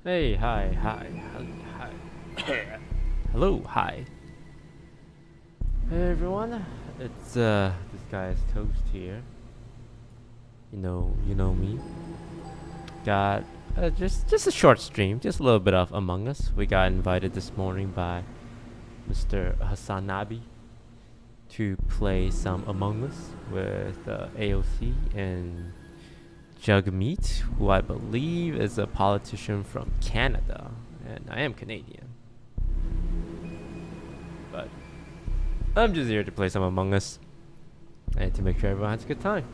Hey, hi. Hello, hi. Hey everyone, it's this guy is Toast here. You know me. Got just a short stream, just a little bit of Among Us. We got invited this morning by Mr. Hasanabi to play some Among Us with AOC and Jugmeat, who I believe is a politician from Canada, and I am Canadian. But I'm just here to play some Among Us and to make sure everyone has a good time.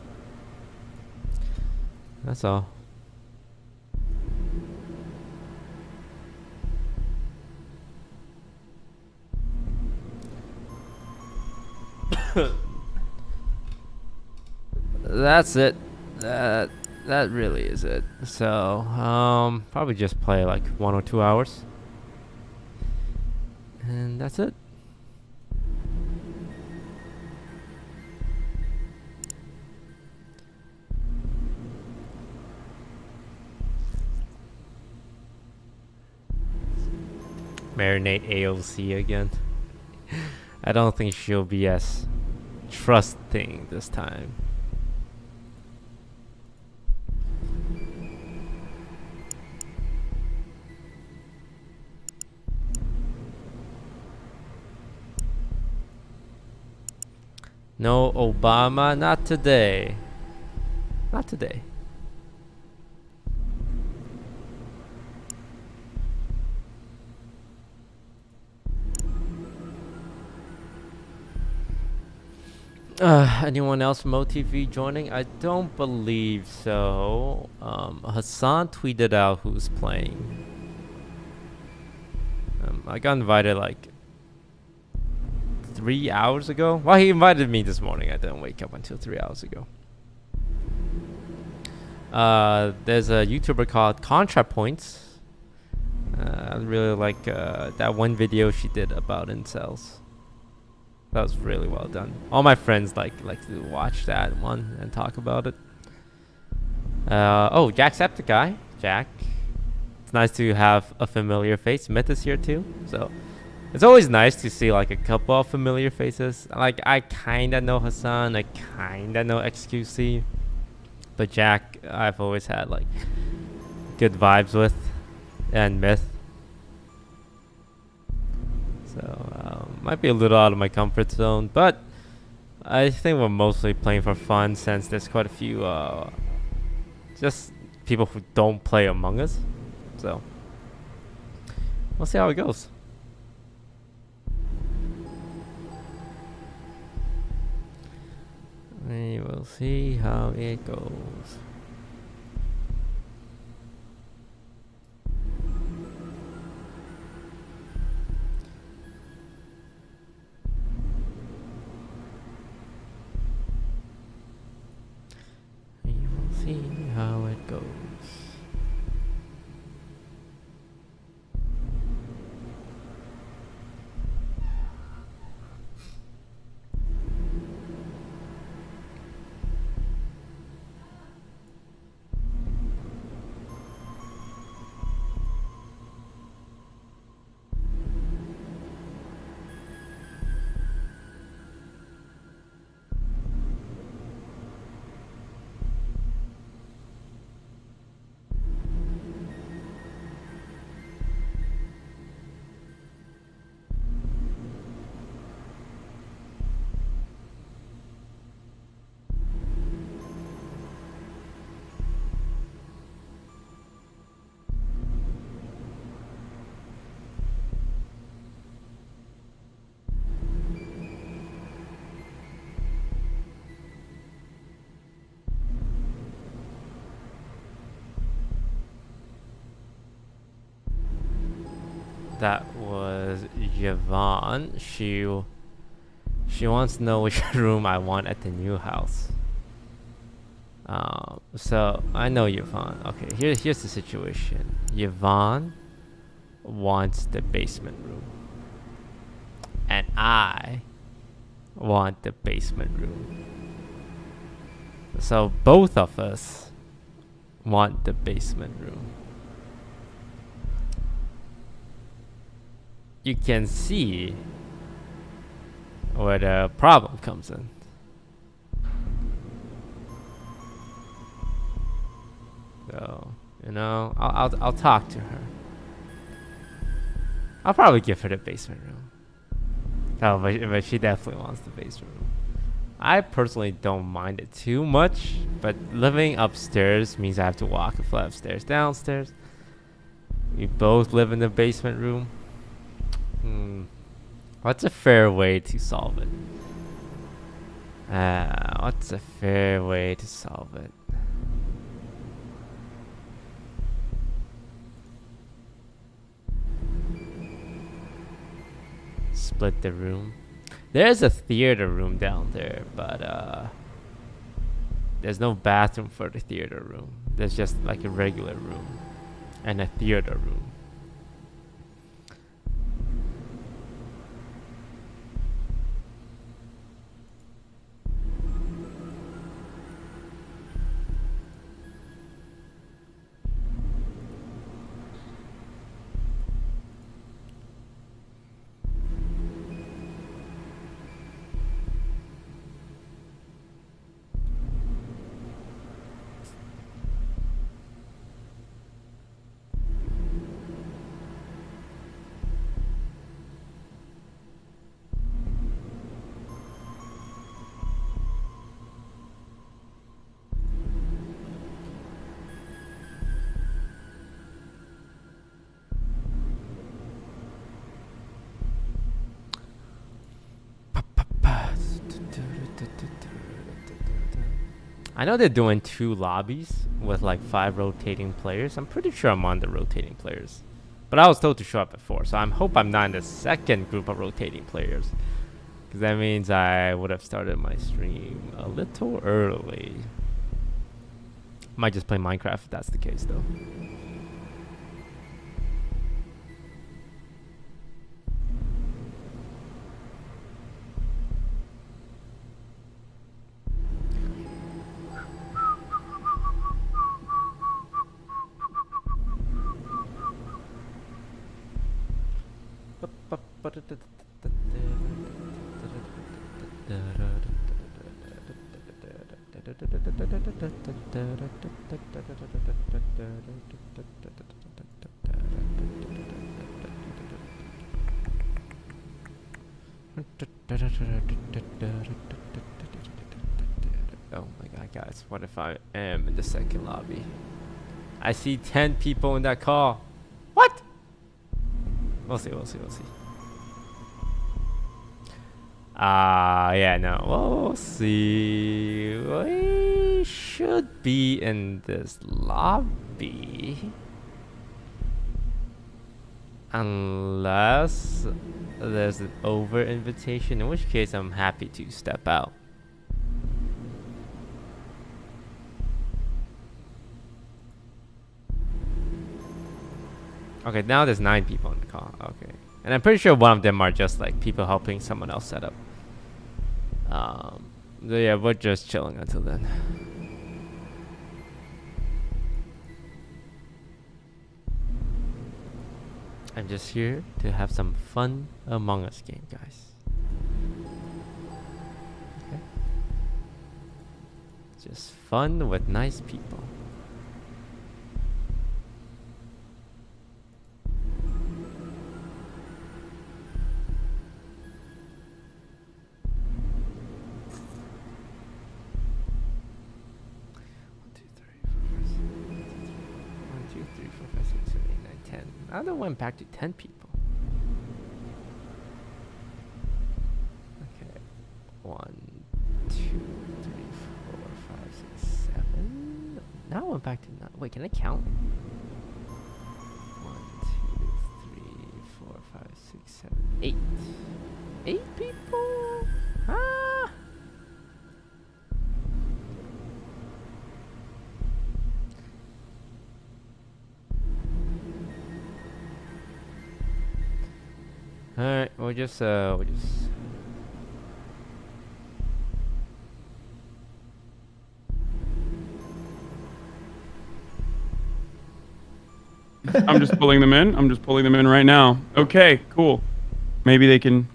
That's all. That's it. That really is it. So, probably just play like 1 or 2 hours. And that's it. Marinate AOC again. I don't think she'll be as trusting this time. No Obama, not today. Not today. Anyone else from OTV joining? I don't believe so. Hassan tweeted out who's playing. I got invited like 3 hours ago. Well, he invited me this morning. I didn't wake up until 3 hours ago. There's a YouTuber called ContraPoints. I really like that one video she did about incels. That was really well done. All my friends like to watch that one and talk about it. Oh, Jacksepticeye. Jack. It's nice to have a familiar face. Myth is here too. So it's always nice to see like a couple of familiar faces. Like I kinda know Hassan, I kinda know XQC. But Jack I've always had like good vibes with. And Myth. So might be a little out of my comfort zone, but I think we're mostly playing for fun since there's quite a few just people who don't play Among Us. So we'll see how it goes. We will see how it goes. We will see how it goes. That was Yvonne. She wants to know which room I want at the new house. So I know Yvonne. Okay, here's the situation. Yvonne wants the basement room, and I want the basement room. So both of us want the basement room. you can see where the problem comes in. So, you know, I'll talk to her. I'll probably give her the basement room. Oh, but she definitely wants the basement room. I personally don't mind it too much, but living upstairs means I have to walk a flight of stairs downstairs. We both live in the basement room. What's a fair way to solve it? What's a fair way to solve it? Split the room. There's a theater room down there, but there's no bathroom for the theater room. There's just like a regular room and a theater room. I know they're doing 2 lobbies with like 5 rotating players. I'm pretty sure I'm on the rotating players. But I was told to show up at 4, so I hope I'm not in the second group of rotating players. Because that means I would have started my stream a little early. Might just play Minecraft if that's the case though. Oh my god, guys, what if I am in the second lobby? I see 10 people in that call. What? We'll see. Yeah, no, we'll see. We should be in this lobby. Unless there's an over invitation, in which case I'm happy to step out. Okay, now there's 9 people on the call. Okay. And I'm pretty sure one of them are just like people helping someone else set up. So yeah, we're just chilling until then. I'm just here to have some fun Among Us game, guys. Okay. Just fun with nice people. I don't went back to 10 people. Okay. 1, 2, 3, 4, 5, 6, 7. Now I went back to 9. Wait, can I count? 1, 2, 3, 4, 5, 6, 7, 8. 8 people? Ah! Alright, we'll just I'm just pulling them in. I'm just pulling them in right now. Okay, cool. Maybe they can.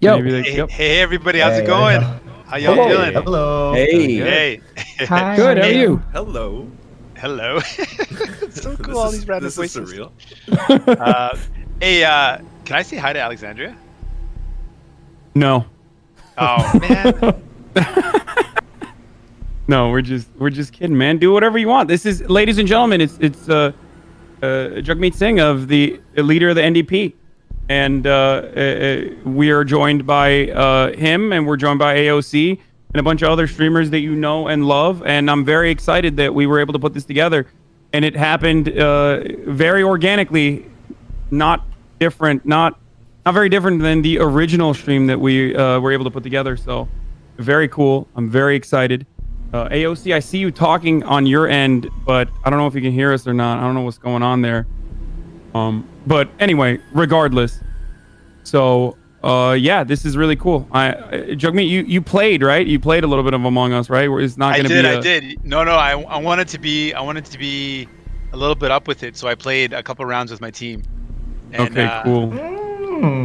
Yo. Maybe they, Hey, everybody, how's it going? How y'all doing? Hello. Hey. Hi. Good. How are you? Hello. Hello. So cool, all these random voices. This is surreal. Hey, can I say hi to Alexandria? No. Oh man. No, we're just kidding, man. Do whatever you want. This is, ladies and gentlemen, it's Jagmeet Singh of the leader of the NDP, and we are joined by him, and we're joined by AOC and a bunch of other streamers that you know and love. And I'm very excited that we were able to put this together, and it happened very organically, not very different than the original stream that we were able to put together. So very cool. I'm very excited. AOC, I see you talking on your end, but I don't know if you can hear us or not. I don't know what's going on there. But anyway, regardless. So, yeah, this is really cool. Jagmeet, you played, right? You played a little bit of Among Us, right? Where it's not going to be. I did. No, I wanted to be a little bit up with it, so I played a couple rounds with my team. And, okay, cool.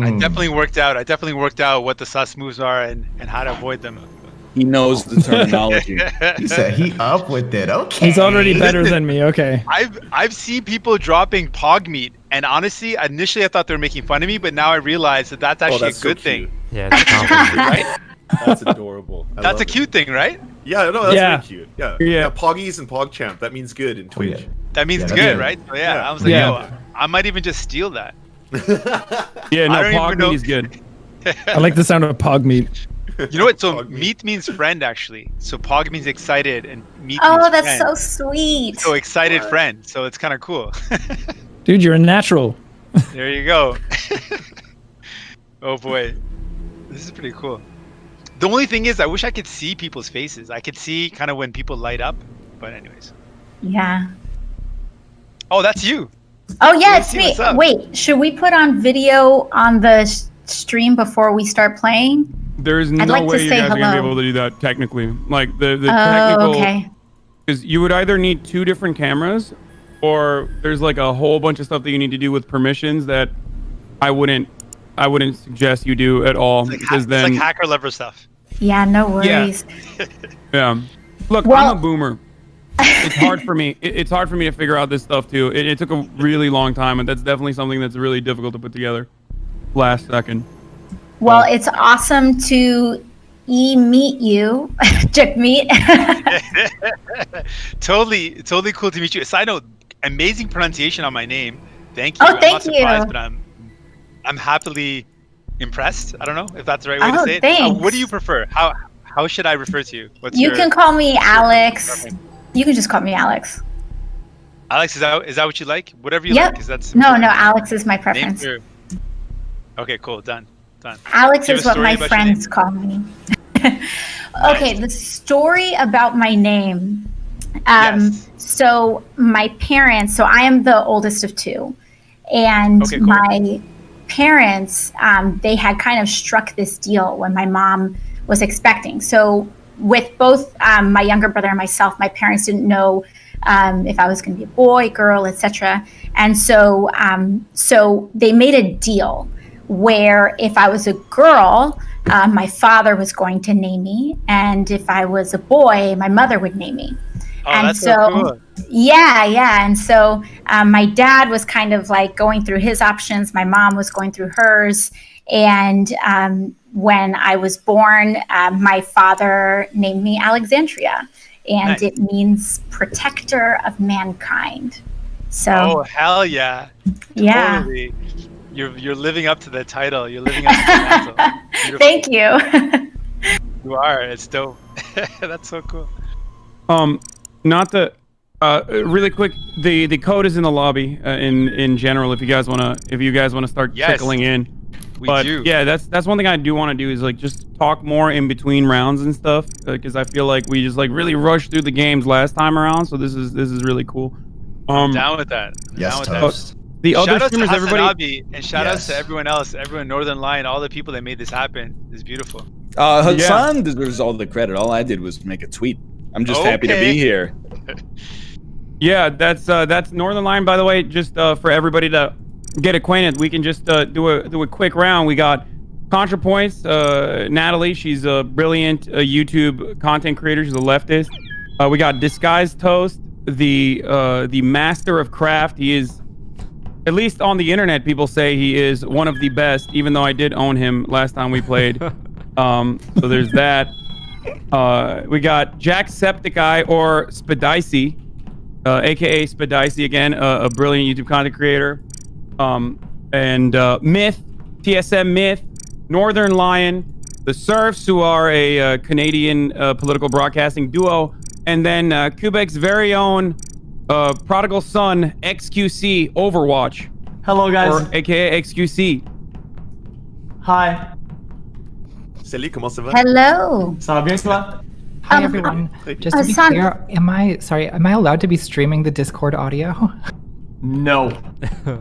I definitely worked out what the sus moves are and how to avoid them. He knows the terminology. He said he up with it. Okay. He's already better than me. Okay. I've seen people dropping pog meat, and honestly, initially I thought they were making fun of me, but now I realize that that's actually a good thing. Yeah, it's Right? That's adorable. That's a cute thing, right? Yeah, no, that's Yeah. really cute. Yeah. Poggies and PogChamp. That means good in Twitch. That means Yeah, good, yeah. right? So yeah, Yeah. I was like, Yeah. yo, I might even just steal that. Yeah, no, I don't even Pog know- Meat is good. I like the sound of pog meat. You know what? So Pog meat. meat means friend, actually. So pog means excited, and meat Oh, means that's friend. so sweet. So excited friend. So it's kind of cool. Dude, you're a natural. There you go. Oh boy, this is pretty cool. The only thing is, I wish I could see people's faces. I could see kind of when people light up. But anyways. Yeah. Oh, that's you. Oh, yeah, Let's it's see me. what's up. Wait, should we put on video on the stream before we start playing? There's no like to way you say guys are going to be hello. able to do that technically. Like, the Oh, technical... okay. Because you would either need 2 different cameras, or there's like a whole bunch of stuff that you need to do with permissions that I wouldn't suggest you do at all. It's like, because then, it's like hacker level stuff. Yeah, no worries. yeah. Look, Well- I'm a boomer. It's hard for me. It's hard for me to figure out this stuff too. It took a really long time, and that's definitely something that's really difficult to put together. Last second. Well, it's awesome to meet you, Jagmeet. Totally cool to meet you. Side note, amazing pronunciation on my name. Thank you. Oh, I'm thank not surprised, you. but I'm happily impressed. I don't know if that's the right way Oh, to say it. thanks. What do you prefer? How should I refer to you? What's You your can call me Alex. preference? You can just call me Alex. Alex, is that what you like? Whatever you Yep. like, because that's No, Alex is my names preference. are... Okay, cool, done. Alex Do you is have a what my story about your friends call me. Okay, the story about my name. Yes. So my parents, so I am the oldest of 2. And Okay, cool. my parents, they had kind of struck this deal when my mom was expecting. So with both my younger brother and myself, my parents didn't know if I was going to be a boy, girl, etc. And so, so they made a deal where if I was a girl, my father was going to name me, and if I was a boy, my mother would name me. Oh, And that's so cool. Yeah. And so my dad was kind of like going through his options. My mom was going through hers. And when I was born, my father named me Alexandria. And Nice. it means protector of mankind. So, Oh, hell yeah. yeah. Totally. You're living up to the title. You're living up to the mantle. Beautiful. Thank you. You are. It's dope. That's so cool. Not the really quick. The code is in the lobby in general. If you guys wanna start Yes. trickling in. We But do. yeah, that's one thing I do want to do is like just talk more in between rounds and stuff, because I feel like we just like really rushed through the games last time around. So this is really cool. Down with that. Yes, Down with toast. The Shout other out to streamers, everybody. Hasanabi, and shout outs to Yes. everyone else, everyone Northern Line, all the people that made this happen. It's beautiful. Hassan deserves all the credit. All I did was make a tweet. I'm just happy to Okay. be here. Yeah, that's Northern Line, by the way. Just for everybody to get acquainted, we can just do a quick round. We got ContraPoints, Natalie. She's a brilliant YouTube content creator. She's a leftist. We got Disguised Toast, the master of craft. He is, at least on the internet, people say he is one of the best. Even though I did own him last time we played. So there's that. We got Jacksepticeye or Spadicy, aka Spadicy again, a brilliant YouTube content creator. And Myth, TSM Myth, Northern Lion, the Serfs, who are a Canadian political broadcasting duo, and then Quebec's very own prodigal son, XQC Overwatch. Hello, guys. Or aka XQC. Hi. Salut, comment ça va? Hello. Ça va bien, toi? Hi everyone. Just to be Son- clear, am I allowed to be streaming the Discord audio? No.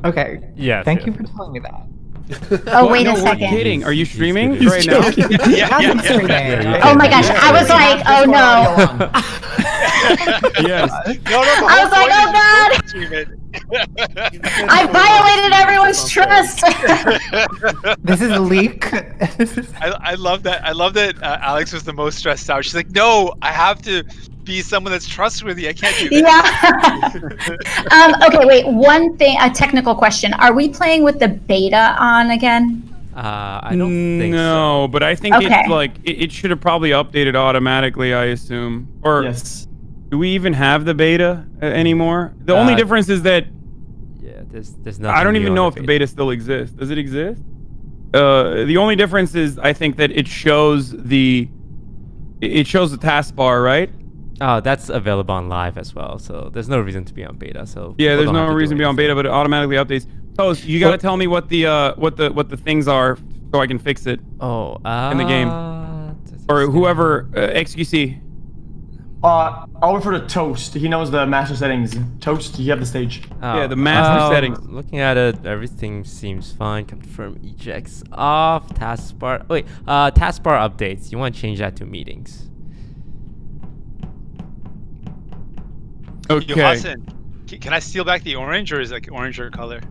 Okay. Yes. Thank you for telling me that. Oh, wait no, a we're second. kidding. Are you He's streaming kidding. right now? I'm streaming. Oh my gosh, I was like, oh no. Yes. No, I was like, oh god, I violated everyone's trust. This is a leak. I love that. I love that Alex was the most stressed out. She's like, no, I have to be someone that's trustworthy. I can't do this. Yeah. Okay, wait. One thing, a technical question. Are we playing with the beta on again? I don't think No, but I think Okay. it's like it should have probably updated automatically. I assume. Or Yes. do we even have the beta anymore? The only difference is that so. Yeah, there's nothing. I don't even new know on if the beta still exists. Does it exist? The only difference is I think that it shows the taskbar, right? Oh, that's available on live as well, so there's no reason to be on beta. So Yeah, people there's don't have no do reason to be on anything. beta, but it automatically updates. Toast, you gotta tell me what the things are so I can fix it, Oh, in the game. or whoever XQC. I'll refer to Toast. He knows the master settings. Toast, you have the stage. Yeah, the master settings. Looking at it, everything seems fine. Confirm ejects off. Taskbar. Wait, taskbar updates. You want to change that to meetings? Okay. Yo, Hassan, can I steal back the orange, or is it like orange or color?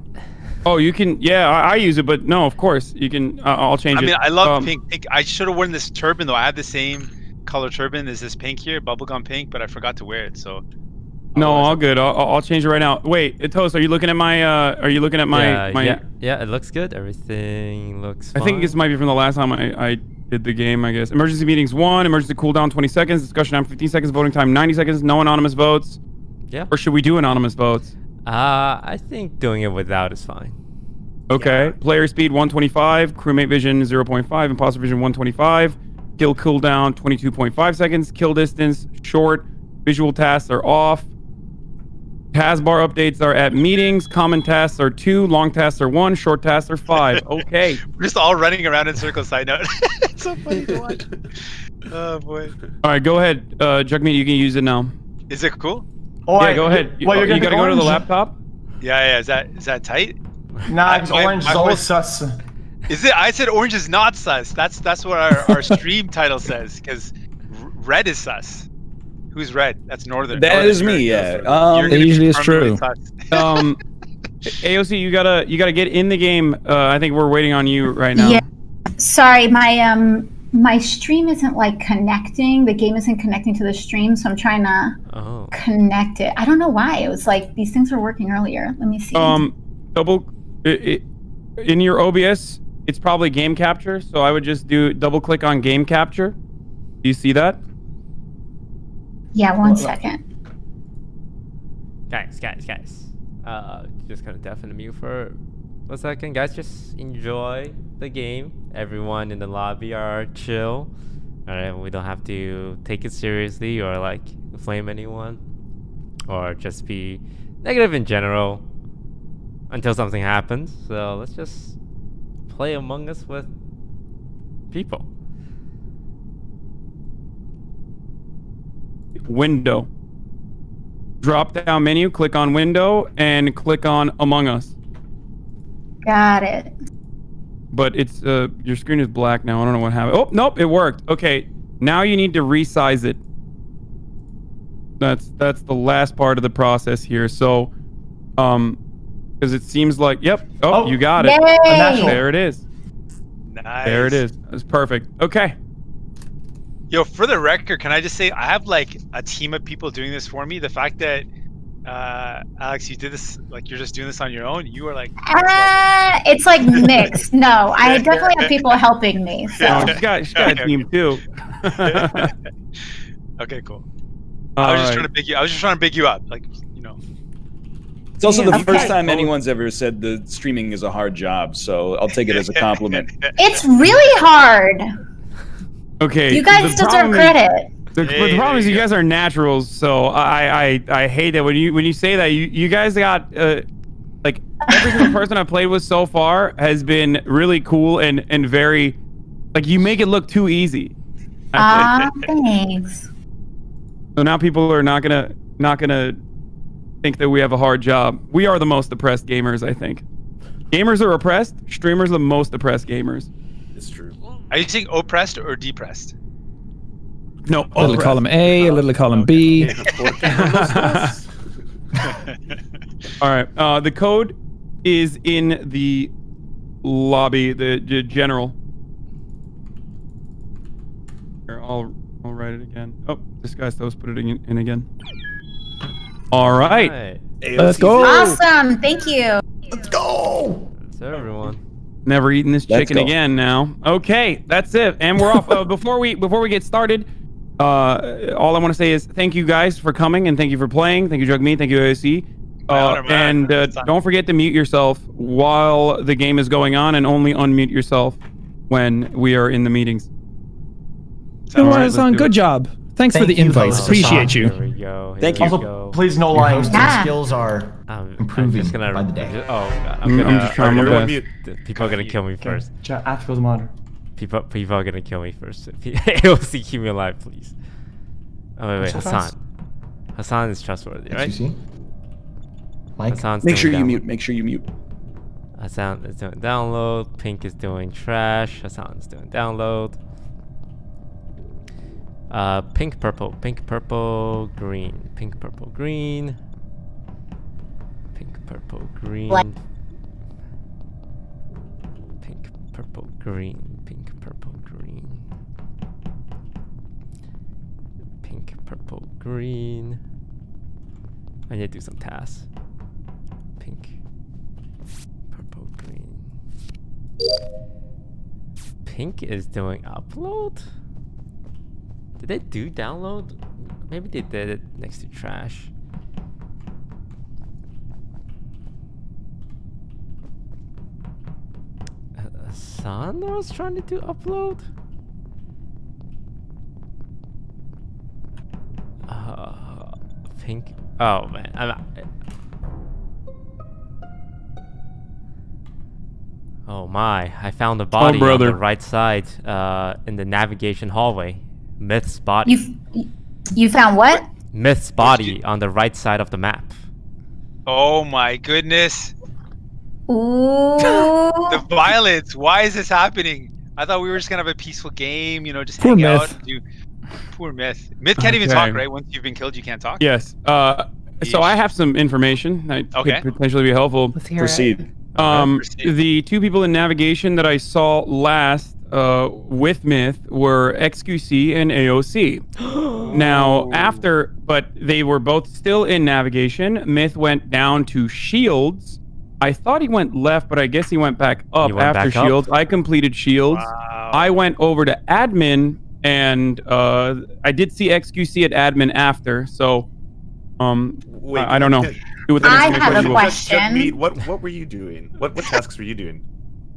Oh, you can. Yeah, I use it, but no, of course you can. I'll change I it. mean, I love pink. I should have worn this turban though. I have the same color turban as this pink here, bubblegum pink, but I forgot to wear it. So. No, all good. I'll change it right now. Wait, Toast, are you looking at my? Are you looking at my? Yeah, it looks good. Everything looks I fine. think this might be from the last time I did the game, I guess. Emergency meetings 1, emergency cooldown 20 seconds, discussion time 15 seconds, voting time 90 seconds, no anonymous votes. Yeah. Or should we do anonymous votes? I think doing it without is fine. Okay. Yeah. Player speed 125, crewmate vision 0.5, imposter vision 125, kill cooldown 22.5 seconds, kill distance short, visual tasks are off. Taskbar updates are at meetings, common tasks are 2, long tasks are 1, short tasks are 5. Okay. We're just all running around in circles. Side note. It's so funny to watch. Oh boy. All right, go ahead. Jugmeat, you can use it now. Is it cool? Oh, Yeah, go ahead. You Well, you're gotta gonna go to the orange? laptop. Yeah. Is that tight? Nah, it's My- orange my is always voice- sus. Is it? I said orange is not sus. That's what our stream title says. Because red is sus. Who's red? That's northern. That Northern is me, Europe. yeah. You're gonna It be usually is permanently true. sus. AOC, you gotta get in the game. I think we're waiting on you right now. Yeah. Sorry, my stream isn't like connecting. The game isn't connecting to the stream, so I'm trying to Oh. connect it. I don't know why. It was like these things were working earlier. Let me see. In your OBS, it's probably game capture. So I would just double click on game capture. Do you see that? Yeah, one second. Guys. Just gonna deafen the mute for a second. Guys, just enjoy the game. Everyone in the lobby are chill. Alright, we don't have to take it seriously or like flame anyone. Or just be negative in general until something happens. So let's just play Among Us with people. Window. Drop down menu, click on window, and click on Among Us. Got it. But it's your screen is black now. I don't know what happened. Oh, nope, it worked. Okay, now you need to resize it. That's the last part of the process here. So, because it seems like, yep. Oh, you got it. Yay! There it is. Nice. There it is. That's perfect. Okay. Yo, for the record, can I just say I have like a team of people doing this for me. The fact that Alex, you did this, like you're just doing this on your own. You are like. It's like mixed. No, I definitely have people helping me. So. Oh, she's got a team too. Okay, cool. I was just trying to big you. I was just trying to big you up, like you know. It's also the Okay. first time anyone's ever said the streaming is a hard job, so I'll take it as a compliment. It's really hard. Okay. You guys deserve credit. The problem is you guys are naturals, so I hate that when you say that you guys got like every single person I've played with so far has been really cool and very like you make it look too easy. Thanks. So now people are not gonna think that we have a hard job. We are the most oppressed gamers, I think. Gamers are oppressed. Streamers are the most oppressed gamers. It's true. Are you saying oppressed or depressed? No, A little column A, a little column B. All right. The code is in the lobby, the general. Here, I'll write it again. Oh, this guy's supposed to put it in again. All right. Let's go. Awesome. Thank you. Let's go. That's everyone. Never eating this Let's chicken go. again now. Okay, that's it. And we're off. Before we get started, all I want to say is thank you guys for coming and thank you for playing. Thank you, Jugmeat. Thank you, AOC. And don't forget to mute yourself while the game is going on and only unmute yourself when we are in the meetings. Hassan, good job. Thanks for Thank the you, invite. Hassan. Appreciate you. Here we go. Here Thank we you. Also, go. Please no Your lying. hosting Yeah. skills are I'm improving just gonna, by the day. I'm just trying my Everyone best. mute. People are gonna kill me first. Chat, I have to close the monitor. People are gonna kill me first. AOC, keep me alive, please. Oh wait, So Hassan. fast. Hassan is trustworthy, right? XQC? Mike? Hassan's Make doing sure you download. mute. Make sure you mute. Hassan is doing download. Pink is doing trash. Hassan's doing download. Pink, purple, green, pink, purple, green, pink, purple, green, What? pink, purple, green, pink, purple, green, pink, purple, green. I need to do some tasks. Pink, purple, green. Pink is doing upload? Did they do download? Maybe they did it next to trash. Hassan was trying to do upload? Pink. Oh man, oh my! I found a body on brother. the right side, in the navigation hallway. Myth's body. You found what? Myth's body on the right side of the map. Oh my goodness. Ooh. The violence. Why is this happening? I thought we were just gonna have a peaceful game, you know, just Poor hang out Myth. and do. Poor Myth. Myth can't even Okay. talk, right? Once you've been killed, you can't talk. Yes. So I have some information that Okay. could potentially be helpful. Let's hear it. Proceed. Proceed. The two people in navigation that I saw last with Myth were XQC and AOC. Now, but they were both still in navigation. Myth went down to Shields. I thought he went left, but I guess he went back up He went after back up? Shields. I completed Shields. Wow. I went over to admin, and I did see XQC at admin after. So, Wait, I don't know. Do with that I information have what a you will. question. Jugmeat, what were you doing? What tasks were you doing?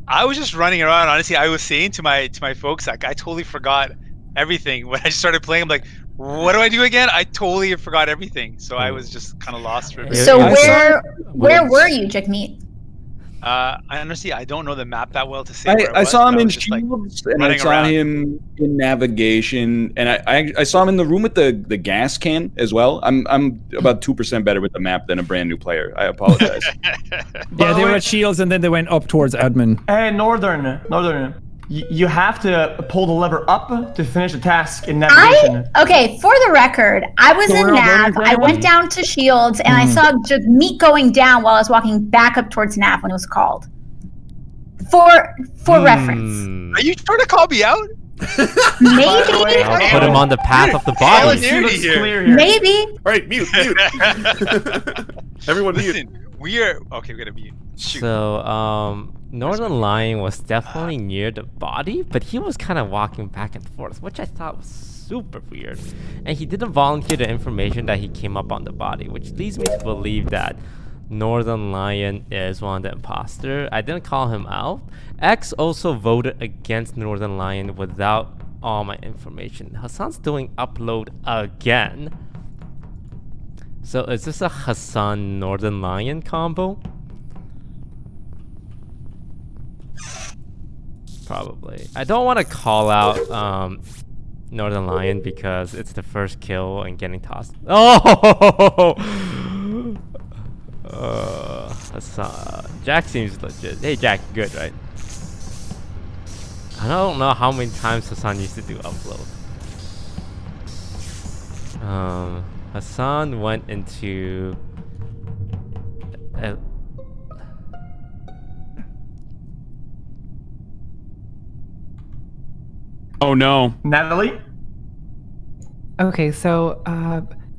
I was just running around. Honestly, I was saying to my folks, like, I totally forgot everything when I started playing. I'm like, what do I do again? I totally forgot everything. So I was just kind of lost for a bit. So I where were you, Jagmeet? I honestly, I don't know the map that well to say. where I was, saw him but I in was just, like, Shields, and I running saw around. him in navigation, and I saw him in the room with the gas can as well. I'm about 2% better with the map than a brand new player. I apologize. Yeah, they were at Shields and then they went up towards admin. Hey, Northern. You have to pull the lever up to finish the task in navigation. Okay, for the record, I was in nav. I went down to Shields and I saw Meat going down while I was walking back up towards nav when it was called. For reference. Are you trying to call me out? Maybe. I'll put him on the path of the body. Maybe. All right, mute. Everyone mute. Listen, we're gonna mute. Shoot. So, Northern Lion was definitely near the body, but he was kind of walking back and forth, which I thought was super weird. And he didn't volunteer the information that he came up on the body, which leads me to believe that Northern Lion is one of the imposter. I didn't call him out. X also voted against Northern Lion without all my information. Hassan's doing upload again. So is this a Hassan Northern Lion combo? Probably. I don't want to call out Northern Lion because it's the first kill and getting tossed. Oh! Hassan. Jack seems legit. Hey Jack, good, right? I don't know how many times Hassan used to do upload. Hassan went into Oh no. Natalie? Okay, so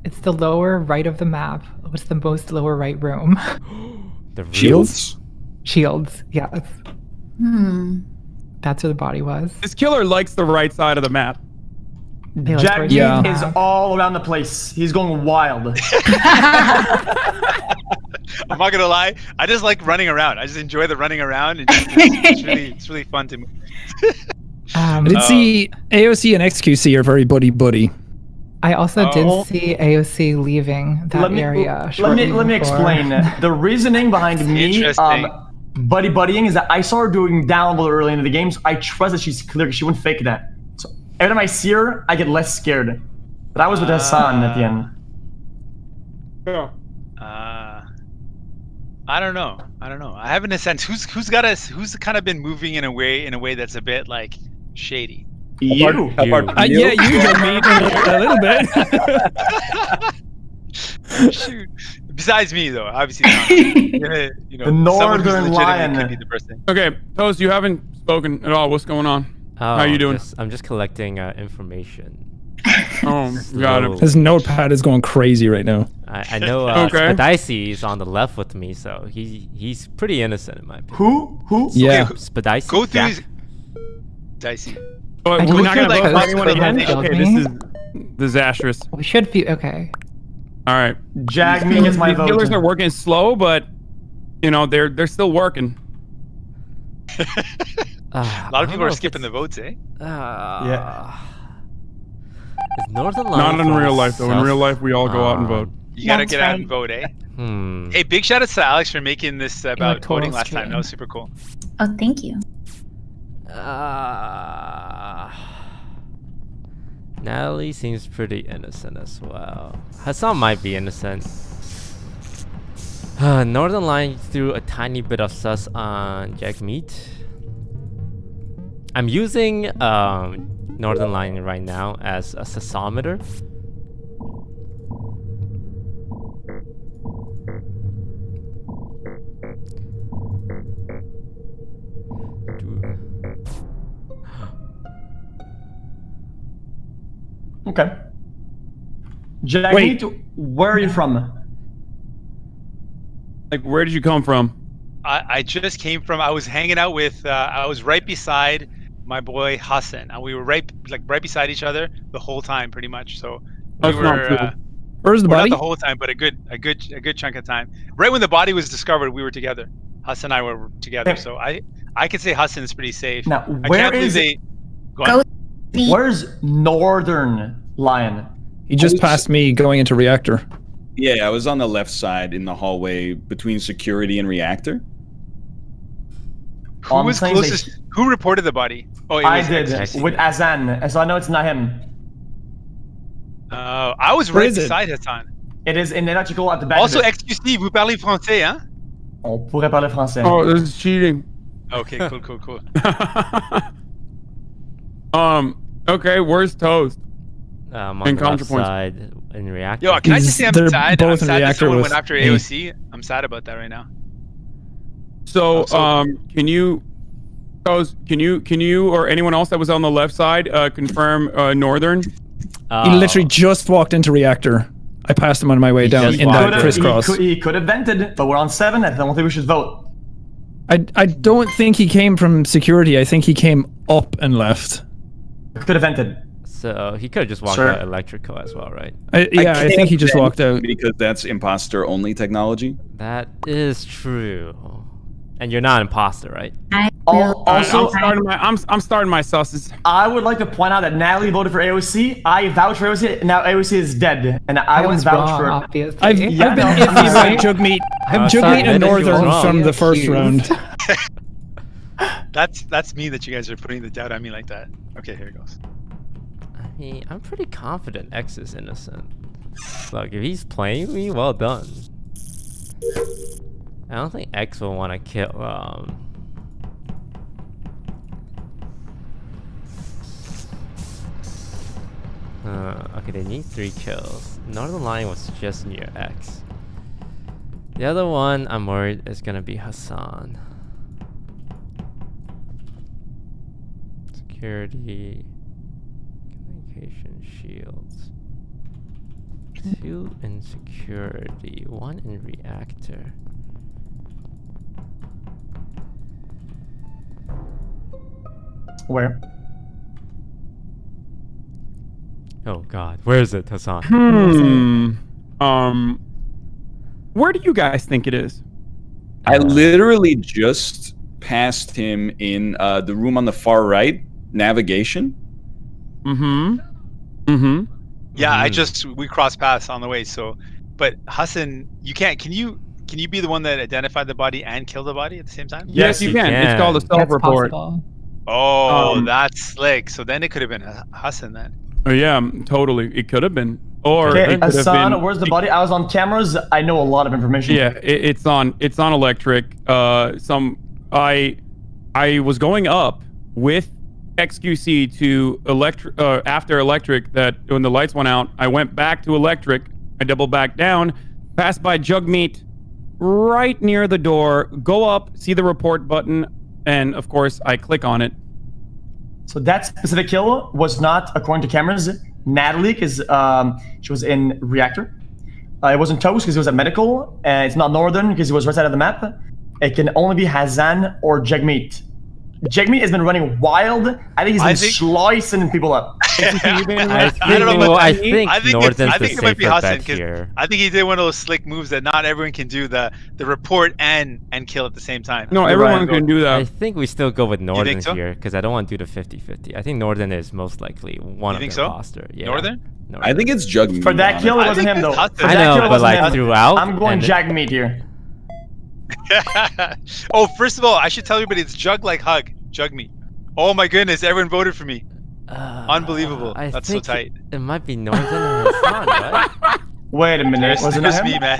it's the lower right of the map. What's the most lower right room? the Shields? Shields, yes. That's where the body was. This killer likes the right side of the map. They like Jack towards the is map. all around the place. He's going wild. I'm not gonna lie. I just like running around. I just enjoy the running around. And it's really fun to move. I did see AOC and XQC are very buddy. I also did see AOC leaving that area. Let me explain. The reasoning behind me buddying is that I saw her doing download early into the game, so I trust that she's clear. She wouldn't fake that. So every time I see her, I get less scared. But I was with Hassan at the end. Yeah. I don't know. I have in a sense who's kind of been moving in a way that's a bit like shady. You. Yeah, you got me a little bit. Shoot. Besides me, though, obviously not. You know, The Northern Lion Lion. could be the person. Okay, Toast, you haven't spoken at all. What's going on? How are you doing? I'm just collecting information. Oh, got it. His notepad is going crazy right now. I know Okay. Spadicy is on the left with me, so he's pretty innocent in my opinion. Who? Yeah. Spadicy? Go through Yeah. his dicey. Oh, I we're can not feel gonna like vote for Toast anyone would again? have killed Okay, me. this is disastrous. We should be okay. All right. Jag me gets my These vote. killers are working slow, but you know they're still working. A lot of people are skipping the votes, eh? Yeah. Is Northern Lion Not in from real life though. In real life, we all go out and vote. You gotta That's get out right. and vote, eh? Hmm. Hey, big shout out to Alex for making this about Electoral voting last time. stream. That was super cool. Oh, thank you. Natalie seems pretty innocent as well. Hassan might be innocent. Northern Lion threw a tiny bit of sus on Jackmeat. I'm using Northern Lion right now as a sussometer. Okay. Jag, Wait. where are you from? Like, where did you come from? I just came from. I was hanging out with. I was right beside my boy Hassan, and we were right beside each other the whole time, pretty much. So we That's not were. true. Where's the Well, not body? the whole time, but a good chunk of time. Right when the body was discovered, we were together. Hassan and I were together, Okay. so I could say Hassan is pretty safe. Now, I where can't believe is they. Go on. Where's Northern Lion? He just passed me going into reactor. Yeah, I was on the left side in the hallway between security and reactor. Who was closest? Who reported the body? Oh, it I was did X. with Azan, so I know it's not him. I was Where right is it? beside Hassan. It is in electrical at the back. Also, of it. XQC, vous parlez français, hein? On pourrait parler français. Oh, this is cheating. Okay, cool. Okay, where's Toast? On In the left counterpoints. side in reactor. Yo, can I just say I'm They're sad? both I'm in sad that reactor someone with went after me. AOC. I'm sad about that right now. So, so- can you, Toast, can you or anyone else that was on the left side confirm Northern? He literally just walked into reactor. I passed him on my way down just in walked that in. crisscross. He could have vented, but we're on 7. I don't think we should vote. I don't think he came from security. I think he came up and left. Could have vented. So he could have just walked Sure. out electrical as well, right? I think can't he just vent walked out. because that's imposter only technology. That is true. And you're not an imposter, right? I will Also, I'm starting my sauces. I would like to point out that Natalie voted for AOC. I vouched for AOC. And now AOC is dead, and I wouldn't was vouch wrong, for. obviously. I've been iffy about Jugmeat. Jugmeat Jugmeat and admitted he was Northern wrong. from the first round. That's me that you guys are putting the doubt on me like that. Okay, here it goes. I mean, I'm pretty confident X is innocent. Look, if he's playing me, well done. I don't think X will want to kill, okay, they need 3 kills. Northern Line was just near X. The other one, I'm worried, is gonna be Hassan. Security. Communication shields. 2 in security, 1 in reactor. Where? Oh god, where is it, Hassan? Where do you guys think it is? I literally just passed him in the room on the far right, navigation. Yeah, we crossed paths on the way. So, but Hassan, you can't. Can you be the one that identified the body and killed the body at the same time? Yes, you can. It's called a That's self-report. possible. Oh, Um, that's slick. So then it could have been Hassan then. Oh, yeah, totally. It could have been. Or Okay, it could have Hassan, been. where's the body? I was on cameras. I know a lot of information. Yeah, it's on electric. I was going up with XQC to electric after electric. That when the lights went out, I went back to electric. I doubled back down, passed by Jugmeat, right near the door. Go up, see the report button, and of course I click on it. So that specific kill was not, according to cameras, Natalie, because she was in reactor. It wasn't Toast because he was at medical, and it's not Northern because he was right side of the map. It can only be Hazan or Jagmeet. Jagmeet has been running wild. I think he's been slicing people up. I think Northern's the it might be safer Hassan bet because here. I think he did one of those slick moves that not everyone can do, the report and kill at the same time. No, everyone can do that. I think we still go with Northern so? here because I don't want to do the 50-50. I think Northern is most likely one You of think the so? imposter. Yeah. Northern? I think it's Jugmeat. For that kill, it wasn't him, though. I For I that know, kill, it but wasn't like him. throughout. I'm going and Jagmeet here. Oh, first of all, I should tell everybody it's Jug like hug. Jug me. Oh my goodness, everyone voted for me. Unbelievable. I That's so think tight. It might be Northern and Hassan, right? Wait a minute. Was it not It's him? me, man.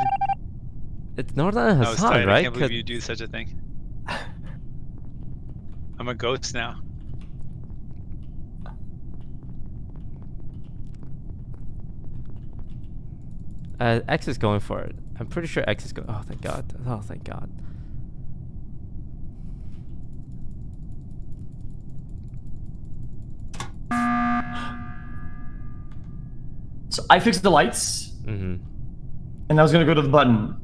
It's Northern and I was Hassan, tight. I right? can't believe you do such a thing. I'm a ghost now. X is going for it. I'm pretty sure X is going. Oh, thank God. Oh, thank God. So I fixed the lights, Mm-hmm. and I was gonna go to the button.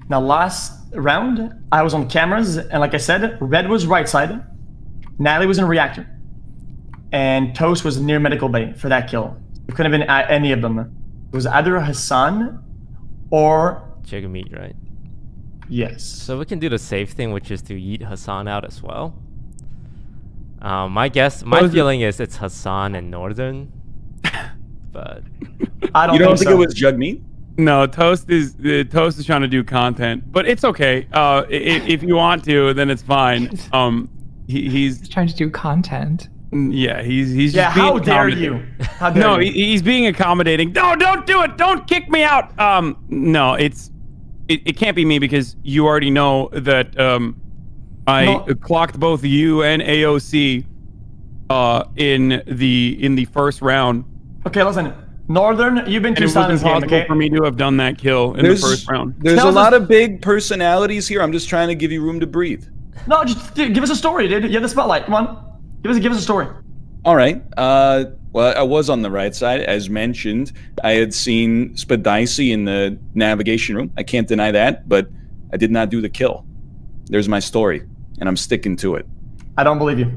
Now, last round, I was on cameras, and like I said, Red was right side, Natalie was in reactor, and Toast was near medical bay for that kill. It couldn't have been any of them. It was either Hassan or Jagmeet, right? yes. So we can do the safe thing, which is to yeet Hassan out as well. My feeling is it's Hassan and Northern, but I don't You don't think think so. it was Jugmeat? No, Toast is trying to do content, but it's okay. If you want to, then it's fine. He's trying to do content. yeah, he's just Yeah, being how dare accommodating. you? How dare No, you? he's being accommodating. No, don't do it. Don't kick me out. No, it can't be me because you already know that I No. clocked both you and AOC in the first round. Okay, listen. Northern, you've been And too it was silent in this game, impossible okay? for me to have done that kill in the first round. There's Tell a us lot of big personalities here. I'm just trying to give you room to breathe. No, just dude, give us a story, dude. You have the spotlight. Come on. Give us a story. All right. Well, I was on the right side. As mentioned, I had seen Spadicy in the navigation room. I can't deny that, but I did not do the kill. There's my story, and I'm sticking to it. I don't believe you.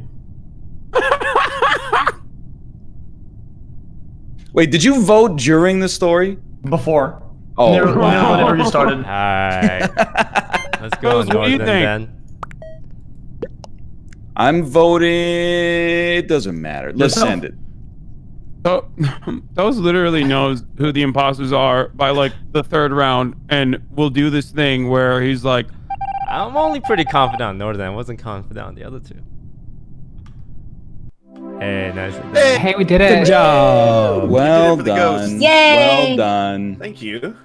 Wait, did you vote during the story? Before. Oh, wow. Whenever you started. Alright. Let's go Rose, what do you Northern think? then. I'm voting. It doesn't matter. Let's send it. So, Those literally knows who the imposters are by like the third round, and will do this thing where he's like, I'm only pretty confident on Northern. I wasn't confident on the other two. Hey, nice. Hey, we did it. Good job. Well for the ghost. done. Yay! Well done. Thank you.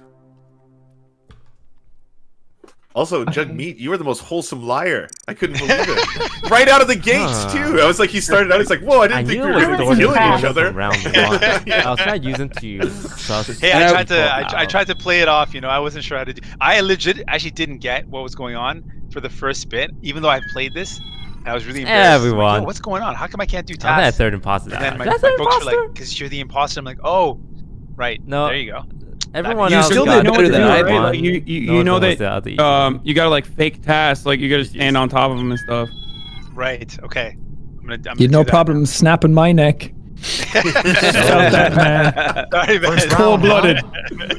Also, Jugmeat, you were the most wholesome liar. I couldn't believe it. Right out of the gates, too. I was like, he started out, he's like, whoa, I didn't think we were going to be killing each other. Round one. I was trying to use them to suss. Hey, I tried to play it off. You know, I wasn't sure how to do. I legit actually didn't get what was going on for the first bit, even though I've played this. I was really embarrassed. Everyone. Like, what's going on? How come I can't do I'm that tasks? third imposter. And then my That's third folks were imposter? like, because you're the imposter. I'm like, oh, right. No. There you go. Everyone You else still got did better than I did. one. Like, you know Northern was that the other easy. you gotta like fake tasks, like you gotta stand on top of them and stuff. Right. Okay. I'm gonna You had no do that. problem snapping my neck. Felt that, man. Sorry, man. First round, Cold-blooded. huh?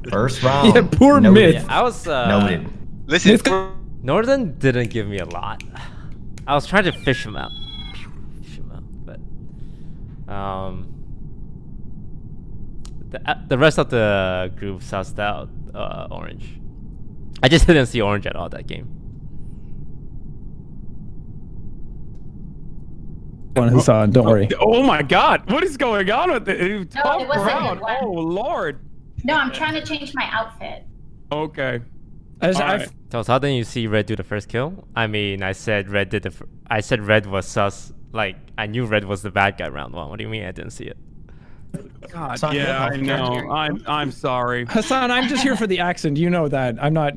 First round. Yeah, poor Noted. Myth. I was Noted. Listen. Myth- Northern didn't give me a lot. I was trying to fish him out, but the rest of the group sussed out orange. I just didn't see orange at all that game. Hassan, don't worry. Oh my God, what is going on with it? Tough it wasn't round. good one. Oh Lord. No, I'm trying to change my outfit. Okay. I've- So how didn't you see Red do the first kill? I mean, I said Red did I said Red was sus. Like I knew Red was the bad guy round one. What do you mean I didn't see it? God, Hassan, you yeah, have I health know. care. I'm sorry. Hassan, I'm just here for the accent. You know that. I'm not.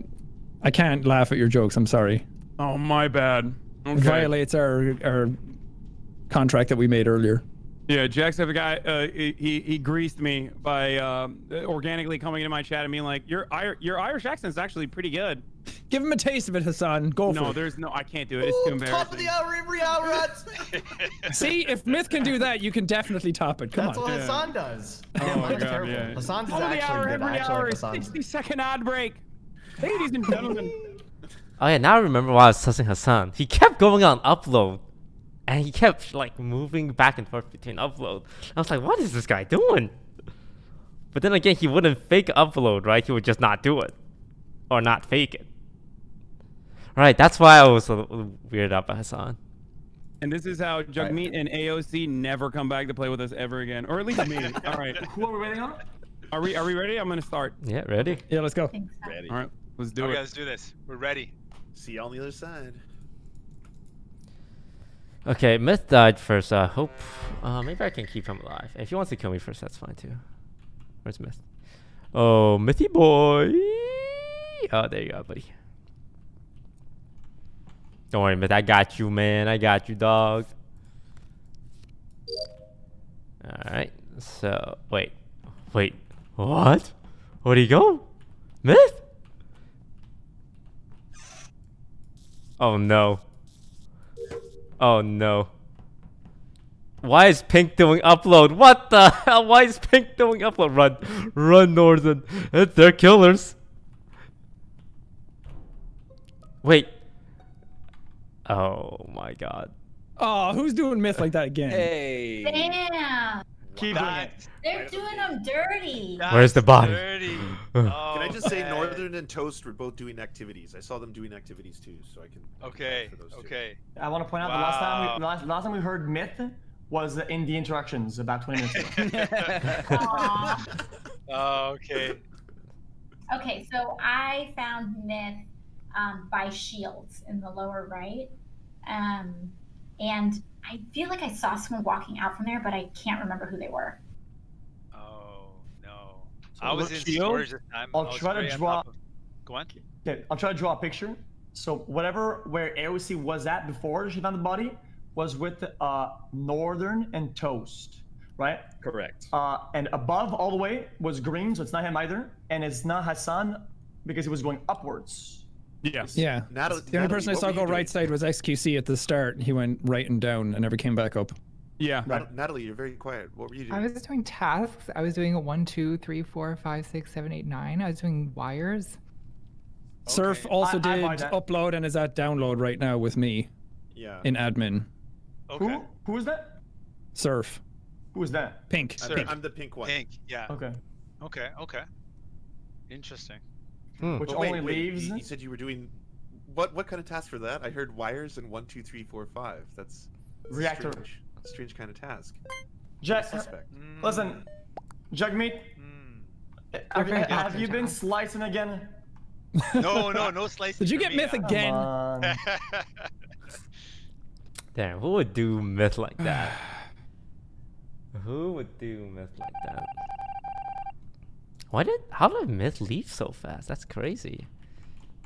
I can't laugh at your jokes. I'm sorry. Oh my bad. It Okay. violates our contract that we made earlier. Yeah, Jacksepticeye guy, he greased me by organically coming into my chat and being like, your Irish accent's actually pretty good. Give him a taste of it, Hassan. Go for No, it. there's no, I can't do it. It's too embarrassing. Top of the hour, every hour. See, if Myth can do that, you can definitely top it. Come That's on. what Hassan does. Oh Yeah, my mine's God, terrible. yeah. Hassan's is Top of the actually hour, good. I every actually hour, like Hassan's. 60-second ad break. Ladies and gentlemen. Oh yeah, now I remember why I was sussing Hassan. He kept going on upload, and he kept like moving back and forth between upload. I was like, what is this guy doing? But then again, he wouldn't fake upload, right? He would just not do it, or not fake it. Right, that's why I was a little weirded out by Hassan. And this is how Jugmeat and AOC never come back to play with us ever again, or at least me. All right, Who are we waiting on? are we ready? I'm gonna start. Yeah, ready? Yeah, let's go. Ready. All right, let's do Okay, it. let's do this. We're ready. See you on the other side. Okay, Myth died first. I hope maybe I can keep him alive. If he wants to kill me first, that's fine too. Where's Myth? Oh, Mythy boy. Oh, there you go, buddy. Don't worry, Myth. I got you, man. I got you, dog. All right. So wait. What? Where'd he go? Myth? Oh no. Oh no. Why is Pink doing upload? What the hell? Why is Pink doing upload? Run, Northern. They're killers. Wait. Oh my God. Oh, who's doing Myth like that again? Hey. Damn. Keep doing it. They're doing them dirty. Where's the body? Dirty. Can I just say man. Northern and Toast were both doing activities. I saw them doing activities too, so I can. Okay. for those two. Okay. I want to point out Wow. the last time we heard Myth was in the interactions about 20 minutes ago. Aw. Oh, okay. Okay, so I found Myth by Shields in the lower right. and I feel like I saw someone walking out from there, but I can't remember who they were. Oh no! So I was look, in shield, storage this time. I'll I was try to very on draw. top of- Go on. Okay, I'll try to draw a picture. So whatever where AOC was at before she found the body was with Northern and Toast, right? Correct. And above all the way was green, so it's not him either, and it's not Hassan because he was going upwards. Yes. Yeah. Natalie, The only person I what saw were go you right doing? side was XQC at the start. He went right and down and never came back up. Yeah. Natalie, you're very quiet. What were you doing? I was doing tasks. I was doing a 1, 2, 3, 4, 5, 6, 7, 8, 9. I was doing wires. Surf also I did buy that. upload and is at download right now with me Yeah. in admin. Okay. Who is that? Surf. Who is that? Pink. I'm the pink one. Pink. Yeah. Okay. Okay. Interesting. Which But only leaves. You said you were doing what kind of task for that? I heard wires and 1, 2, 3, 4, 5. That's Reactor. Strange kind of task. Suspect. Listen, Jugmeat. Have you been slicing again? No slicing. Did you for get me, myth huh? again? Come on. Damn, who would do myth like that? Who would do myth like that? How did myth leave so fast? That's crazy.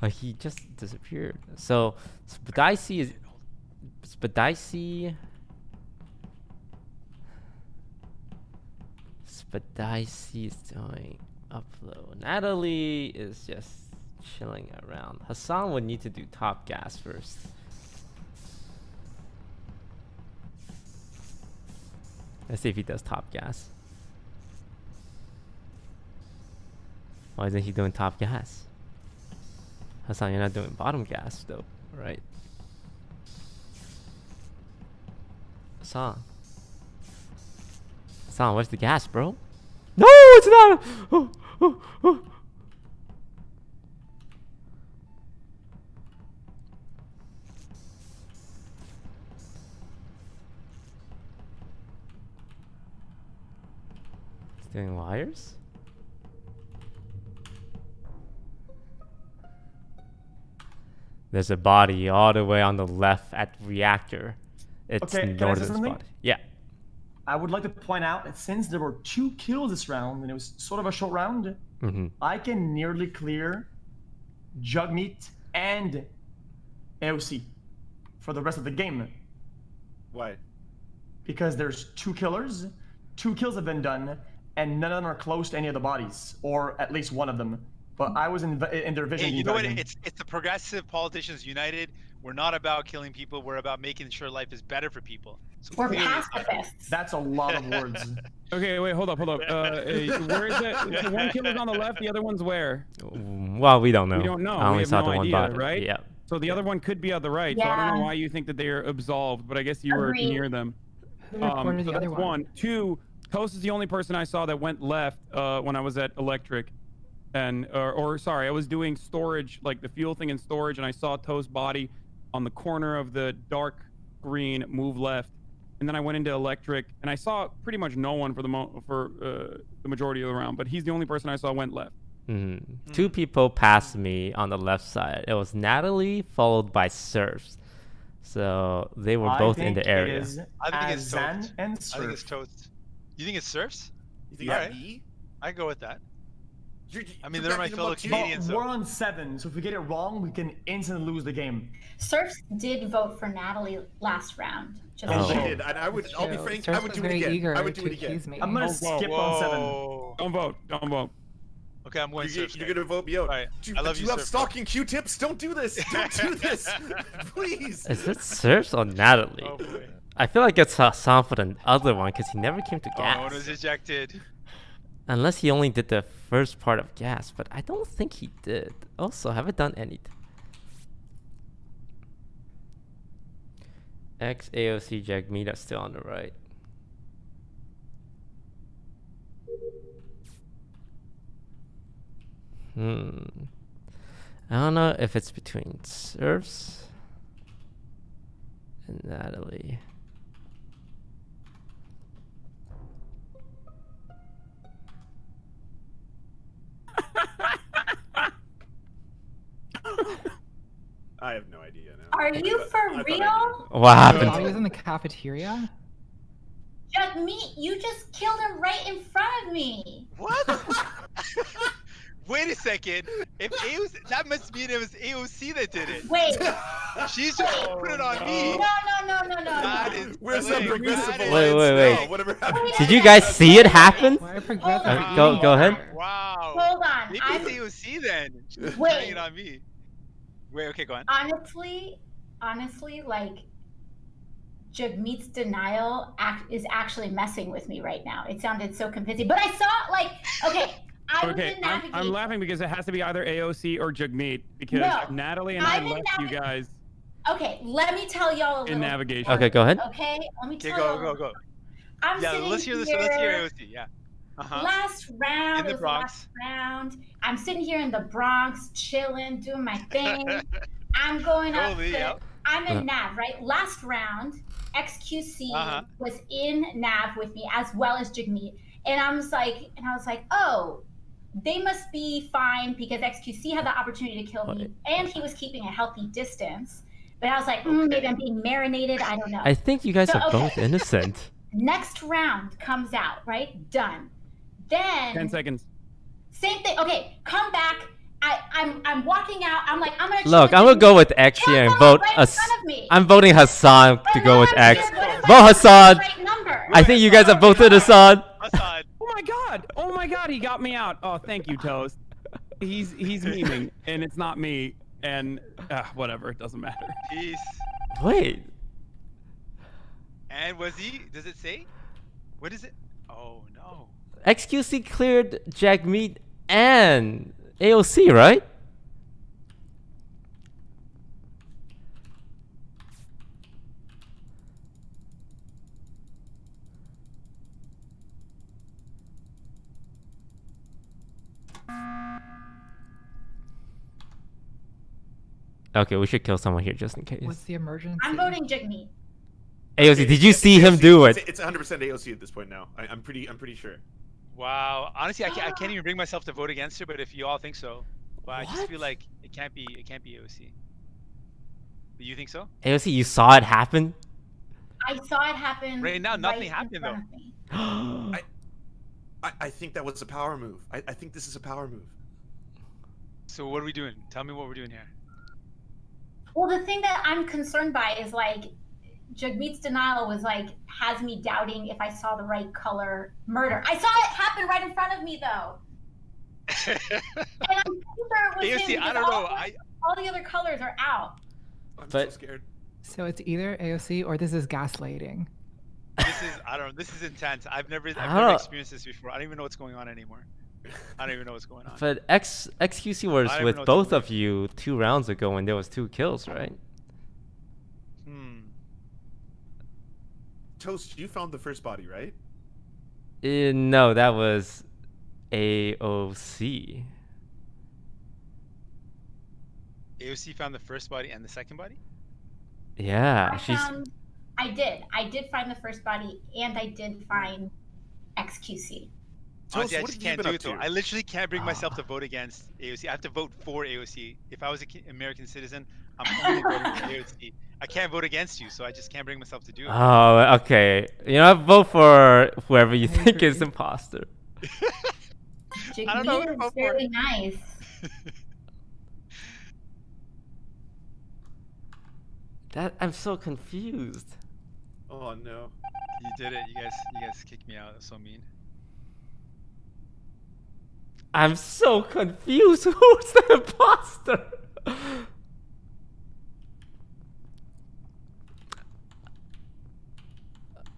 Like he just disappeared. So Spadicy is doing upload. Natalie is just chilling around. Hassan would need to do top gas first. Let's see if he does top gas. Why isn't he doing top gas? Hassan, you're not doing bottom gas though, right? Hassan, where's the gas, bro? No, it's not. Oh. He's doing wires. There's a body all the way on the left at reactor. It's Okay, can I say Northern's something? body. Yeah. I would like to point out that since there were 2 kills this round and it was sort of a short round, I can nearly clear Jugmeat and AOC for the rest of the game. Why? Because there's 2 killers, 2 kills have been done, and none of them are close to any of the bodies, or at least one of them. But I was in their vision. Hey, you know what? targeting. It's the progressive politicians united. We're not about killing people. We're about making sure life is better for people. So We're clearly it's not- pacifists. That's a lot of words. Okay, wait, hold up. Where is it? So one killer's on the left, the other one's where? Well, we don't know. We don't know. I We only have saw no the one idea, body. right? Yeah. So the other one could be on the right. So I don't know Yeah. why you think that they're absolved, but I guess you were Agreed. near them. Who reported So the other that's one? one. 2, Toast is the only person I saw that went left when I was at Electric. And or sorry, I was doing storage, like the fuel thing in storage, and I saw Toast's body on the corner of the dark green move left. And then I went into Electric, and I saw pretty much no one for the majority of the round. But he's the only person I saw went left. 2 people passed me on the left side. It was Natalie followed by Surfs. So they were both in the area. I think it's Azan Toast. and I think it's Surf. Toast. You think it's Surfs? You think Yeah. that's me? I go with that. I mean, You're they're my backing them fellow up too. Canadians. We're on 7, so if we get it wrong, we can instantly lose the game. Surfs did vote for Natalie last round. Just Oh, so she you know. did. And I'll be True. frank, Surf I would was do it very again. eager I would do to it again. accuse me. I'm gonna skip on 7. Whoa. Don't vote. Don't vote. Okay, I'm going You're, Surfs. you're gonna vote me out. Alright, Do, I love do you, you have Surf. stalking Q-tips? Don't do this. Don't do this. Please. Is it Surfs or Natalie? Oh boy. I feel like it's Hassan for the other one because he never came to Oh, gas. no one was ejected. Unless he only did the first part of gas, but I don't think he did. Also, haven't done anything. X AOC Jagmeet are still on the right. I don't know if it's between Surfs and Natalie. have no idea now. Are you for I thought I real? What happened? He was in the cafeteria. Jagmeet, you just killed him right in front of me. What? Wait a second. If AOC, that must mean it was AOC that did it. Wait. She's just put it on me. No. That is Where's the slick. progressive That is Wait, alliance wait. now? Whatever happened? Did you guys see it happen? Why progressive? Go ahead. Wow. Hold on. Maybe I'm, it's AOC then. She's Wait. putting it on me. Wait, okay, go on. honestly, like Jagmeet's denial is actually messing with me right now. It sounded so convincing, but I saw like okay. Okay, I'm laughing because it has to be either AOC or Jagmeet because No, Natalie and I I'm in left you guys Okay, let me tell y'all a little. in navigation. Okay, go ahead. Okay, let me Okay, tell y'all. go. I'm Yeah, sitting let's hear this. here. Let's hear AOC. Yeah. Last round, In the it was Bronx. last round. I'm sitting here in the Bronx, chilling, doing my thing. I'm going up. Totally, yep. I'm in Nav, right? Last round, XQC was in Nav with me as well as Jagmeet, and I was like, oh, they must be fine because XQC had the opportunity to kill me, and he was keeping a healthy distance. But I was like, maybe I'm being marinated. I don't know. I think you guys are both innocent. Next round comes out, right? Done. Then 10 seconds. Same thing. Okay, come back. I'm walking out. I'm like, I'm gonna Look, I'm gonna go with X here and vote. I'm voting Hassan to go with X. Vote Hassan. I think you guys have voted Hassan. Oh my god, he got me out. Oh, thank you, Toast. He's memeing, and it's not me, and whatever, it doesn't matter. Peace. Wait. And was he? Does it say? What is it? Oh no. XQC cleared Jagmeet and AOC, right? Okay, we should kill someone here just in case. What's the emergency? I'm voting Jagmeet. AOC, did you see him do it? It's 100% AOC at this point now. I'm pretty sure. Wow. Honestly, I can't even bring myself to vote against her. But if you all think so, well, I just feel like it can't be AOC. But you think so? AOC, you saw it happen? I saw it happen. Right now, nothing happened though. I think that was a power move. I think this is a power move. So what are we doing? Tell me what we're doing here. Well, the thing that I'm concerned by is like Jagmeet's denial was like has me doubting if I saw the right color murder. I saw it happen right in front of me though. And I'm sure it was AOC, him I because don't know. all the other colors are out. I'm so scared. So it's either AOC or this is gaslighting. This is intense. I've never experienced this before. I don't even know what's going on anymore. I don't even know what's going on. But XQC was with both of you 2 rounds ago when there was 2 kills, right? Toast, you found the first body, right? No, that was AOC. AOC found the first body and the second body? Yeah, I did find the first body, and I did find XQC. Honestly, I just can't do it though. I literally can't bring myself to vote against AOC. I have to vote for AOC. If I was an American citizen, I'm only voting for AOC. I can't vote against you, so I just can't bring myself to do it. Oh, okay. You know, vote for whoever you think is imposter. I don't know. It's very nice. I'm so confused. Oh no. You did it. You guys kicked me out. That's so mean. I'm so confused. Who's the imposter?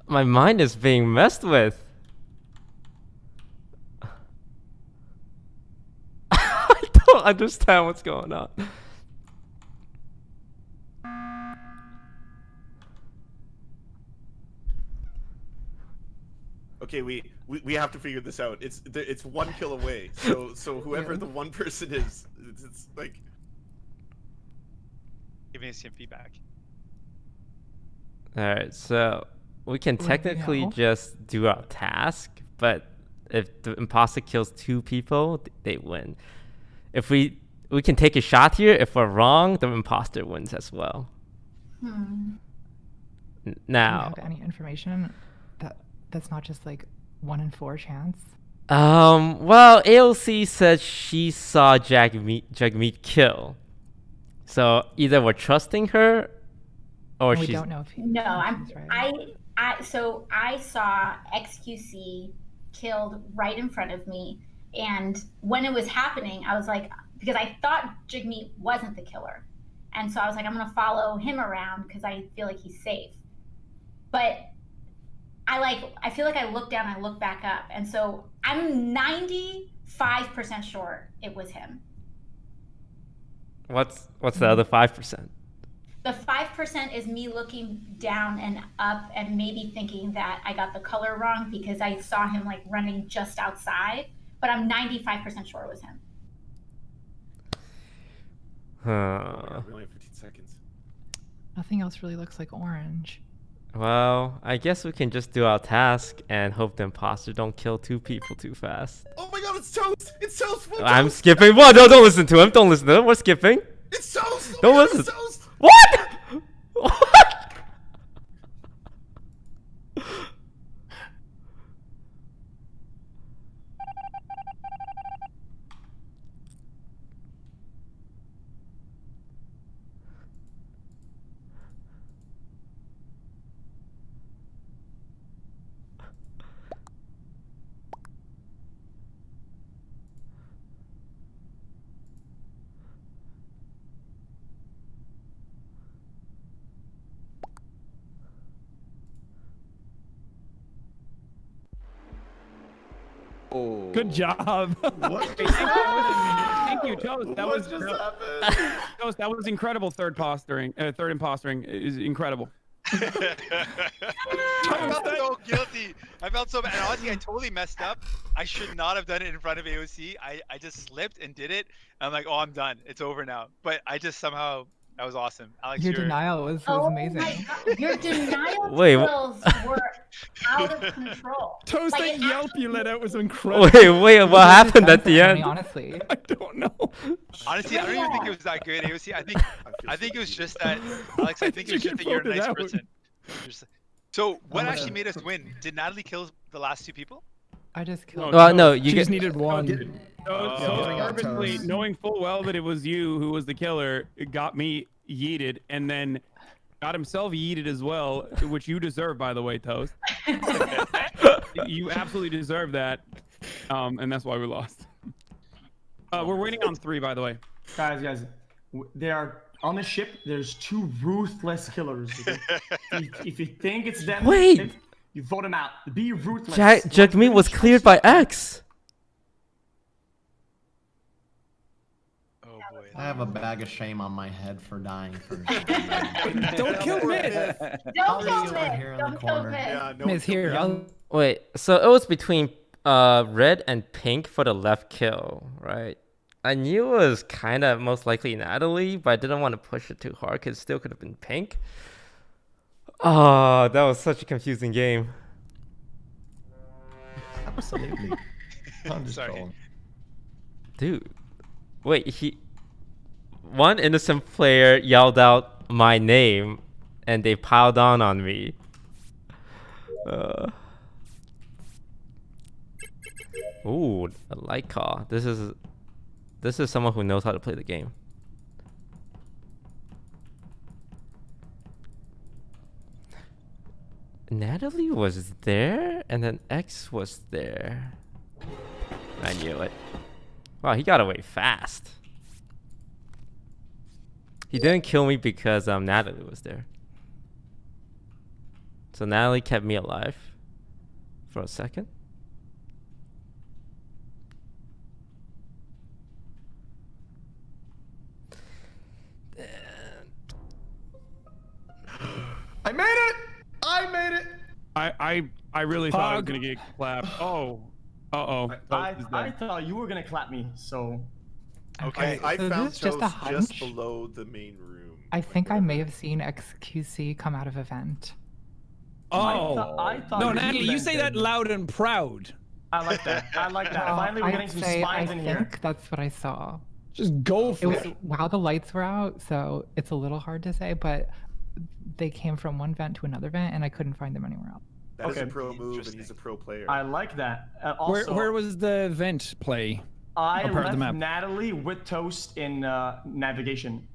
My mind is being messed with. I don't understand what's going on. Okay, we have to figure this out. It's 1 kill away. So whoever the one person is, it's like giving us some feedback. All right, so we can technically just do our task, but if the imposter kills 2 people, they win. If we we can take a shot here. If we're wrong, the imposter wins as well. Do you Now, have any information that's not just like 1 in 4 chance? well, AOC said she saw Jagmeet kill. So either we're trusting her, or And we she's. don't know if he. No, right? so I saw XQC killed right in front of me, and when it was happening, I was like, because I thought Jagmeet wasn't the killer, and so I was like, I'm gonna follow him around because I feel like he's safe. But I feel like I look down, I look back up, and so I'm 95% sure it was him. What's the other 5%? The 5% is me looking down and up and maybe thinking that I got the color wrong because I saw him like running just outside, but I'm 95% sure it was him. We only have 15 seconds. Nothing else really looks like orange. Well, I guess we can just do our task and hope the imposter don't kill 2 people too fast. Oh my god, it's Toast! It's Toast! Full I'm Toast! skipping. What? No, don't listen to him. Don't listen to him. We're skipping. It's Toast! Oh Don't my god, listen. it's Toast! What? What? Oh. Good job. What? Thank you, Toast. That What was just happened? Toast. That was incredible. Third impostering is incredible. I felt so guilty. I felt so bad. And honestly, I totally messed up. I should not have done it in front of AOC. I just slipped and did it. I'm like, oh, I'm done. It's over now. But I just somehow, that was awesome. Alex, Your you're... denial was amazing. My God. Your denial Wait, skills were out of control. Toast, Like, that it yelp actually- you let out was incredible. Wait, what happened at the end? Honestly. I don't know. Honestly, I don't even think it was that good, AOC. I think it was just that, Alex. I think it was just that you're a voted nice out. person. So, what actually made us win? Did Natalie kill the last 2 people? I just killed. Well, no, you She just get. needed one. So purposely knowing full well that it was you who was the killer, it got me yeeted, and then got himself yeeted as well, which you deserve, by the way, Toast. You absolutely deserve that, and that's why we lost. We're waiting on 3, by the way. Guys, they are on the ship. There's 2 ruthless killers. Okay? if you think it's them, Wait. you vote them out. Be ruthless. Jagmeet was cleared by X. Oh boy. I have a bag of shame on my head for dying first. Don't kill Miz. Don't kill Over Miz. here in the Don't kill corner. Miz. Yeah, no Miz here. Wait, so it was between red and pink for the left kill, right? I knew it was kind of most likely Natalie, but I didn't want to push it too hard because it still could have been pink. Oh, that was such a confusing game. Absolutely. I'm just Sorry. trolling. Dude, wait, one innocent player yelled out my name and they piled on me. Ooh, a light call. This is someone who knows how to play the game. Natalie was there, and then X was there. I knew it. Wow, he got away fast. He didn't kill me because Natalie was there. So Natalie kept me alive for a second. I made it! I made it! I really thought I was gonna get clapped. Oh. Uh-oh. I thought you were gonna clap me, so. Okay. I So found this is just a Toast just hunch? below the main room. I think I may have seen XQC come out of a vent. Oh. I thought No, you Natalie, you meant say it. that loud and proud. I like that. I like that. Finally, we're getting I'd some say spies I in think here. that's what I saw. Just go It for was it. while the lights were out, so it's a little hard to say, but they came from one vent to another vent, and I couldn't find them anywhere else. That is Okay. a pro move, and he's a pro player. I like that. Also, Where was the vent play? I part of the left map? Natalie with Toast in navigation.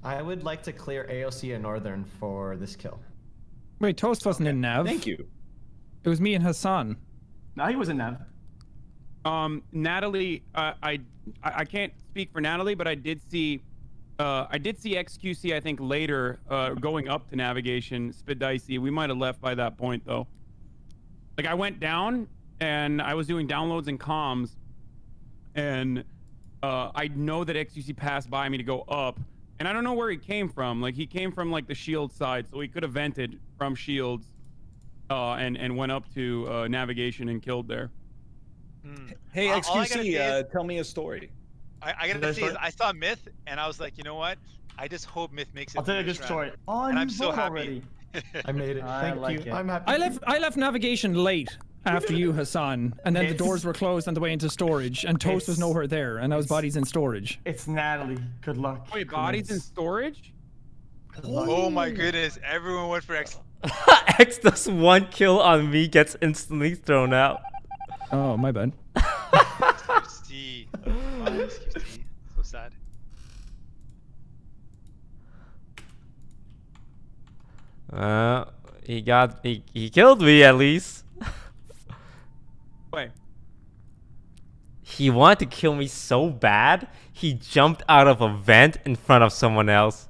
I would like to clear AOC and Northern for this kill. Wait, Toast wasn't in Nav. Thank you. It was me and Hassan. No, he was in nav. Natalie, I can't speak for Natalie, but I did see XQC, I think, later, going up to navigation, Spit Dicey. We might have left by that point, though. Like, I went down, and I was doing downloads and comms, and I know that XQC passed by me to go up, and I don't know where he came from. Like, he came from, like, the shield side, so he could have vented from shields, and went up to navigation and killed there. Hey, All I gotta XQC, say is- tell me a story. I gotta say is I saw Myth and I was like, you know what? I just hope Myth makes it. I'll tell you to the this next story. round. Oh, And you I'm so vote happy. already. I made it. I Thank like you. it. I'm happy. I left navigation late after you, Hassan, and then the It's- doors were closed on the way into storage, and Toast was It's- nowhere there, and I was bodies in storage. It's Natalie. Good luck. Wait, bodies in storage? Oh my goodness! Everyone went for X. X does one kill on me, gets instantly thrown out. Oh, my bad. XQC. Wow, XQC. So sad. He killed me at least. Wait. He wanted to kill me so bad, he jumped out of a vent in front of someone else.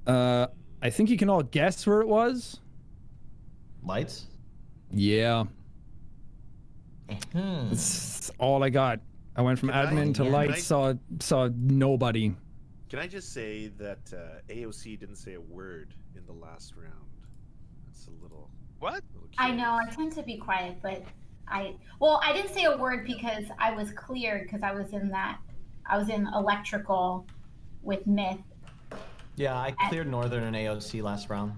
I think you can all guess where it was. Lights? Yeah. That's all I got. I went from Can I- admin to can lights, I- saw nobody. Can I just say that AOC didn't say a word in the last round? That's a little. What? I know. I tend to be quiet, but I didn't say a word because I was cleared because I was in electrical with Myth. Yeah, I cleared Northern and AOC last round.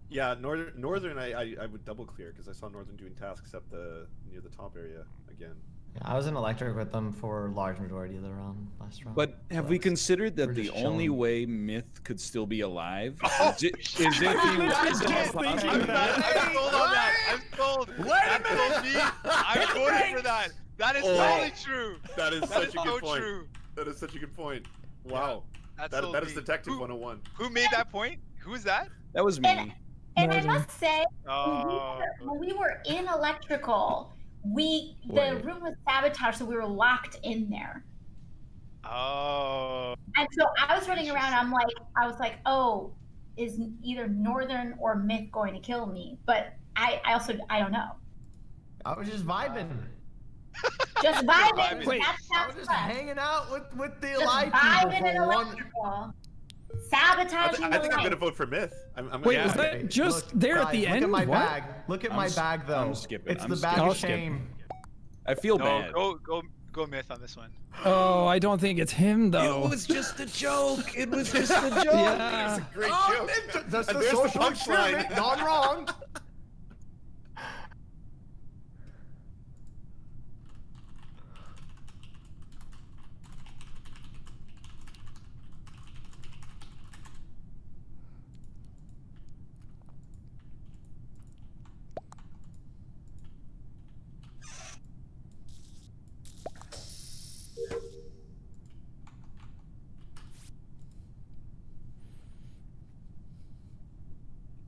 Yeah, Northern I would double clear because I saw Northern doing tasks up near the top area again. Yeah, I was in electric with them for a large majority of the round last round. But have So we it's- considered that we're the just only chilling. way Myth could still be alive Oh, is if he was I'm sold on that. I'm sold. That told me. I'm voting for that. That is totally true. That is That such is a good so point. true. That is such a good point. Wow. That's That is Detective 101. Who made that point? Who is that? That was me. And I must say, Oh. when we were in electrical, the Wait. room was sabotaged, so we were locked in there. Oh. And so I was running around. I was like, oh, is either Northern or Myth going to kill me? But I don't know. I was just vibing. Just vibing. Vibing. Wait. That's I was just hanging out with the Just alive vibing people in for one. electrical. I Sabotaging think I'm the gonna light. vote for Myth. I'm Wait, yeah. was that Okay, just look, there at guys, the look end? At my What? bag. Look at I'm my s- bag, though. I'm skipping. It's I'm the bag skipping. of shame. I feel No, bad. go Myth on this one. Oh, I don't think it's him though. It was just a joke. It was just a joke. Yeah. Great Oh, joke. that's And the there's the social punchline. experiment gone wrong.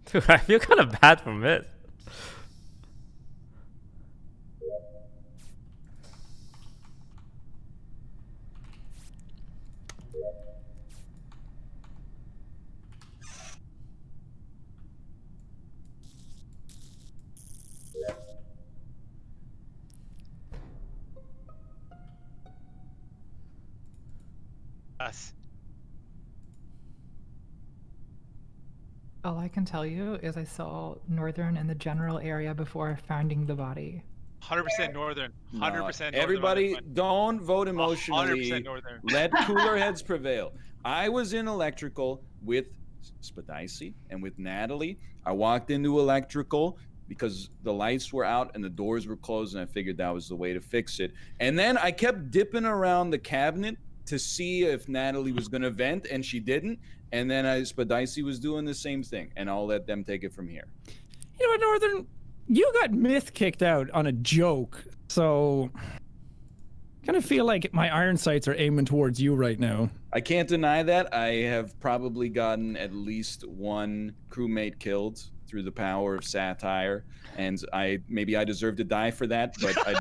Dude, I feel kind of bad for Myth. Us. All I can tell you is I saw Northern in the general area before finding the body. 100% Northern. 100% Northern. Everybody, don't vote emotionally. 100% Northern. Let cooler heads prevail. I was in electrical with Spadicy and with Natalie. I walked into electrical because the lights were out and the doors were closed, and I figured that was the way to fix it. And then I kept dipping around the cabinet to see if Natalie was going to vent, and she didn't. And then Spadicy was doing the same thing, and I'll let them take it from here. You know what, Northern? You got Myth kicked out on a joke, so kind of feel like my iron sights are aiming towards you right now. I can't deny that. I have probably gotten at least one crewmate killed through the power of satire, and maybe I deserve to die for that, but I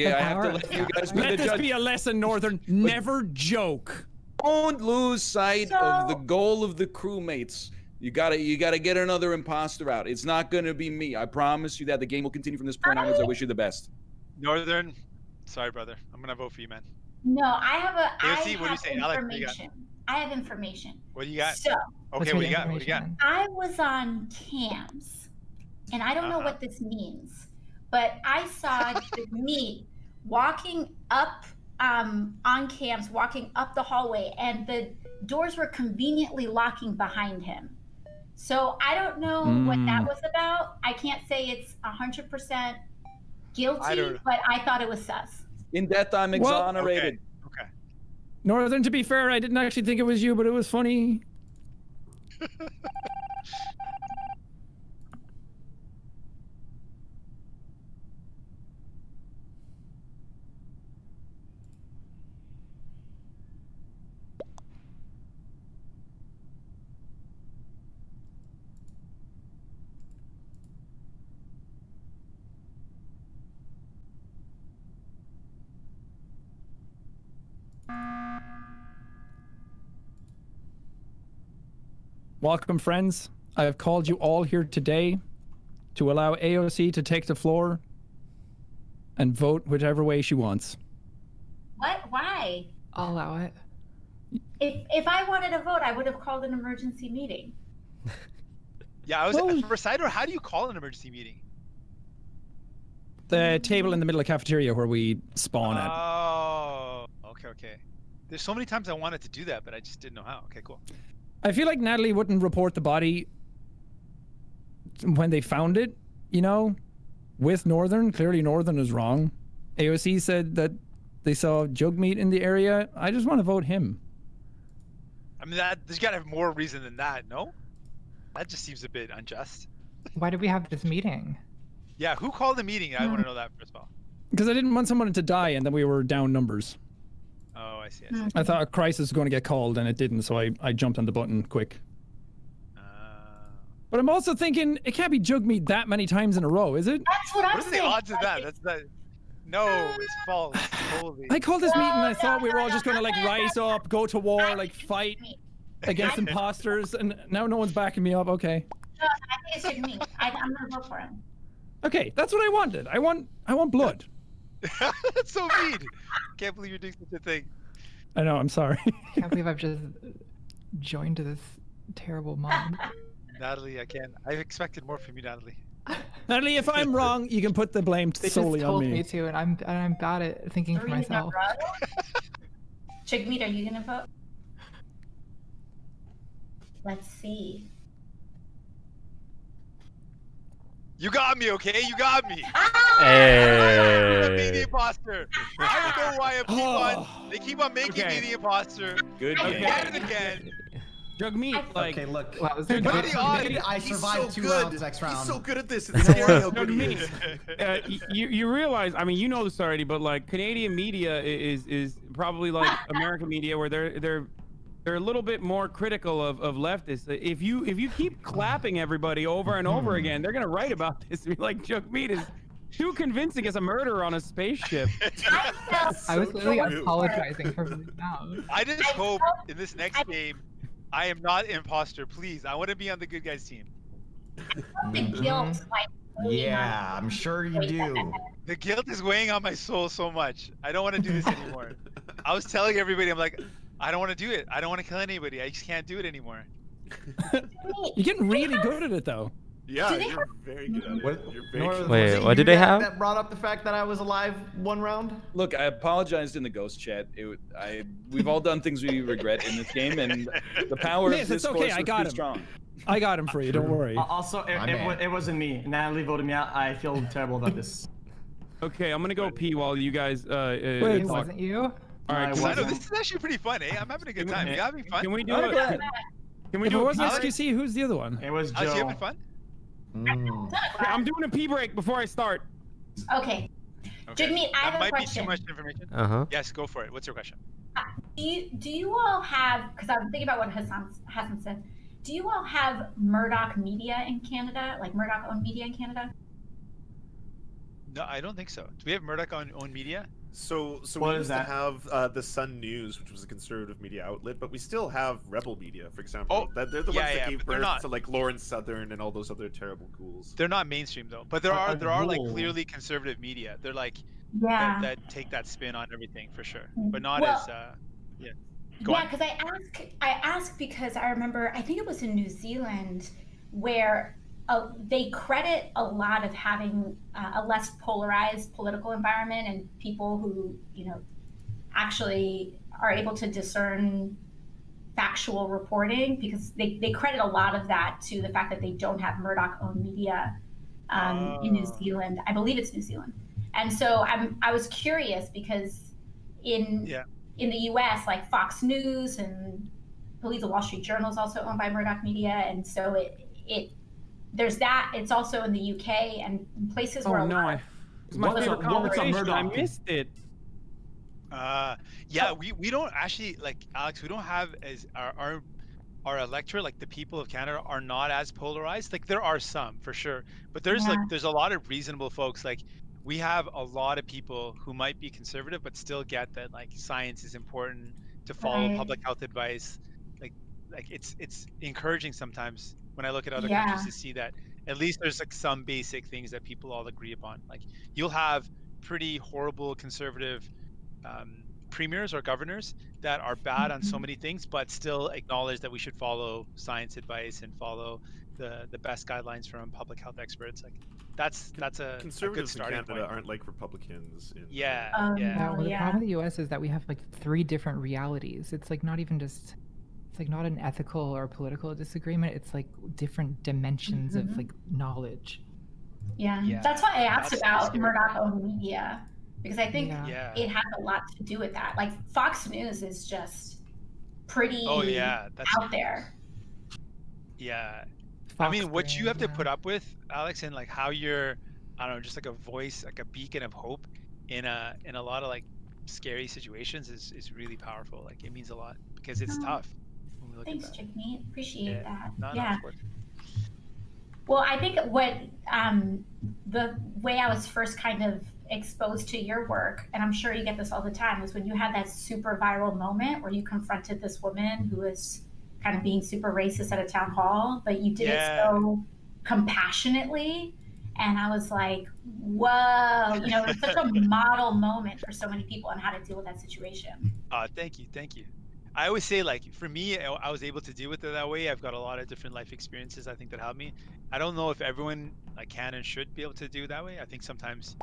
have to let you guys be the judge. Let this be a lesson, Northern. Never joke. Don't lose sight of the goal of the crewmates. You gotta get another imposter out. It's not gonna be me. I promise you that. The game will continue from this point onwards. I wish you the best. Northern, sorry, brother. I'm gonna vote for you, man. No, I have AOC, what do you say? Alex, what do you got? information. I have information. What do you got? So, Okay, what do you got? What do you got? I was on cams, and I don't know what this means, but I saw Meat walking up on cams, walking up the hallway, and the doors were conveniently locking behind him. So I don't know what that was about. I can't say it's 100% guilty, but I thought it was sus. In death, I'm exonerated. Okay. Northern, to be fair, I didn't actually think it was you, but it was funny. Welcome, friends. I have called you all here today to allow AOC to take the floor and vote whichever way she wants. What? Why? I'll allow it. If I wanted to vote, I would have called an emergency meeting. Yeah, I was for Cider. How do you call an emergency meeting? The table in the middle of the cafeteria where we spawn at. Oh, okay. There's so many times I wanted to do that, but I just didn't know how. Okay, cool. I feel like Natalie wouldn't report the body when they found it, you know, with Northern. Clearly Northern is wrong. AOC said that they saw Jugmeat in the area. I just want to vote him. I mean, there's got to have more reason than that, no? That just seems a bit unjust. Why did we have this meeting? Yeah, who called the meeting? I want to know that first of all. Because I didn't want someone to die and then we were down numbers. Oh, I see. I thought a crisis was going to get called and it didn't, so I jumped on the button quick. But I'm also thinking it can't be Jugmeat that many times in a row, is it? That's what I'm What are the odds of that? No, it's false. Holy. I called this meeting and I thought we were all just going to like rise up, go to war, like fight against imposters, and now no one's backing me up. Okay. No, I think it's Jugmeat. I'm gonna vote for him. Okay, that's what I wanted. I want blood. That's so mean. Can't believe you're doing such a thing. I know. I'm sorry. Can't believe I've just joined this terrible mob. Natalie, I can't. I expected more from you, Natalie. Natalie, if I'm wrong, you can put the blame They solely just told on me. me to, and I'm bad at thinking for myself. Jugmeat, are you gonna vote? Let's see. You got me, okay? You got me. Hey. I'm being the imposter. I don't know why they keep on making me the imposter. Good game. Again and again. Jugmeat, like. Okay, look. Wow, was Dude, that what good? are the odds? I He's survived so 2 good. rounds next round. He's so good at this. It's scary how good he Jugmeat, is. you realize, I mean, you know this already, but like Canadian media is probably like American media, where they're a little bit more critical of leftists. If you keep clapping everybody over and over again, they're gonna write about this. Like Jugmeat is too convincing as a murderer on a spaceship. I was literally apologizing for moving out. I just hope in this next game, I am not an imposter. Please, I want to be on the good guys team. The guilt, like. Yeah, I'm sure you do. The guilt is weighing on my soul so much. I don't want to do this anymore. I was telling everybody, I'm like, I don't want to do it. I don't want to kill anybody. I just can't do it anymore. You're getting really good at it, though. Yeah, Do they you're very good at it. What- You're very Nora, good. Wait, was it what did you they that- have? That brought up the fact that I was alive one round. Look, I apologized in the ghost chat. We've all done things we regret in this game, and the power Miss, of this it's okay, force I was got too him. strong. I got him for you. Don't worry. Also, it wasn't me. Natalie voted me out. I feel terrible about this. Okay, I'm gonna go pee while you guys Wait, It talk. wasn't you? All right, I can I know we- this is actually pretty fun, eh? I'm having a good time. You having fun? Can we do Oh, it? glad. Can we If it do a wasn't pee break? XQC, who's the other one? It was Alex, you Joe. having fun? Okay, I'm doing a pee break before I start. Okay. Jigmeat, I have that a might question. be too much information. Yes, go for it. What's your question? Do you all have? Because I'm thinking about what Hassan said. Do you all have Murdoch Media in Canada, like Murdoch-owned media in Canada? No, I don't think so. Do we have Murdoch on own media? So What we is used that? to have the Sun News, which was a conservative media outlet, but we still have Rebel Media, for example. Oh, They're the yeah, ones that yeah, gave but they're birth not. to like Lawrence Southern and all those other terrible ghouls. They're not mainstream though, but there Are are like rules. clearly conservative media. They're like Yeah. that take that spin on everything for sure, but not Well, as yeah. Go Yeah, on. because I ask because I remember I think it was in New Zealand where they credit a lot of having a less polarized political environment and people who actually are able to discern factual reporting because they credit a lot of that to the fact that they don't have Murdoch-owned media in New Zealand. I believe it's New Zealand, and so I was curious because in the U.S., like Fox News and I believe the Wall Street Journal is also owned by Murdoch Media, and so it there's that. It's also in the UK and places where Oh a no, lot of it's my What's favorite a- what's a conversation. I Murdoch? missed it. Yeah, we don't actually like Alex. We don't have as our electorate, like the people of Canada, are not as polarized. Like there are some for sure, but there's there's a lot of reasonable folks. Like we have a lot of people who might be conservative but still get that like science is important to follow public health advice. Like it's encouraging sometimes when I look at other countries to see that at least there's like some basic things that people all agree upon. Like you'll have pretty horrible conservative premiers or governors that are bad on so many things, but still acknowledge that we should follow science advice and follow the best guidelines from public health experts. Like that's a good Conservatives in starting Canada point. aren't like Republicans. Yeah, well, the problem with the U.S. is that we have like 3 different realities. It's like not even just, it's like not an ethical or political disagreement. It's like different dimensions of like knowledge. Yeah, that's why I asked about Murdoch-owned media because I think Yeah. it has a lot to do with that. Like Fox News is just pretty That's out there. Yeah. I Fox mean, what you brand, have to yeah. put up with, Alex, and like how you're, I don't know, just like a voice, like a beacon of hope in a lot of like scary situations is really powerful. Like it means a lot because it's tough. When we look Thanks, at that. Jigmeat. Appreciate that. No, yeah. of course. Well, I think what the way I was first kind of exposed to your work, and I'm sure you get this all the time, was when you had that super viral moment where you confronted this woman who was kind of being super racist at a town hall, but you did it so compassionately. And I was like, whoa, it was such a model moment for so many people on how to deal with that situation. Thank you. I always say, like, for me, I was able to deal with it that way. I've got a lot of different life experiences, I think, that helped me. I don't know if everyone like can and should be able to do it that way. I think sometimes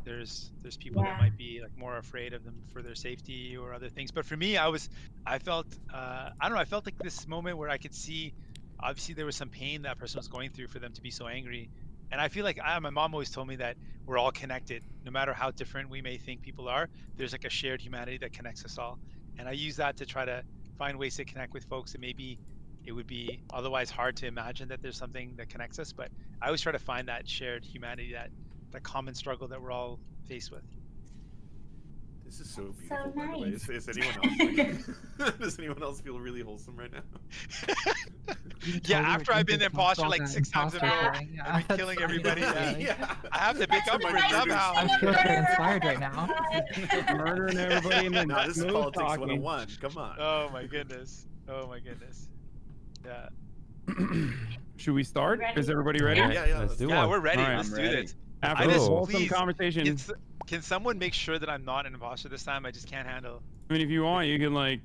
there's people that might be like more afraid of them for their safety or other things. But for me, I felt I don't know, I felt like this moment where I could see, obviously there was some pain that person was going through for them to be so angry. And I feel like my mom always told me that we're all connected. No matter how different we may think people are, there's like a shared humanity that connects us all. And I use that to try to find ways to connect with folks that maybe it would be otherwise hard to imagine that there's something that connects us. But I always try to find that shared humanity, that common struggle that we're all faced with. This is so beautiful, So by the way. nice. Is anyone else like, does anyone else feel really wholesome right now? Yeah, after I've been imposter like 6 times in a row, feeling, yeah, I've been killing that's everybody. funny. Yeah. I have to pick up for it That's somehow. what I feel very inspired right now. Murdering everybody and then No, this is smooth politics talking. 101. Come on. Oh my goodness. Yeah. Should we start? Ready? Is everybody ready? Yeah, Let's do Yeah, one. we're ready. All right, Let's I'm do ready. this. After I this just- wholesome please, conversation, Can someone make sure that I'm not an imposter this time? I just can't handle. I mean, if you want, you can like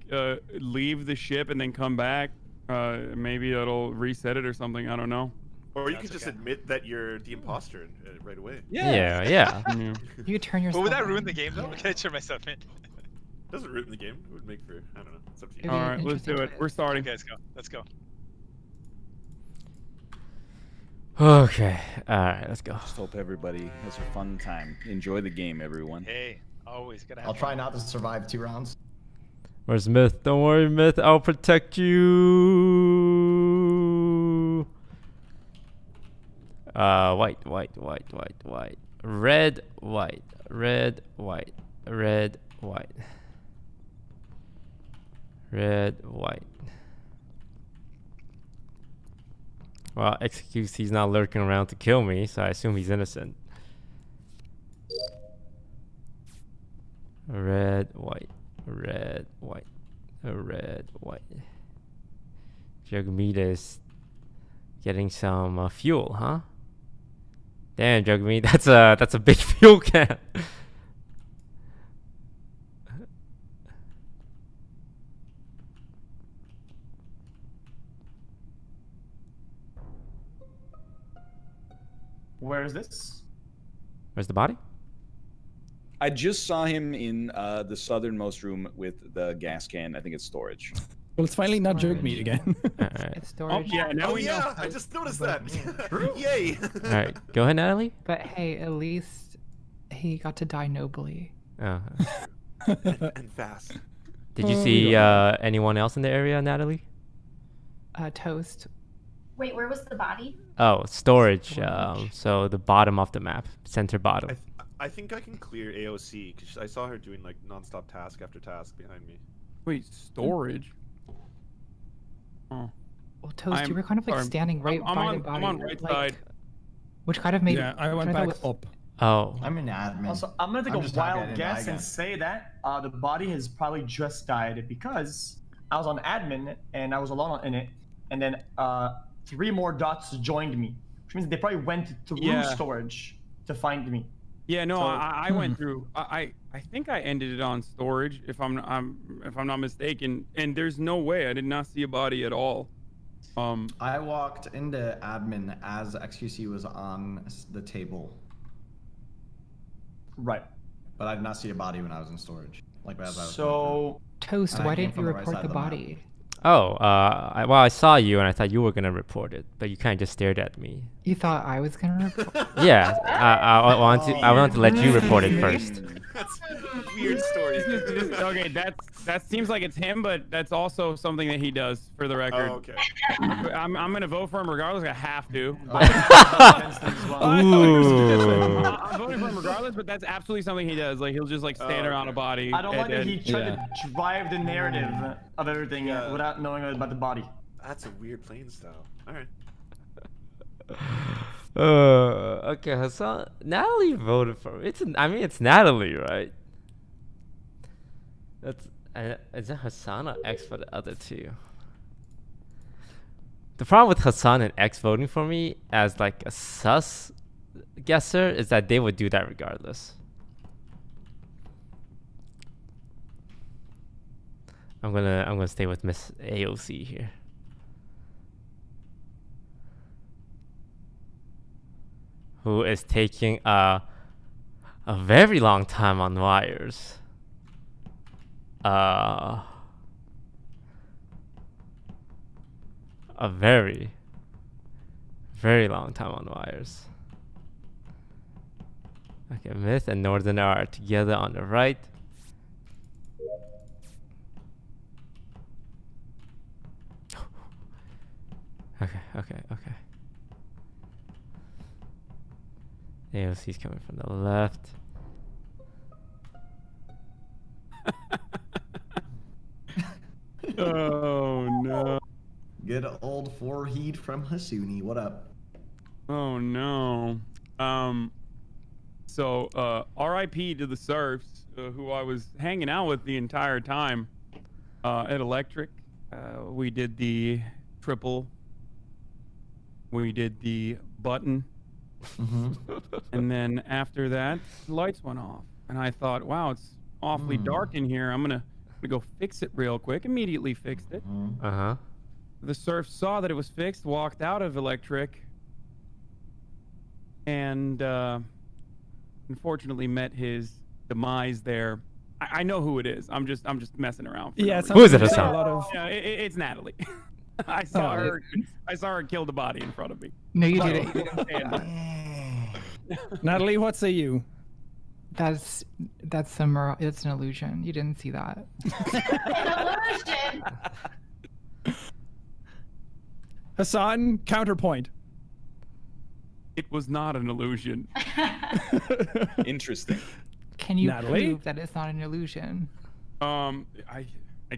leave the ship and then come back. Maybe it'll reset it or something. I don't know. Or you could just admit that you're the imposter right away. Yeah. You could turn yourself. But would that ruin in. the game though? Can I turn myself in? Doesn't ruin the game. It would make for, I don't know. It's up to you. It'd be All right, let's do it. interesting We're starting. Okay, let's go. Let's go. Okay. All right. Let's go. Just hope everybody has a fun time. Enjoy the game, everyone. Hey, always gotta have I'll try fun. not to survive 2 rounds. Where's Myth? Don't worry, Myth. I'll protect you. White. Red, white. Red, white. Red, white. Red, white. Well, XQC's not lurking around to kill me, so I assume he's innocent. Red, white. Red, white. Red, white. Jugmeat is getting some fuel, huh? Damn, Jugmeat, that's a big fuel can. Where is this? Where's the body? I just saw him in the southernmost room with the gas can. I think it's storage. Well, it's finally not Jug Meat again. Alright. It's storage. yeah, now Oh we know. yeah, I just noticed that. Yay! Alright, go ahead, Natalie. But hey, at least he got to die nobly. Oh. and fast. Did you see anyone else in the area, Natalie? Toast. Wait, where was the body? Oh, storage. Storage. So the bottom of the map, center bottom. I think I can clear AOC because I saw her doing like non-stop task after task behind me. Wait, storage? Oh. Well, Toast, you I'm were kind of like sorry. standing right I'm by on, the body. I'm on right like, side. Which kind of made. Yeah, I which went thought back was- up. Oh. I'm an admin. Also, I'm gonna take I'm a just happy I wild didn't guess die and again. say that the body has probably just died because I was on admin and I was alone in it, and then 3 more dots joined me, which means they probably went through Yeah. storage to find me. Yeah, no, So- I went through. I think I ended it on storage, if I'm not mistaken. And there's no way I did not see a body at all. I walked into admin as XQC was on the table, Right. but I did not see a body when I was in storage. Like as I was going So Toast, And I why came didn't you from the right report side the of the map. body? Oh, well, I saw you and I thought you were gonna report it, but you kind of just stared at me. You thought I was gonna report? Yeah, I wanted to let you report it first. That's weird story. Okay, that seems like it's him, but that's also something that he does, for the record. Oh, okay. I'm gonna vote for him regardless. I have to. Ooh. I'm voting for him regardless, but that's absolutely something he does. Like he'll just like stand Oh, around a okay. body. I don't like that and- he tried to drive the narrative of everything Yeah. without knowing about the body. That's a weird playing style. All right. Okay, Hassan. Natalie voted for it. It's Natalie, right? Is it Hassan or X for the other two? The problem with Hassan and X voting for me as like a sus guesser is that they would do that regardless. I'm gonna stay with Miss AOC here. Who is taking a very long time on wires. A very long time on wires. Okay, Myth and Northern are together on the right. Okay. AOC's coming from the left. Oh no. Good old forehead from Hasuni. What up? Oh no. So R.I.P. to the Surfs, who I was hanging out with the entire time at Electric. We did the triple. We did the button. And then after that, the lights went off. And I thought, wow, it's awfully dark in here. I'm gonna go fix it real quick. Immediately fixed it. Uh-huh. The surf saw that it was fixed, walked out of electric, and unfortunately met his demise there. I know who it is. I'm just messing around. Yeah, Who is it, a Hassan? lot of. Yeah, it's Natalie. I saw her. I saw her kill the body in front of me. No, you But- didn't. Natalie, what say you? That's it's an illusion. You didn't see that. Hassan, counterpoint. It was not an illusion. Interesting. Can you Natalie? prove that it's not an illusion? I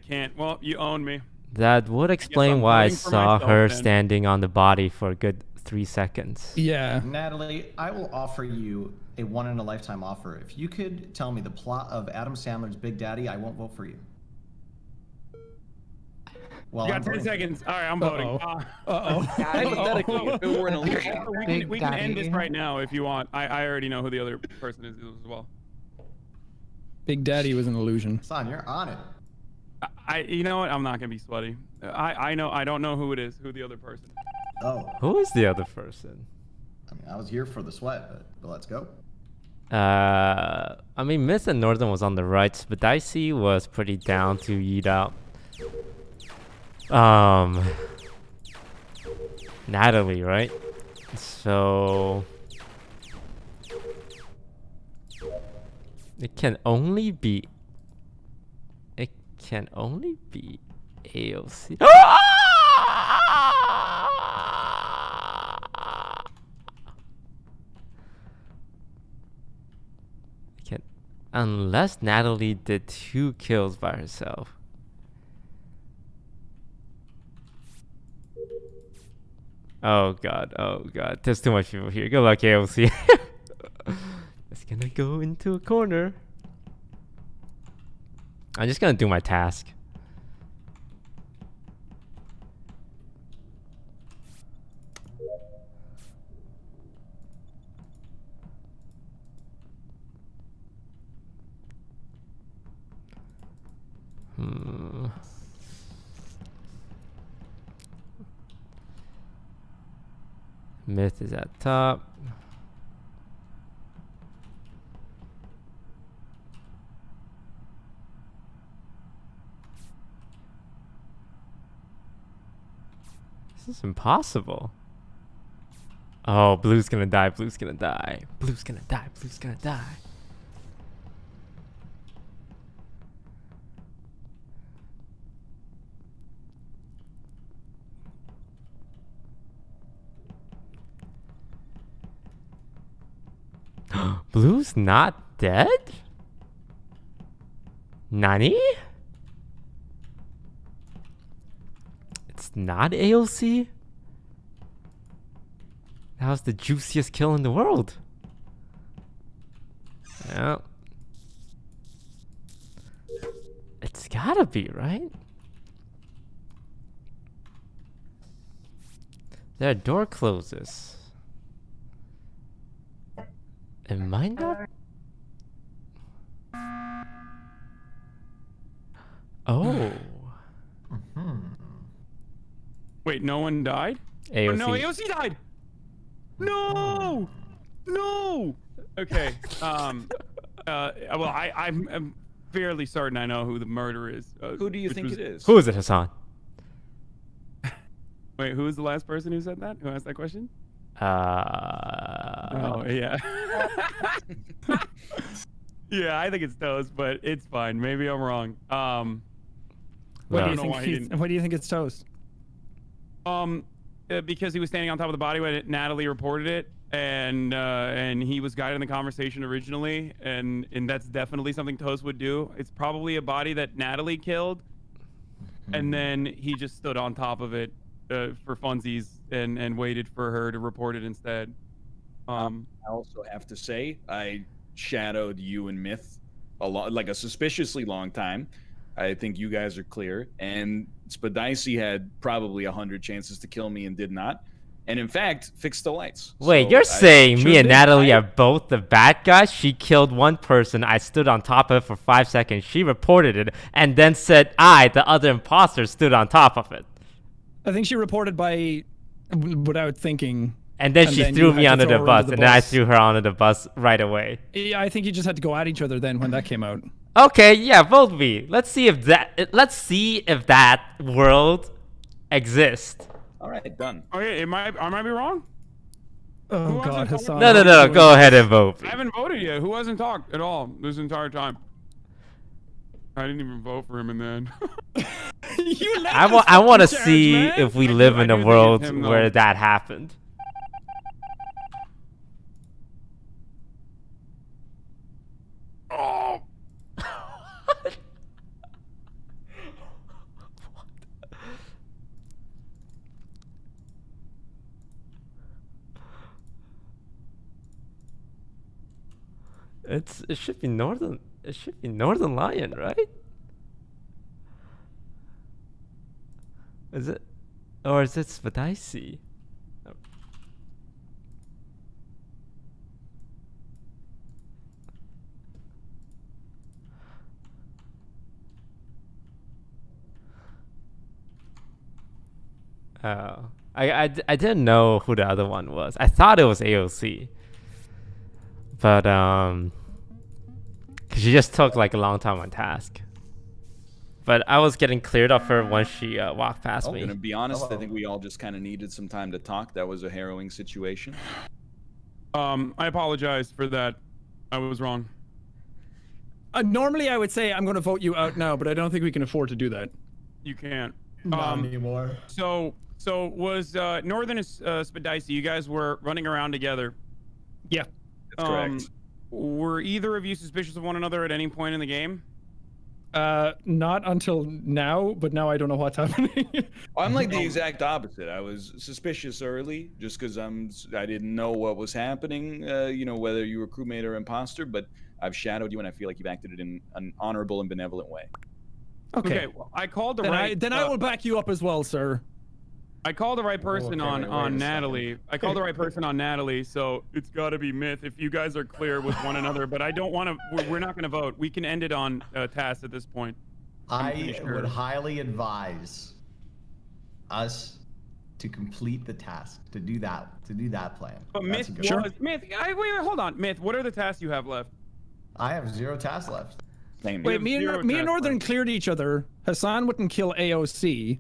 can't. Well, you own me. That would explain I'm why I voting for saw myself, her then. standing on the body for a good 3 seconds. Yeah. Natalie, I will offer you a one-in-a-lifetime offer. If you could tell me the plot of Adam Sandler's Big Daddy, I won't vote for you. Well, You I'm got 10 voting for you. seconds. All right, I'm voting. Uh-oh. Hypothetically, if it were an illusion. We can end this Daddy. right now if you want. I already know who the other person is as well. Big Daddy was an illusion. Hassan, you're on it. You know what? I'm not gonna be sweaty. I know. I don't know who it is. Who the other person is. Oh, Who is the other person? I mean, I was here for the sweat, but let's go. I mean, Miss and Northern was on the right, but Dicey was pretty down to eat out. Natalie, right? So it can only be AOC. Unless Natalie did 2 kills by herself. Oh god, there's too much people here. Good luck, AOC. It's gonna go into a corner. I'm just gonna do my task. Myth is at top. This is impossible. Oh, blue's gonna die, blue's gonna die. Blue's gonna die, blue's gonna die. Blue's not dead? Nani? It's not AOC? That was the juiciest kill in the world. Well, it's gotta be, right? Their door closes. It might not. Oh. Wait, no one died? AOC. Oh, no, AOC died. No, no. Okay. Well, I'm fairly certain I know who the murderer is. Who do you think it is? Who is it, Hassan? Wait, who was the last person who said that? Who asked that question? Oh yeah. Yeah, I think it's Toast, but it's fine. Maybe I'm wrong. What I do don't know why he didn't. What do you think it's Toast? Because he was standing on top of the body when Natalie reported it, and he was guiding the conversation originally, and that's definitely something Toast would do. It's probably a body that Natalie killed, and then he just stood on top of it for funsies and waited for her to report it instead. I also have to say I shadowed you and Myth like a suspiciously long time. I think you guys are clear, and Spadicy had probably 100 chances to kill me and did not, and in fact fixed the lights. Wait, So you're I saying me sure and did. Natalie are both the bad guys? She killed one person, I stood on top of it for 5 seconds, she reported it, and then said the other imposter, stood on top of it. I think she reported without thinking. And then she threw me under the bus, and then I threw her under the bus right away. Yeah, I think you just had to go at each other then when that came out. Okay, yeah, vote me. Let's see if that world exists. All right, done. Okay, I might be wrong. Oh God, Hassan. No. Go ahead and vote. I haven't voted yet. Who hasn't talked at all this entire time? I didn't even vote for him in the end. I want to see if we live in a world where that happened. Oh. It should be Northern. It should be Northern Lion, right? Is it, or is it Spadici? Oh, I didn't know who the other one was. I thought it was AOC, but cause she just took like a long time on task. But I was getting cleared of her once she walked past me. I'm gonna be honest. I think we all just kind of needed some time to talk. That was a harrowing situation. I apologize for that. I was wrong. Normally, I would say I'm going to vote you out now, but I don't think we can afford to do that. You can't. Not anymore. So was Northern Spadici, you guys were running around together. Yeah. That's correct. Were either of you suspicious of one another at any point in the game? Not until now, but now I don't know what's happening. I'm like the exact opposite. I was suspicious early, just because I didn't know what was happening. You know, whether you were crewmate or imposter, but I've shadowed you, and I feel like you've acted in an honorable and benevolent way. Okay, well, I called the right. Then I will back you up as well, sir. I called the right person on Natalie. I called the right person on Natalie, so it's got to be Myth if you guys are clear with one another. But I don't want to. We're not going to vote. We can end it on task at this point. I would highly advise us to complete the task, to do that plan. But Myth, Myth. Wait, hold on, Myth. What are the tasks you have left? I have 0 tasks left. Same. Wait, me and Northern cleared each other. Hassan wouldn't kill AOC.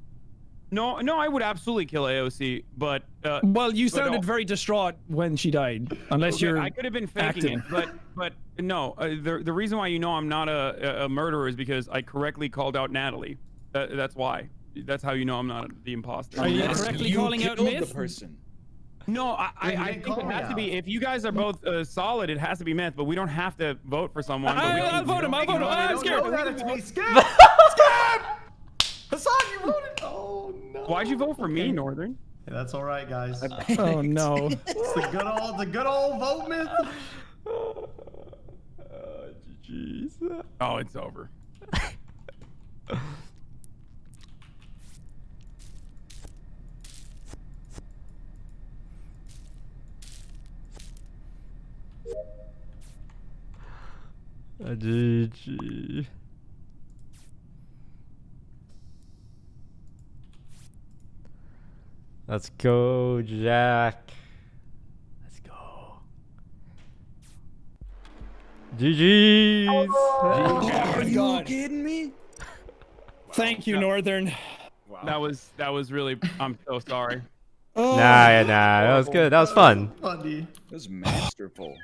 No, I would absolutely kill AOC, but well, you sounded very distraught when she died. Unless you're I could have been faking it, but no. The reason why you know I'm not a murderer is because I correctly called out Natalie. That's why. That's how you know I'm not the imposter. Are you correctly calling out Myth? The person. No, I think it has to be. If you guys are both solid, it has to be Myth. But we don't have to vote for someone. I'll vote him. I'm scared. Scared. Hassan, you voted. Oh no. Why'd you vote for me, Northern? Hey, that's all right, guys. Oh no. It's the good old vote Myth. Jeez. Oh, it's over. GG. Let's go, Jack. Let's go. GG's. Oh, Are you kidding me? Thank you, Northern. Wow. That was really. I'm so sorry. Nah, that was good. That was fun. That was masterful.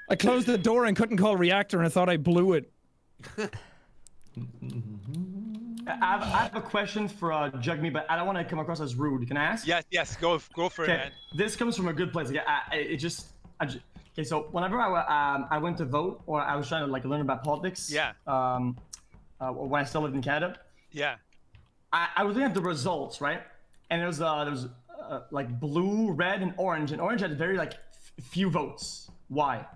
I closed the door and couldn't call reactor, and I thought I blew it. I have a question for Jugme, but I don't want to come across as rude. Can I ask? Yes, go for it, man. This comes from a good place. Okay, so whenever I went to vote, or I was trying to like learn about politics. Yeah. When I still lived in Canada. Yeah. I was looking at the results, right? And there was like blue, red, and orange had very like few votes. Why?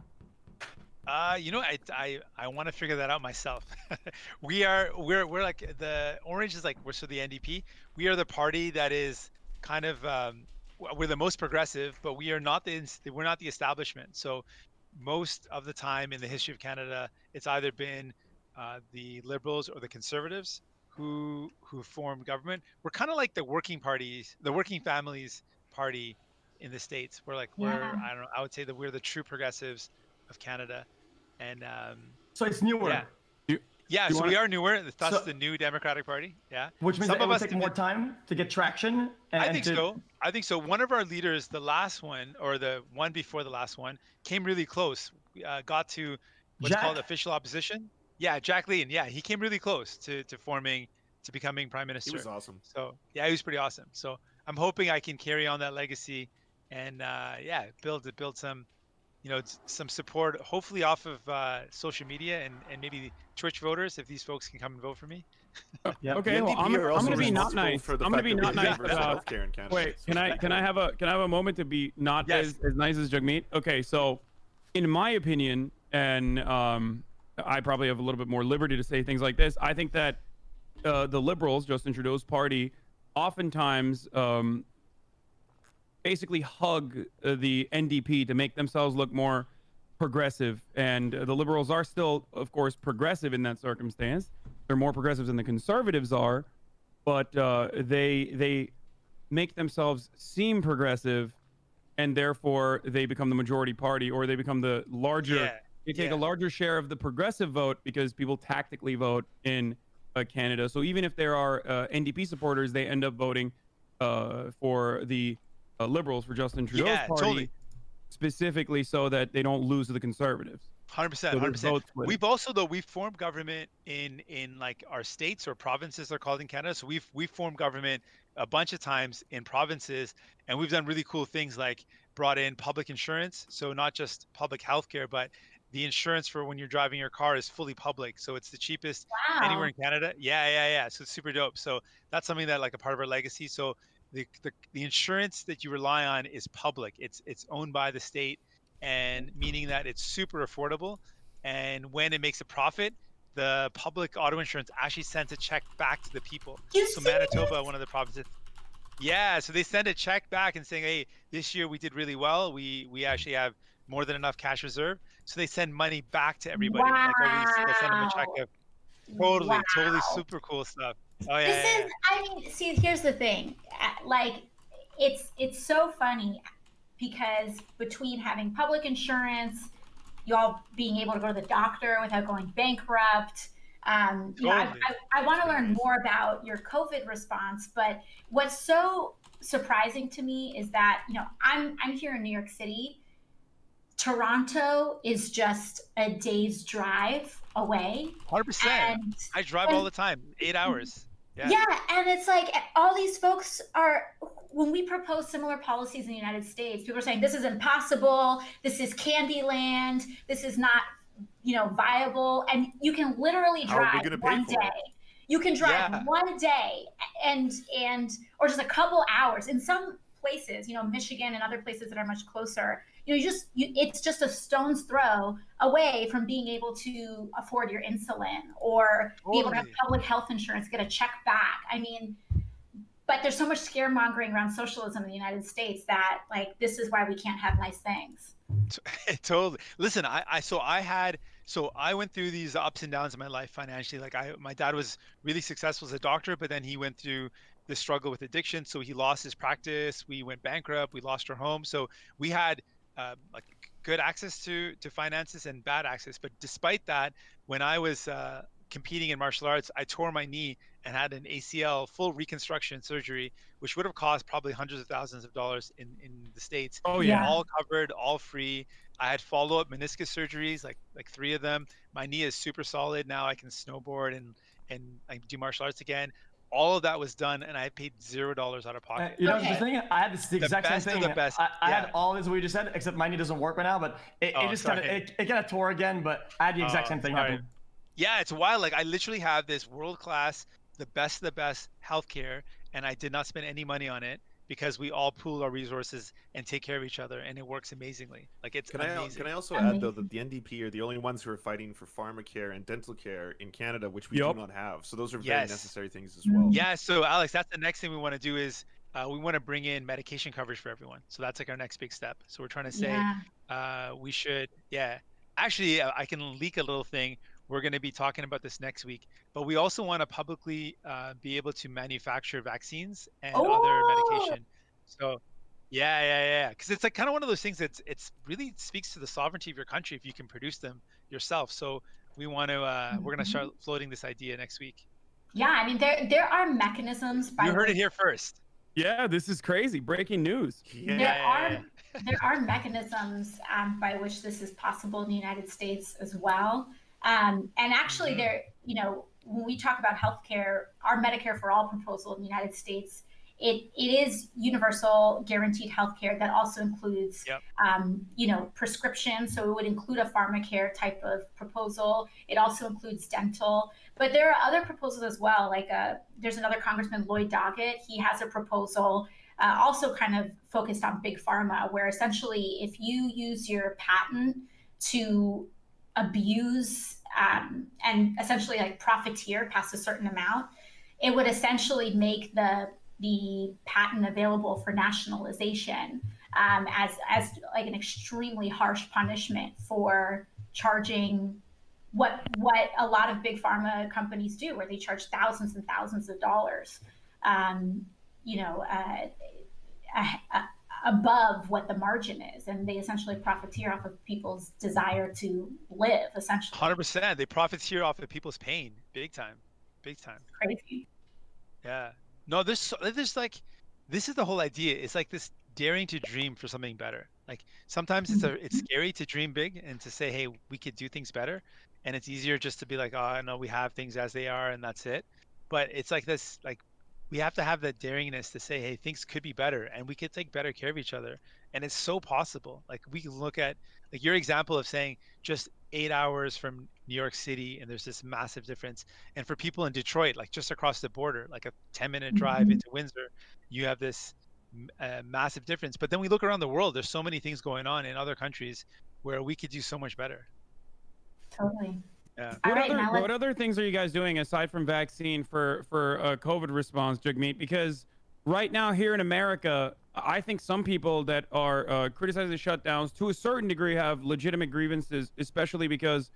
You know, I want to figure that out myself. we're like the orange is like we're the NDP. We are the party that is kind of we're the most progressive, but we're not the establishment. So most of the time in the history of Canada, it's either been the Liberals or the Conservatives who formed government. We're kind of like the working families party in the States. We're like I don't know. I would say that we're the true progressives of Canada, and So it's newer. Yeah, so we are newer. That's So- the new Democratic Party. Yeah, Which means Some that it of would us take did- more time to get traction. And I think so. I think so. One of our leaders, the last one or the one before the last one, came really close. Got to what's Jack? called official opposition. Yeah, Jack Layton. Yeah, he came really close to becoming prime minister. He was awesome. So yeah, he was pretty awesome. So I'm hoping I can carry on that legacy and build some some support, hopefully off of social media and maybe Twitch voters if these folks can come and vote for me. Okay, The well, I'm NDP are also gonna be not responsible nice. for the I'm gonna fact be that not we have nice. universal healthcare in Canada. Wait, can I have a moment to be not Yes. as nice as Jagmeet? Okay, so in my opinion, and I probably have a little bit more liberty to say things like this. I think that the Liberals, Justin Trudeau's party, oftentimes basically hug the NDP to make themselves look more progressive, and the Liberals are still, of course, progressive in that circumstance. They're more progressives than the Conservatives are, but they make themselves seem progressive, and therefore they become the majority party, or they become the larger. They take a larger share of the progressive vote because people tactically vote in Canada. So even if there are NDP supporters, they end up voting for the Liberals, for Justin Trudeau's party. Totally. Specifically so that they don't lose to the Conservatives. 100%, 100%. We've also we've formed government in like our states or provinces they're called in Canada. So we've formed government a bunch of times in provinces, and we've done really cool things like brought in public insurance. So not just public healthcare, but the insurance for when you're driving your car is fully public. So it's the cheapest anywhere in Canada. Yeah. So it's super dope. So that's something that like a part of our legacy. So the insurance that you rely on is public. It's owned by the state, and meaning that it's super affordable. And when it makes a profit, the public auto insurance actually sends a check back to the people. So Manitoba, one of the provinces. Yeah, so they send a check back and saying, hey, this year we did really well. We actually have more than enough cash reserve. So they send money back to everybody. Like always, they'll send them a check of totally super cool stuff. Oh yeah. I mean, see, here's the thing. Like, it's so funny because between having public insurance, y'all being able to go to the doctor without going bankrupt. I want to learn more about your COVID response, but what's so surprising to me is that, I'm here in New York City. Toronto is just a day's drive away. 100%. I drive all the time, 8 hours. Yeah, and it's like all these folks are, when we propose similar policies in the United States, people are saying this is impossible, this is Candyland, this is not, viable, and you can literally drive one day. You can drive one day and or just a couple hours. In some places, Michigan and other places that are much closer, it's just a stone's throw away from being able to afford your insulin or be able to have public health insurance, get a check back. I mean, but there's so much scaremongering around socialism in the United States that this is why we can't have nice things. Totally. Listen, I went through these ups and downs in my life financially. My dad was really successful as a doctor, but then he went through the struggle with addiction. So he lost his practice. We went bankrupt. We lost our home. So we had good access to finances and bad access. But despite that, when I was competing in martial arts, I tore my knee and had an ACL full reconstruction surgery, which would have cost probably hundreds of thousands of dollars in the States. Oh yeah. All covered, all free. I had follow-up meniscus surgeries, like 3 of them. My knee is super solid now. I can snowboard and I do martial arts again. All of that was done, and I paid $0 out of pocket. The thing, I had the exact same thing. The best. I had all this we just said, except my knee doesn't work right now. But it just kind of tore again. But I had the exact same thing happen. Yeah, it's wild. I literally have this world-class, the best of the best healthcare, and I did not spend any money on it because we all pool our resources and take care of each other, and it works amazingly. It's amazing. Can I also add, though, that the NDP are the only ones who are fighting for pharmacare and dental care in Canada, which we do not have. So those are very necessary things as well. Yeah, so Alex, that's the next thing we want to do is we want to bring in medication coverage for everyone. So that's our next big step. So we're trying to say we should, Actually, I can leak a little thing. We're going to be talking about this next week. But we also want to publicly be able to manufacture vaccines and other medication. So, yeah. Because it's like kind of one of those things that's it's really speaks to the sovereignty of your country if you can produce them yourself. So we want to we're going to start floating this idea next week. Yeah, I mean there are mechanisms by You heard which, it here first. Yeah, this is crazy. Breaking news. there are mechanisms by which this is possible in the United States as well. And actually, there, you know, when we talk about healthcare, our Medicare for All proposal in the United States, it is universal guaranteed healthcare that also includes, you know, prescription. So it would include a pharmacare type of proposal. It also includes dental. But there are other proposals as well. Like there's another Congressman, Lloyd Doggett. He has a proposal also kind of focused on big pharma, where essentially if you use your patent to abuse and essentially like profiteer past a certain amount, it would essentially make the patent available for nationalization as like an extremely harsh punishment for charging what a lot of big pharma companies do, where they charge thousands and thousands of dollars, you know, above what the margin is, and they essentially profiteer off of people's desire to live. Essentially, 100%. They profiteer off of people's pain, big time. Crazy. Yeah. No, there's like, this is the whole idea. It's like this daring to dream for something better. Like sometimes it's scary to dream big and to say, hey, we could do things better, and it's easier just to be like, oh no, we have things as they are and that's it. But it's like this, like, we have to have that daringness to say, hey, things could be better and we could take better care of each other. And it's so possible. Like we can look at like your example of saying just 8 hours from New York City, and there's this massive difference. And for people in Detroit, like just across the border, like a 10-minute drive into Windsor, you have this massive difference. But then we look around the world, there's so many things going on in other countries where we could do so much better. Totally. Yeah. What other things are you guys doing aside from vaccine for COVID response, Jagmeet? Because right now here in America, I think some people that are criticizing the shutdowns to a certain degree have legitimate grievances, especially because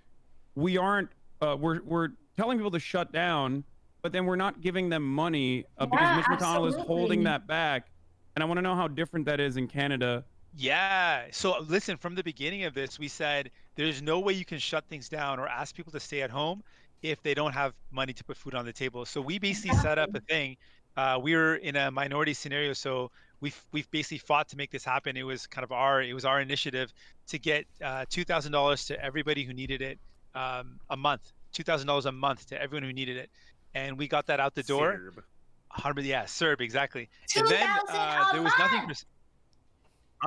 we aren't we're telling people to shut down, but then we're not giving them money because Mitch McConnell is holding that back. And I want to know how different that is in Canada. Yeah. So listen, from the beginning of this, we said there's no way you can shut things down or ask people to stay at home if they don't have money to put food on the table. So we basically set up a thing. We were in a minority scenario, so we've basically fought to make this happen. It was kind of our initiative to get $2,000 to everybody who needed it a month. $2,000 a month to everyone who needed it, and we got that out the door. CERB, exactly. And then there was nothing for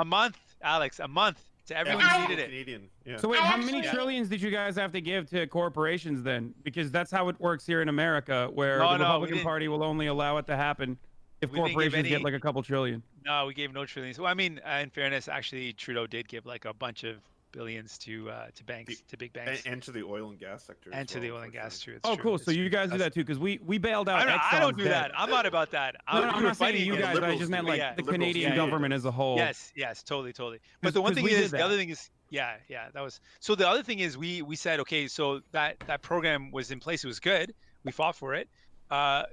a month, Alex, a month to everyone who needed it. Canadian. Yeah. So wait, how many trillions did you guys have to give to corporations then? Because that's how it works here in America, where the Republican Party will only allow it to happen if corporations get like a couple trillion. No, we gave no trillions. Well, I mean, in fairness, actually, Trudeau did give like a bunch of billions to banks, to big banks, and to the oil and gas sector. And to the oil and gas too. Oh, cool. So you guys do that too, because we bailed out. I don't do that. I'm not about that. I'm not saying you guys. I just meant like the Canadian government as a whole. Yes, totally. But the one thing is, the other thing is, that was. So the other thing is, we said, okay, so that program was in place. It was good. We fought for it.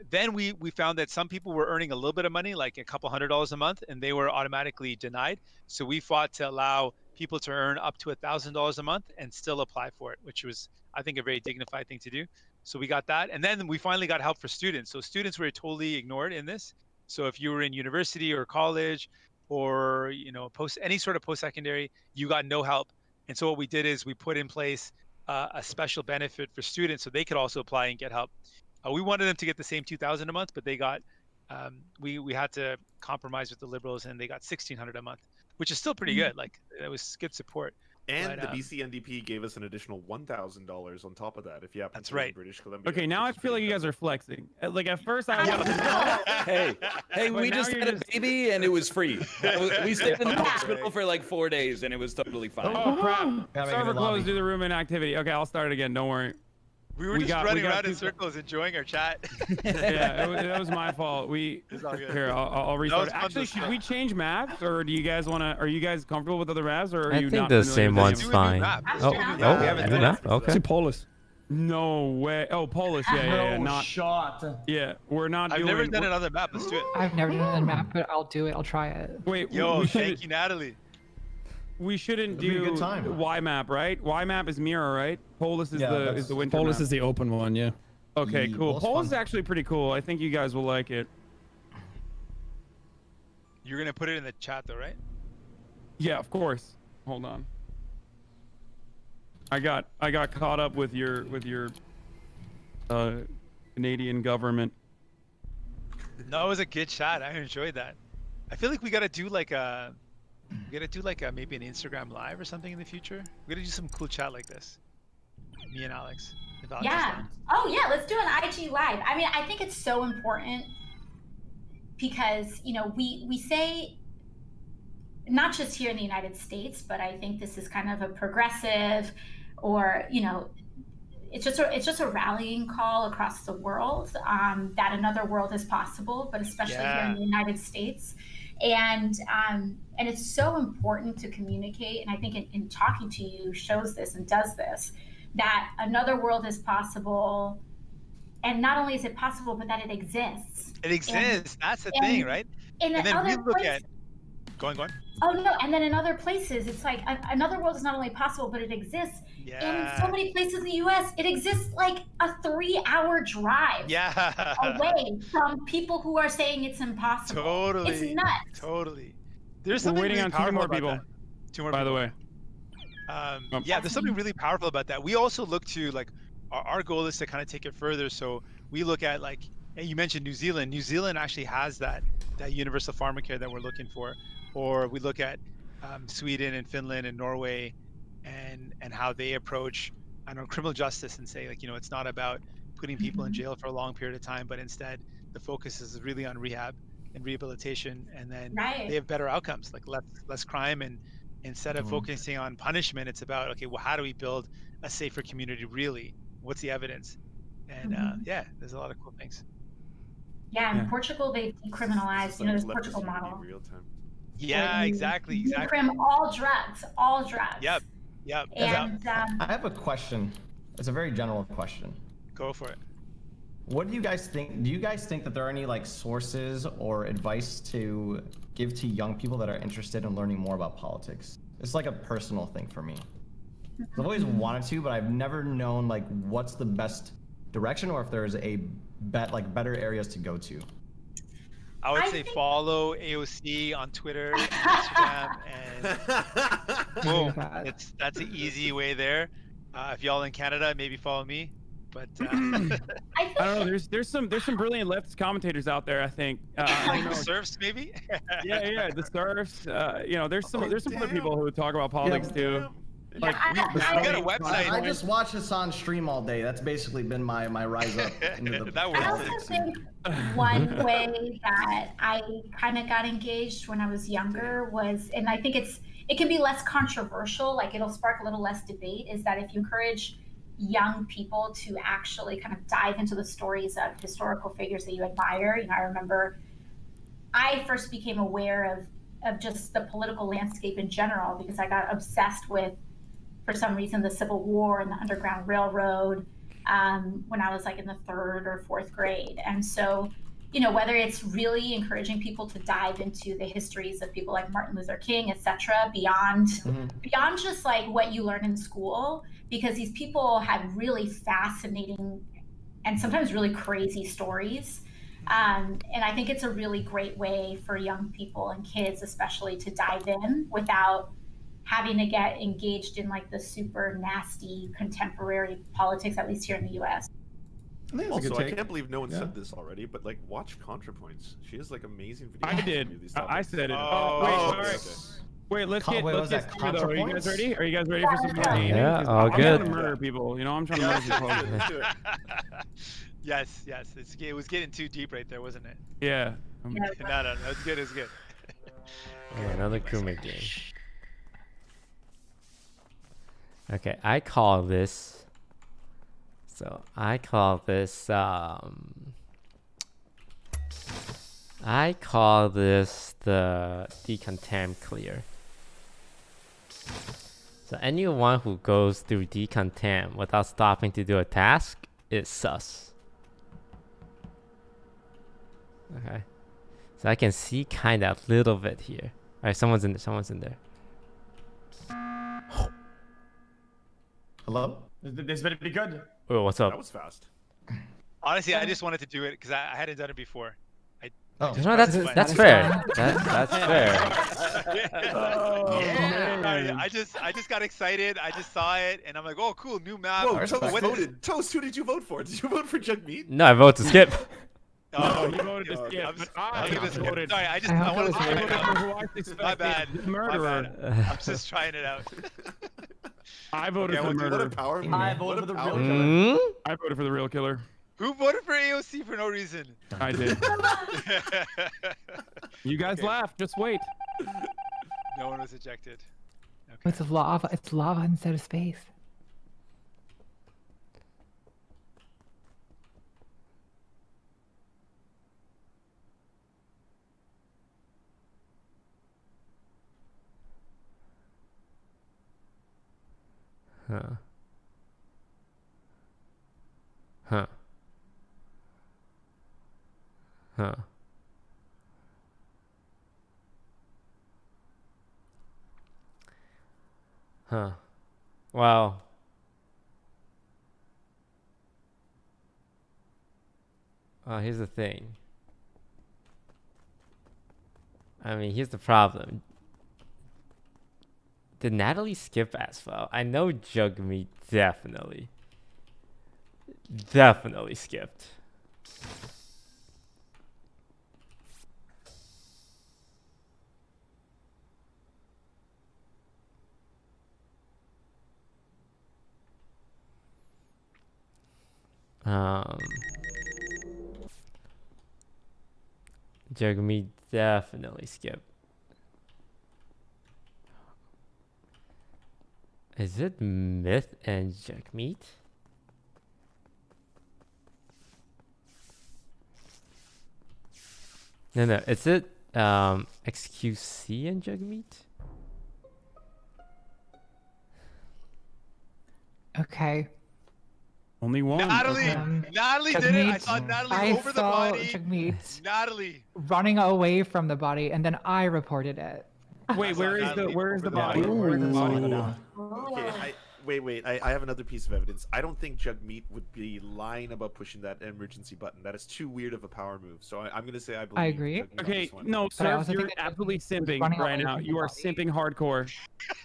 Then we found that some people were earning a little bit of money, like a couple $100s a month, and they were automatically denied. So we fought to allow people to earn up to $1,000 a month and still apply for it, which was, I think, a very dignified thing to do. So we got that. And then we finally got help for students. So students were totally ignored in this. So if you were in university or college or, you know, any sort of post-secondary, you got no help. And so what we did is we put in place a special benefit for students so they could also apply and get help. We wanted them to get the same $2,000 a month, but they got, we had to compromise with the Liberals, and they got $1,600 a month, which is still pretty good. Like, it was good support. And the BC NDP gave us an additional $1,000 on top of that if you happen That's to be in right. British Columbia. Okay, now I feel like you guys are flexing. Like at first I was Hey, we just had a baby and it was free. We stayed in the hospital for like 4 days and it was totally fine. Oh crap. Server closed, do the room in activity. Okay, I'll start it again, don't worry. We were just running around in circles enjoying our chat. Yeah, it was my fault. Here, I'll restart. Actually, should we change maps, or do you guys want to? Are you guys comfortable with other maps, or are you not? I think the same one's fine. Oh, new map. Okay. It's Polis. No way. Oh, Polis. Yeah. No Not. shot. Yeah, we're not I've doing. never done another map. Let's do it. I've never done another map, but I'll do it. I'll try it. Wait. Yo, we thank should. you, Natalie. We shouldn't It'll be a do good time. Y map, right? Y map is Mirror, right? Polis is Yeah, the that's- is the winter Polis map. is the open one, yeah. Okay, Yeah, cool. Polis Polis is fun. actually pretty cool. I think you guys will like it. You're gonna put it in the chat though, right? Yeah, of course. Hold on. I got caught up with your Canadian government. No, it was a good shot. I enjoyed that. I feel like we gotta do like maybe an Instagram live or something in the future. We gotta do some cool chat like this. Me and Alex. if Alex is Yeah. down. Oh yeah, let's do an IG live. I mean, I think it's so important because, you know, we say, not just here in the United States, but I think this is kind of a progressive, or, you know, it's just a rallying call across the world, that another world is possible, but especially here in the United States. And it's so important to communicate. And I think in talking to you shows this and does this, that another world is possible. And not only is it possible, but that it exists. It exists. That's the thing, right? And then we look at go on. Oh no! And then in other places, it's like another world is not only possible, but it exists. In so many places in the U.S., it exists like a 3-hour drive away from people who are saying it's impossible. Totally. It's nuts. Totally. There's We're something waiting really on two powerful more about people. that. Two more by people. the way. Yeah, there's something really powerful about that. We also look to, like, our goal is to kind of take it further. So we look at, like, and you mentioned New Zealand. New Zealand actually has that universal pharmacare that we're looking for. Or we look at Sweden and Finland and Norway, and how they approach, I don't know, criminal justice, and say, like, you know, it's not about putting people in jail for a long period of time, but instead the focus is really on rehab and rehabilitation, and then they have better outcomes, like less crime, and instead of focusing on punishment, it's about, okay, well, how do we build a safer community really? What's the evidence? And yeah, there's a lot of cool things. Yeah, in Portugal, they've decriminalized, you know, this Portugal model. Real time. Yeah, exactly. Decrim all drugs. Yep. And I have a question. It's a very general question. Go for it. What do you guys think? Do you guys think that there are any like sources or advice to give to young people that are interested in learning more about politics? It's like a personal thing for me. I've always wanted to, but I've never known like what's the best direction, or if there's better areas to go to. I would say follow AOC on Twitter and Instagram, and boom, that's an easy way there. If y'all in Canada, maybe follow me. But I don't know. There's some brilliant leftist commentators out there. I think. Like the Surfs, maybe. yeah, the Surfs. You know, there's some other people who talk about politics too. Like, we got a website. I just watch Hassan stream all day. That's basically been my rise up into the. That I also think one way that I kind of got engaged when I was younger was, and I think it can be less controversial, like it'll spark a little less debate, is that if you encourage young people to actually kind of dive into the stories of historical figures that you admire. You know, I remember I first became aware of just the political landscape in general because I got obsessed with, for some reason, the Civil War and the Underground Railroad when I was like in the 3rd or 4th grade. And so, you know, whether it's really encouraging people to dive into the histories of people like Martin Luther King, etc., beyond just like what you learn in school, because these people had really fascinating and sometimes really crazy stories. And I think it's a really great way for young people and kids especially to dive in without having to get engaged in like the super nasty contemporary politics, at least here in the US. Also, I can't believe no one said this already, but like, watch ContraPoints. She has like amazing videos. I did. I said it. Wait, let's get started though. Are you guys ready? Are you guys ready for some gaming? Yeah, all I'm good. trying to murder people. You know, I'm trying to murder people. Yes. It was getting too deep right there, wasn't it? Yeah. No, that's good. It's good. Yeah, another crewmate game. Okay, I call this the decontam clear. So anyone who goes through decontam without stopping to do a task is sus. Okay. So I can see kind of a little bit here. Alright, someone's in there. Someone's in there. Hello? This better be good. Oh, what's That up? was fast. Honestly, I just wanted to do it because I hadn't done it before. Oh. You know, that's fair. That's fair. Yeah. I just got excited. I just saw it, and I'm like, oh, cool, new map. Whoa, Toast What is- voted. Toast, who did you vote for? Did you vote for Jugmeat? No, I vote to skip. Oh, You voted to skip, I'm but I'll give this- voted. Sorry, I I wanted to voted try it out. who I suspected My bad. the My murderer. bad. I'm just trying it out. I voted Okay, for the what a murderer. power move. I What voted a for the power real move. killer. I voted for the real killer. Who voted for AOC for no reason? I did. You guys Okay. laughed. Just wait. No one was ejected. Okay. It's lava. It's lava instead of space. Huh. Huh. Huh. Huh. Wow. Here's the thing. I mean, here's the problem. Did Natalie skip as well? I know Jugmeat definitely skipped. Jugmeat definitely skipped. Is it Myth and Jugmeat? No, is it XQC and Jugmeat? Okay. Only one. Natalie, Natalie did it. I saw Natalie I over the saw body. Jugmeat Natalie. running away from the body, and then I reported it. Wait, where is the over the body? body. Where is the body? Okay, wait. I have another piece of evidence. I don't think Jugmeat would be lying about pushing that emergency button. That is too weird of a power move. So I'm gonna say I believe. agree. Jugmeat on Okay, this one. no, I sir, also you're think that absolutely simping running right away now. from the You are body. simping hardcore.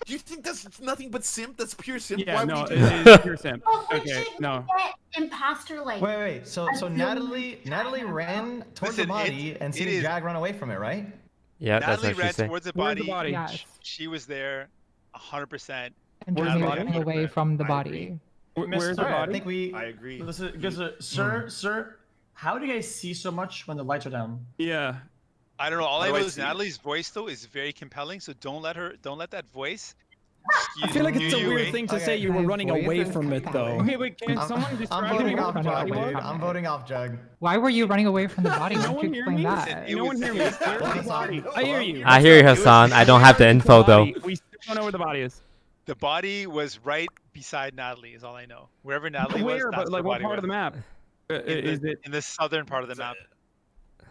Do you think that's nothing but simp? That's pure simp. Yeah, Why no, would it you do that? is pure simp. Okay, no. Imposter like. Wait. So Natalie ran towards Listen, the body and it seen is- Jag run away from it, right? Yeah, that's Natalie what she ran said. towards the Where's body. the body? Yes. She was there, 100%. And Where's the Jugmeat body? running away from the I body. Where's the Alright, I body? think we. I agree. Listen, sir, how do you guys see so much when the lights are down? Yeah. I don't know. All How I do know I is see? Natalie's voice though is very compelling. So don't let that voice. I feel like it's a weird thing to say you were My running voice away is from it, though. compelling. Okay, wait, can someone I'm describe voting what off running Jug, away dude. from I'm it. voting off Jug. Why were you running away from the body? No Why don't one you hear explain me? that? It No one was- hear me. Where's the body? I hear you. I hear you, Hassan. I don't have the info though. We still don't know where the body is. The body was right beside Natalie. Is all I know. Wherever Natalie was, Where? that's But like, where what the part body of the map? Is it? in the southern part of the map?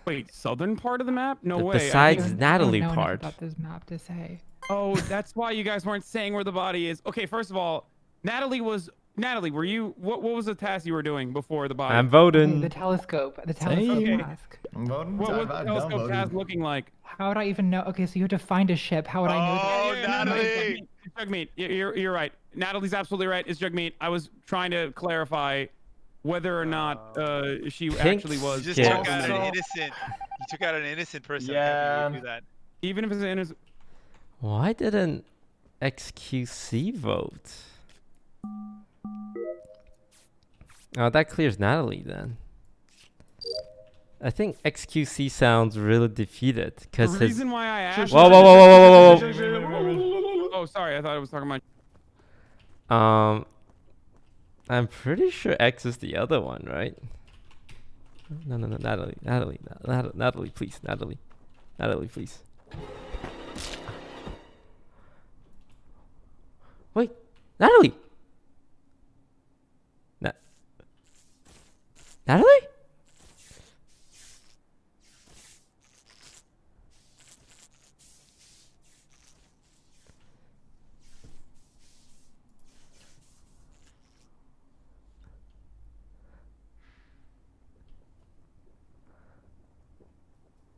Wait, southern part of the map? No The way. besides I don't Natalie know enough part. about this map to say. Oh, that's why you guys weren't saying where the body is. Okay, first of all, Natalie, were you? What was the task you were doing before the body? I'm Okay, voting. the telescope. The telescope Okay. task. I'm voting. What was the I'm telescope voting. task looking like? How would I even know? Okay, so you have to find a ship. How would I know that? Oh, Yeah, no, Natalie! it's Jugmeat. You're right. Natalie's absolutely right. It's Jugmeat. I was trying to clarify whether or not she Think actually was. You just Yeah. took out an So- innocent. You took out an innocent person. Yeah. I can't believe you do that. Even if it's in his. Why didn't XQC vote? Oh, that clears Natalie then. I think XQC sounds really defeated The because his. reason why I asked. Whoa, whoa, whoa, whoa, whoa, whoa, Oh, sorry. I thought I was talking about. whoa. I'm pretty sure X is the other one, right? No, Natalie, please, Natalie, please. Wait, Natalie. Natalie?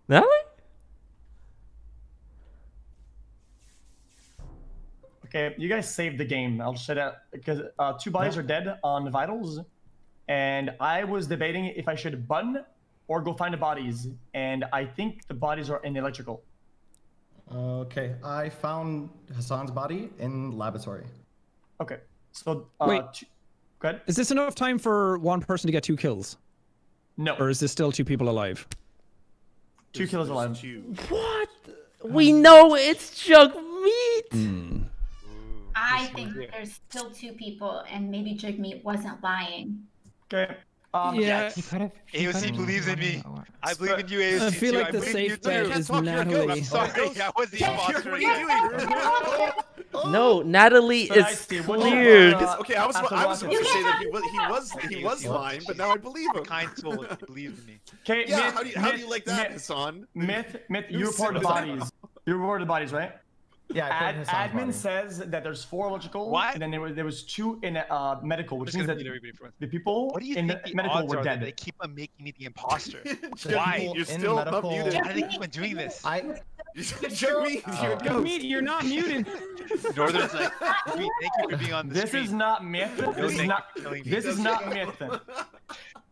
Natalie? Okay, you guys saved the game. I'll just say that because two bodies are dead on vitals, and I was debating if I should button or go find the bodies, and I think the bodies are in electrical. Okay, I found Hassan's body in laboratory. Okay, so Wait. Go ahead. Is this enough time for one person to get 2 kills? No. Or is there still 2 people alive? 2 kills alive. What? We know it's Jug Meat. I think there's still 2 people, and maybe Jigmeat wasn't lying. Okay. Yeah. AOC believes in me. I believe in you, AOC. I feel too. like the believe in you safe too. bet is Natalie. I'm sorry, I was the imposter. No, Natalie is Spicy, cleared. Okay, I was after supposed to watching- say that he was lying, but now I believe him. Kind soul, he believes in me. Okay, Yeah, how do you like that, Hassan? Myth, you Who reported the said bodies. that? You reported the bodies, right? Yeah, I put Hassan's Admin body. says that there's 4 electrical, What? and then there was 2 in medical, which Just means gonna that mute everybody for a the people What do you in think the medical odds were are that dead. they keep on making me the imposter? Why? People You're in still not medical- muted. Why do they keep on doing this? Jug Meat, you're a ghost. You're not muted. Northern's like, thank you for being on the This street. is not myth. No, This is thank not. you for killing me. This is not myth. It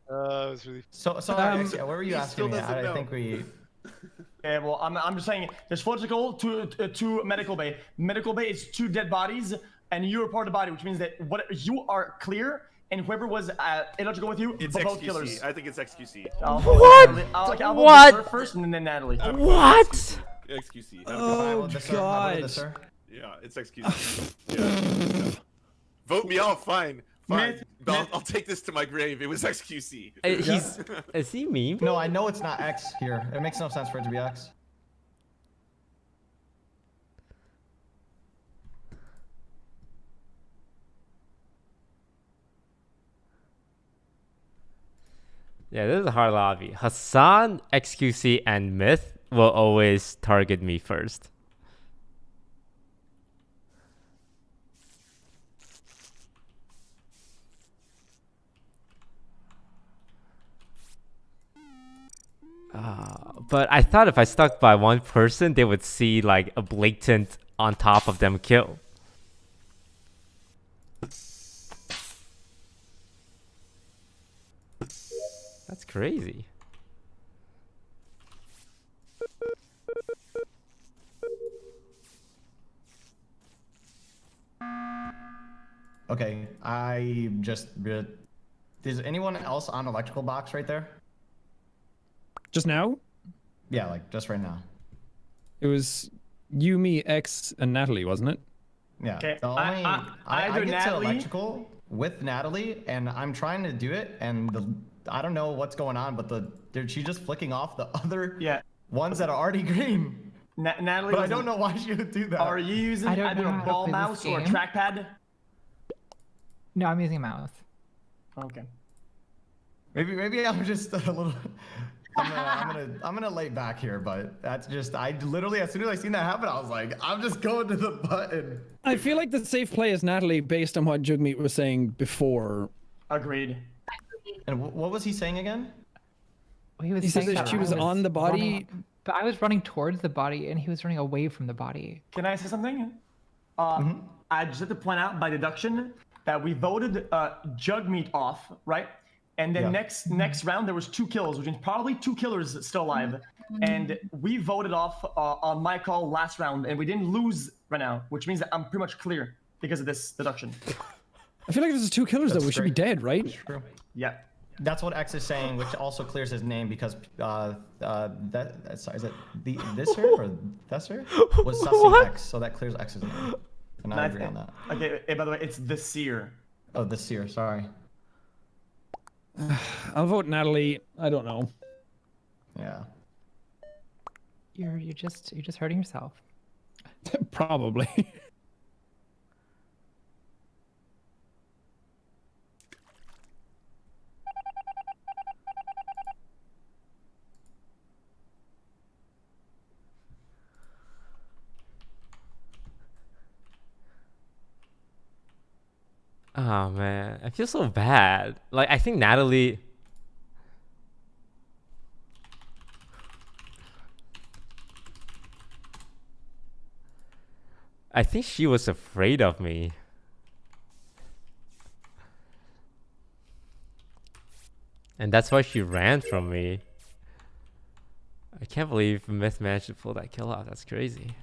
was really. So what were you he asking still me? doesn't I know. think we. Okay, well, I'm just saying there's 4 electrical, 2 medical bay. Medical bay is 2 dead bodies, and you report the body, which means that what you are clear, and whoever was electrical with you, It's both XQC. killers. I think it's XQC. I'll What? I'll vote What? Sir first, and then Natalie. What? XQC. Oh, God. Yeah, it's XQC. Yeah. Vote me off, fine. Fine. Myth, I'll take this to my grave. It was XQC. Is he meme? No, I know it's not X here. It makes no sense for it to be X. Yeah, this is a hard lobby. Hassan, XQC, and Myth will always target me first. But I thought if I stuck by one person, they would see like a blatant on top of them kill. That's crazy. Okay, I just. Is anyone else on electrical box right there? Just now? Yeah, like just right now. It was you, me, X, and Natalie, wasn't it? Yeah. Okay, The only, I do get Natalie. to electrical with Natalie, and I'm trying to do it, and I don't know what's going on, but she's just flicking off the other ones that are already green. Natalie, But I don't know why she would do that. Are you using I don't either know a how to ball play this mouse or a game. trackpad? No, I'm using a mouse. Okay. Maybe I'm just a little. I'm gonna lay back here, but that's just I literally as soon as I seen that happen, I was like, I'm just going to the button. I feel like the safe play is Natalie based on what Jugmeat was saying before. Agreed. And what was he saying again? He was He said saying that she I was on the body. running- but I was running towards the body, and he was running away from the body. Can I say something? I just have to point out by deduction that we voted Jugmeat off, right? And then next round there was 2 kills, which means probably 2 killers still alive. And we voted off on my call last round, and we didn't lose right now, which means that I'm pretty much clear because of this deduction. I feel like if there's 2 killers though, we should be dead, right? True. Yeah. That's what X is saying, which also clears his name because sorry, is it this her or that's her was sussing X, so that clears X's name. And I agree on that. Okay, by the way, it's the seer. Oh, the seer. Sorry. I'll vote Natalie. I don't know. Yeah. You're just hurting yourself. Probably. Oh man, I feel so bad. Like I think Natalie. I think she was afraid of me. And that's why she ran from me. I can't believe Myth managed to pull that kill off. That's crazy.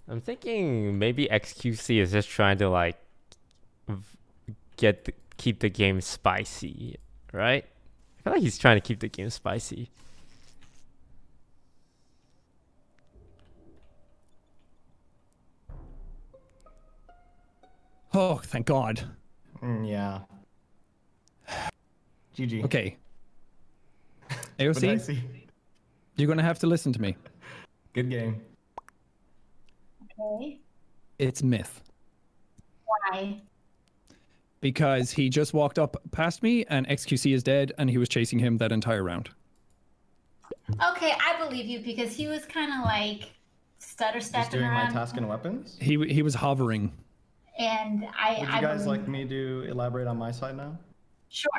I'm thinking maybe XQC is just trying to like keep the game spicy, right? I feel like he's trying to keep the game spicy. Oh, thank God. Yeah. GG. Okay. AOC, you're gonna have to listen to me. Good game. Okay. It's Myth. Why? Because he just walked up past me and XQC is dead and he was chasing him that entire round. Okay, I believe you because he was kind of like stutter Just stepping doing my around. task and weapons. He was hovering. And I. Would you guys like me to elaborate on my side now? Sure.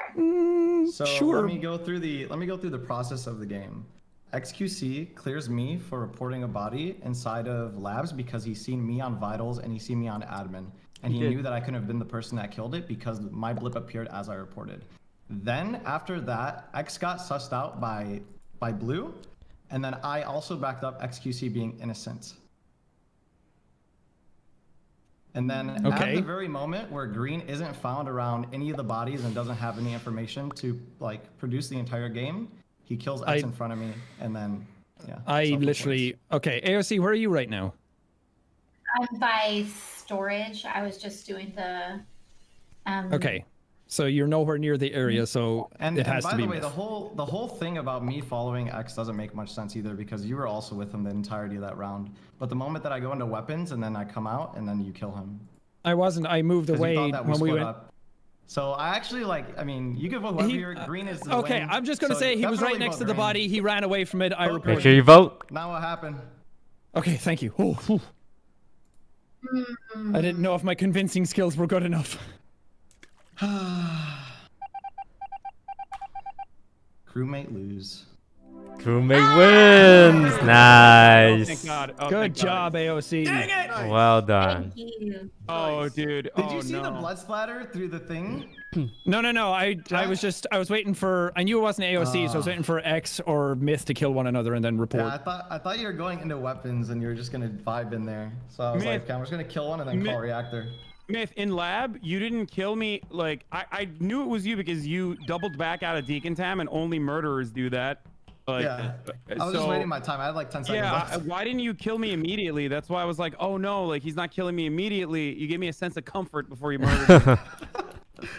So Sure. let me go through the process of the game. XQC clears me for reporting a body inside of labs because he's seen me on vitals and he's seen me on admin. And he knew that I couldn't have been the person that killed it because my blip appeared as I reported. Then after that, X got sussed out by Blue, and then I also backed up XQC being innocent. And then at the very moment where Green isn't found around any of the bodies and doesn't have any information to like produce the entire game, he kills X in front of me, and then yeah. I literally okay. AOC, where are you right now? I'm by storage. I was just doing the. Okay, so you're nowhere near the area, so it has to be. And by the way, the whole thing about me following X doesn't make much sense either because you were also with him the entirety of that round. But the moment that I go into weapons and then I come out and then you kill him. I wasn't. I moved away when we went. Up. So I actually like. I mean, you can vote whoever you're. Green is the Okay, win, I'm just gonna so say he was right definitely next vote to the Green. body. He ran away from it. I reported. Make sure you vote. Now what happened? Okay, thank you. Oh, I didn't know if my convincing skills were good enough. Crewmate lose. Crewmate wins. Nice. Thank God. Oh, Good thank job, God. AOC. Dang it! Well done. Thank you. Oh, dude. Did you see the blood splatter through the thing? No. I was waiting for. I knew it wasn't AOC, so I was waiting for X or Myth to kill one another and then report. Yeah, I thought you were going into weapons and you were just gonna vibe in there. So I was like, okay, I'm just gonna kill one and then call reactor. Myth, in lab, you didn't kill me. Like, I knew it was you because you doubled back out of decontam and only murderers do that. Like, Yeah, I was just waiting my time. I had like 10 seconds left. Yeah, why didn't you kill me immediately? That's why I was like, oh no, like he's not killing me immediately. You gave me a sense of comfort before you murdered me.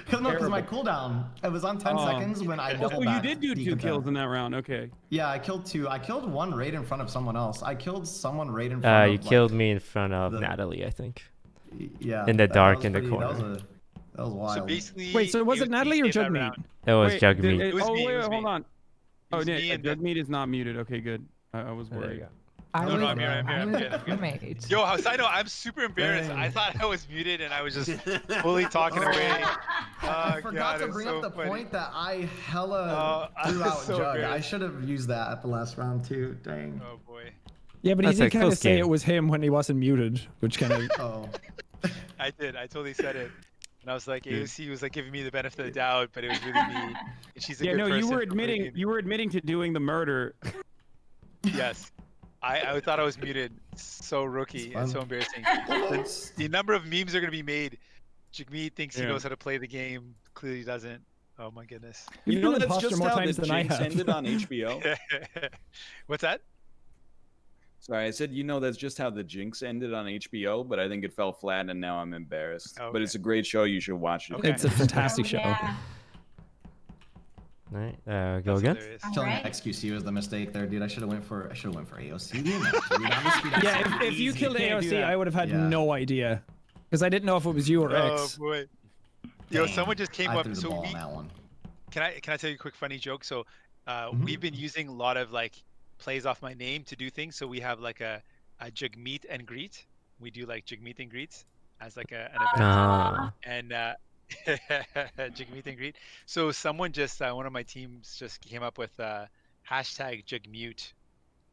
Because my cooldown, it was on 10 seconds when I doubled back. So you did do 2 kills in that round, okay. Yeah, I killed 2. I killed one right in front of someone else. I killed someone right in front of You killed me in front of Natalie, I think. Yeah. In the dark in the corner. That was wild. So basically, Wait, so was it Natalie or Jugmeat? It was Jugmeat. It was Oh, me, wait, it was hold me. on. Oh, yeah, Jugmeat is not muted. Okay, good. I was worried. I No, was, I'm here, I'm here, I I'm was here, a I'm here. crewmate. Yo, I know, I'm super embarrassed. I thought I was muted and I was just fully talking away. I forgot to bring up the point that I hella threw out so Jug. I embarrassed. should have used that at the last round too. Dang. Oh boy. Yeah, but That's he a did kind of close say game. it was him when he wasn't muted, which kind of. Oh. I did. I totally said it. And I was like, AOC was like giving me the benefit of the doubt, but it was really me. And she's a Yeah, good no, you person were for admitting making- you were admitting to doing the murder. Yes. I thought I was muted. So rookie and so embarrassing. The number of memes are gonna be made. Jagmeet thinks he knows how to play the game. Clearly doesn't. Oh my goodness. You know that's imposter just more how times the than I Jinx have. ended on HBO. What's that? Sorry, I said you know that's just how the Jinx ended on HBO, but I think it fell flat and now I'm embarrassed. But it's a great show. You should watch it. It's a fantastic show. Yeah. Alright, go That's again. hilarious. Killing Alright. XQC was the mistake there, dude. I should have went for AOC. Dude. Yeah, if you killed can't do AOC, that. I would have had Yeah. no idea. Because I didn't know if it was you or Oh X. boy. Yo, Dang, someone just came I up. threw the So ball we on that one. can I tell you a quick funny joke? So Mm-hmm. we've been using a lot of like plays off my name to do things. So we have like a jug meet and greet. We do like jug meet and greets as like an event. Ah. And jug meet and greet. So someone just one of my teams just came up with hashtag jug mute.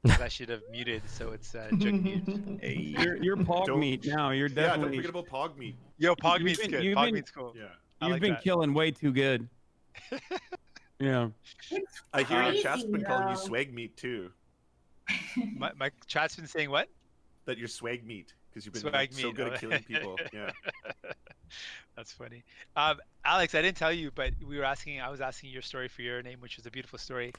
'Cause I should have muted, so it's jug mute. Hey, You're pog Don't- meat now. You're yeah, don't definitely. forget about Pog Meat. Yo, Pog You've meet's been- good. you've Pog been- meet's cool. Yeah. I You've like been that. killing way too good. Yeah. It's I hear your chat's crazy, been calling you though. swag meat too. My chat's been saying what? That you're swag meat because you've been Swag like, so meat, good oh. at killing people. Yeah. That's funny. Alex, I didn't tell you, but I was asking your story for your name, which was a beautiful story.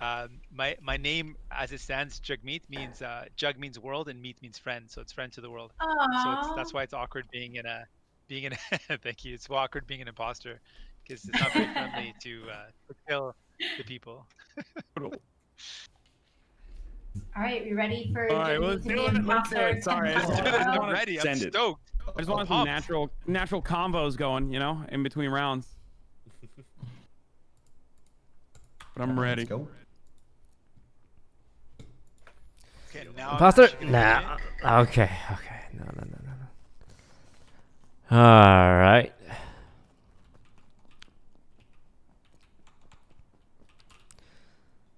My name, as it stands, Jugmeet means Jug means world and meet means friend, so it's friend to the world. So that's why it's awkward being in a thank you. It's awkward being an imposter because it's not very friendly to kill the people. All right, we ready for All right, Jimmy let's to do be it. an Let's do imposter? it. Sorry, I just I'm wanna ready. I'm send it. stoked. I just want some natural combos going, you know, in between rounds. But I'm ready. Let's go. Okay, now I'm Imposter? actually gonna do Nah. Okay. No. Alright.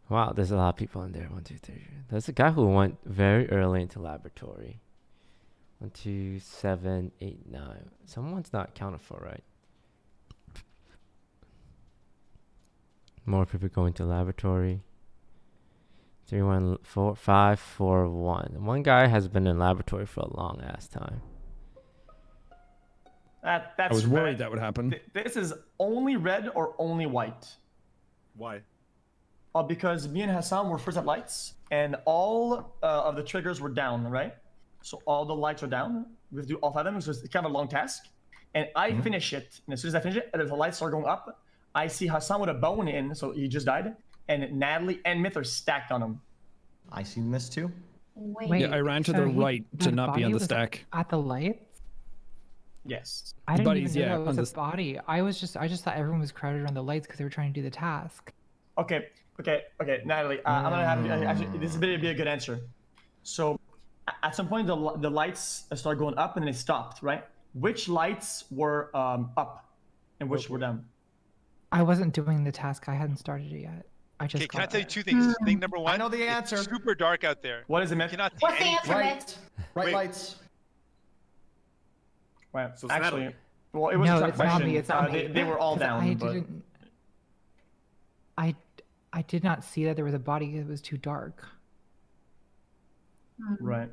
Wow, there's a lot of people in there. 1, 2, 3. There's a guy who went very early into laboratory. 1, 2, 7, 8, 9. Someone's not counted for, right? More people going to laboratory. 3, 1, 4, 5, 4, 1. One guy has been in laboratory for a long ass time. I That's was red. worried that would happen. This is only red or only white. Why? Because me and Hassan were first at lights, and all of the triggers were down, right? So all the lights are down. We have to do all 5 of them, so it's kind of a long task. And I finish it, and as soon as I finish it, and the lights start going up, I see Hassan with a bone in, so he just died, and Natalie and Myth are stacked on him. I seen this too. Wait, Yeah, I ran to so the he- right to not be body on the was stack. At the lights? Yes. I didn't buddies, even know yeah, that on was the a body. I just thought everyone was crowded around the lights because they were trying to do the task. Okay, Natalie, I'm gonna have actually. This is gonna be a good answer. So, at some point, the lights started going up and then they stopped, right? Which lights were up, and which were down? I wasn't doing the task. I hadn't started it yet. I just. Okay, can I got tell you it. 2 things? Thing number one, I know the it's answer. super dark out there. What is it, You Myth? cannot see What's the anything. answer, Right. Mitch? Right Wait. lights. Well, So it's actually, Natalie. well, it was No, a trick it's not question. me. It's not me. They were all 'Cause down, I but didn't. I did not see that there was a body. It was too dark. right.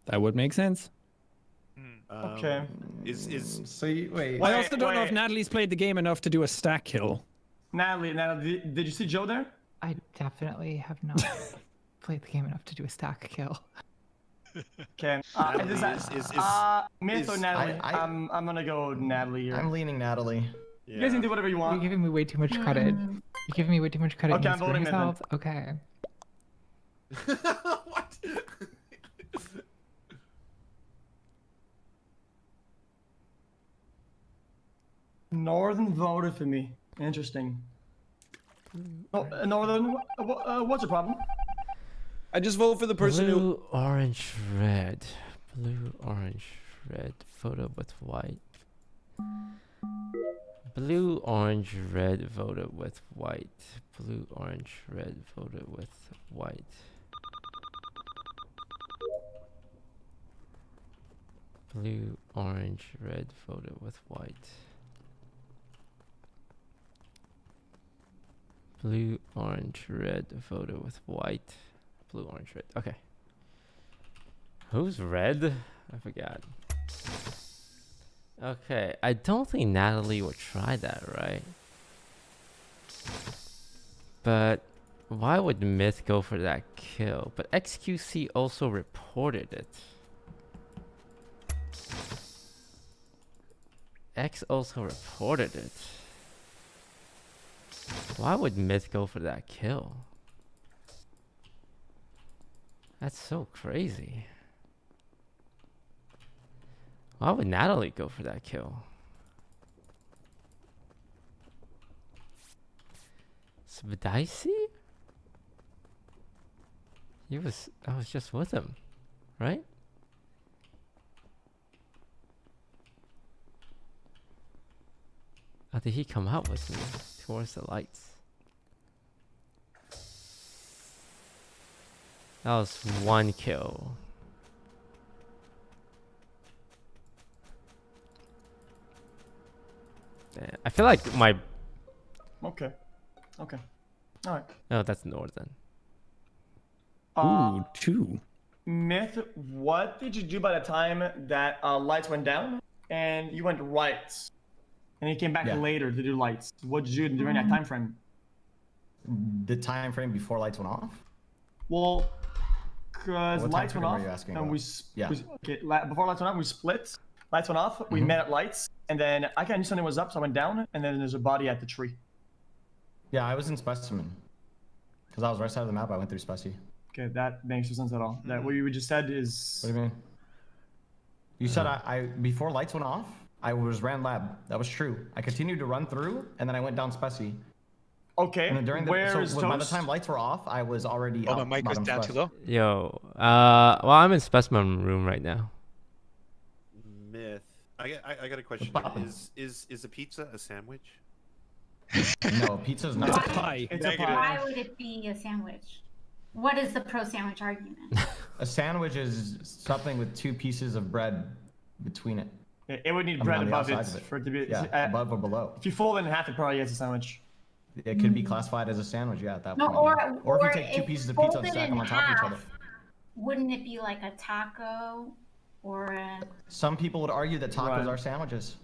That would make sense. Okay. So wait. I also don't know if wait. Natalie's played the game enough to do a stack kill. Natalie, did you see Joe there? I definitely have not played the game enough to do a stack kill. Okay. Natalie Myth or is- Natalie? I- I'm gonna go Natalie here. I'm leaning Natalie. You guys can do whatever you You're want. giving me way too much credit. You're giving me way too much credit. Okay, You I'm screw voting Myth then. yourselves. Okay. What? Northern voted for me. Interesting. Northern, what's the problem? I just vote for the person who. Blue, orange, red. Blue, orange, red. Photo with white. Blue, orange, red. Voted with white. Blue, orange, red. Voted with white. Blue, orange, red. Voted with white. Blue, orange, red. Voted with white. Blue, orange, red. Okay. Who's red? I forgot. Okay, I don't think Natalie would try that, right? But why would Myth go for that kill? But XQC also reported it. X also reported it. Why would Myth go for that kill? That's so crazy. Why would Natalie go for that kill? Svadaisi? I was just with him, right? Oh, did he come out with me towards the lights? That was 1 kill. I feel like my... Okay. Okay. All right. Oh, that's Northern. Ooh, 2. Myth, what did you do by the time that lights went down and you went right? And you came back later to do lights. What did you do during that time frame? The time frame before lights went off? Well, because What lights time went frame off, are you asking and about? before lights went off, we split. Lights went off, we met at lights, and then I knew something was up, so I went down, and then there's a body at the tree. Yeah, I was in Specimen. Because I was right side of the map, I went through Speci. Okay, that makes no sense at all. That what you just said is... What do you mean? You said I before lights went off, I was ran lab. That was true. I continued to run through, and then I went down Speci. Okay, And then during by the time lights were off, I was already Oh, my mic was down too low. Yo, well, I'm in specimen room right now. Myth. I got a question. Is a pizza a sandwich? No, pizza's not. It's a pie. It's a pie. Why would it be a sandwich? What is the pro sandwich argument? A sandwich is something with 2 pieces of bread between it. It would need I mean, bread on the above it, outside of it. for it to be... Yeah, above or below. If you fold it in half, it probably is a sandwich. It could be classified as a sandwich, yeah, at that No, point. or Or if you take 2 pieces of pizza and folded stack them in on top of each other. half, wouldn't it be like a taco or a... Some people would argue that tacos Right. are sandwiches.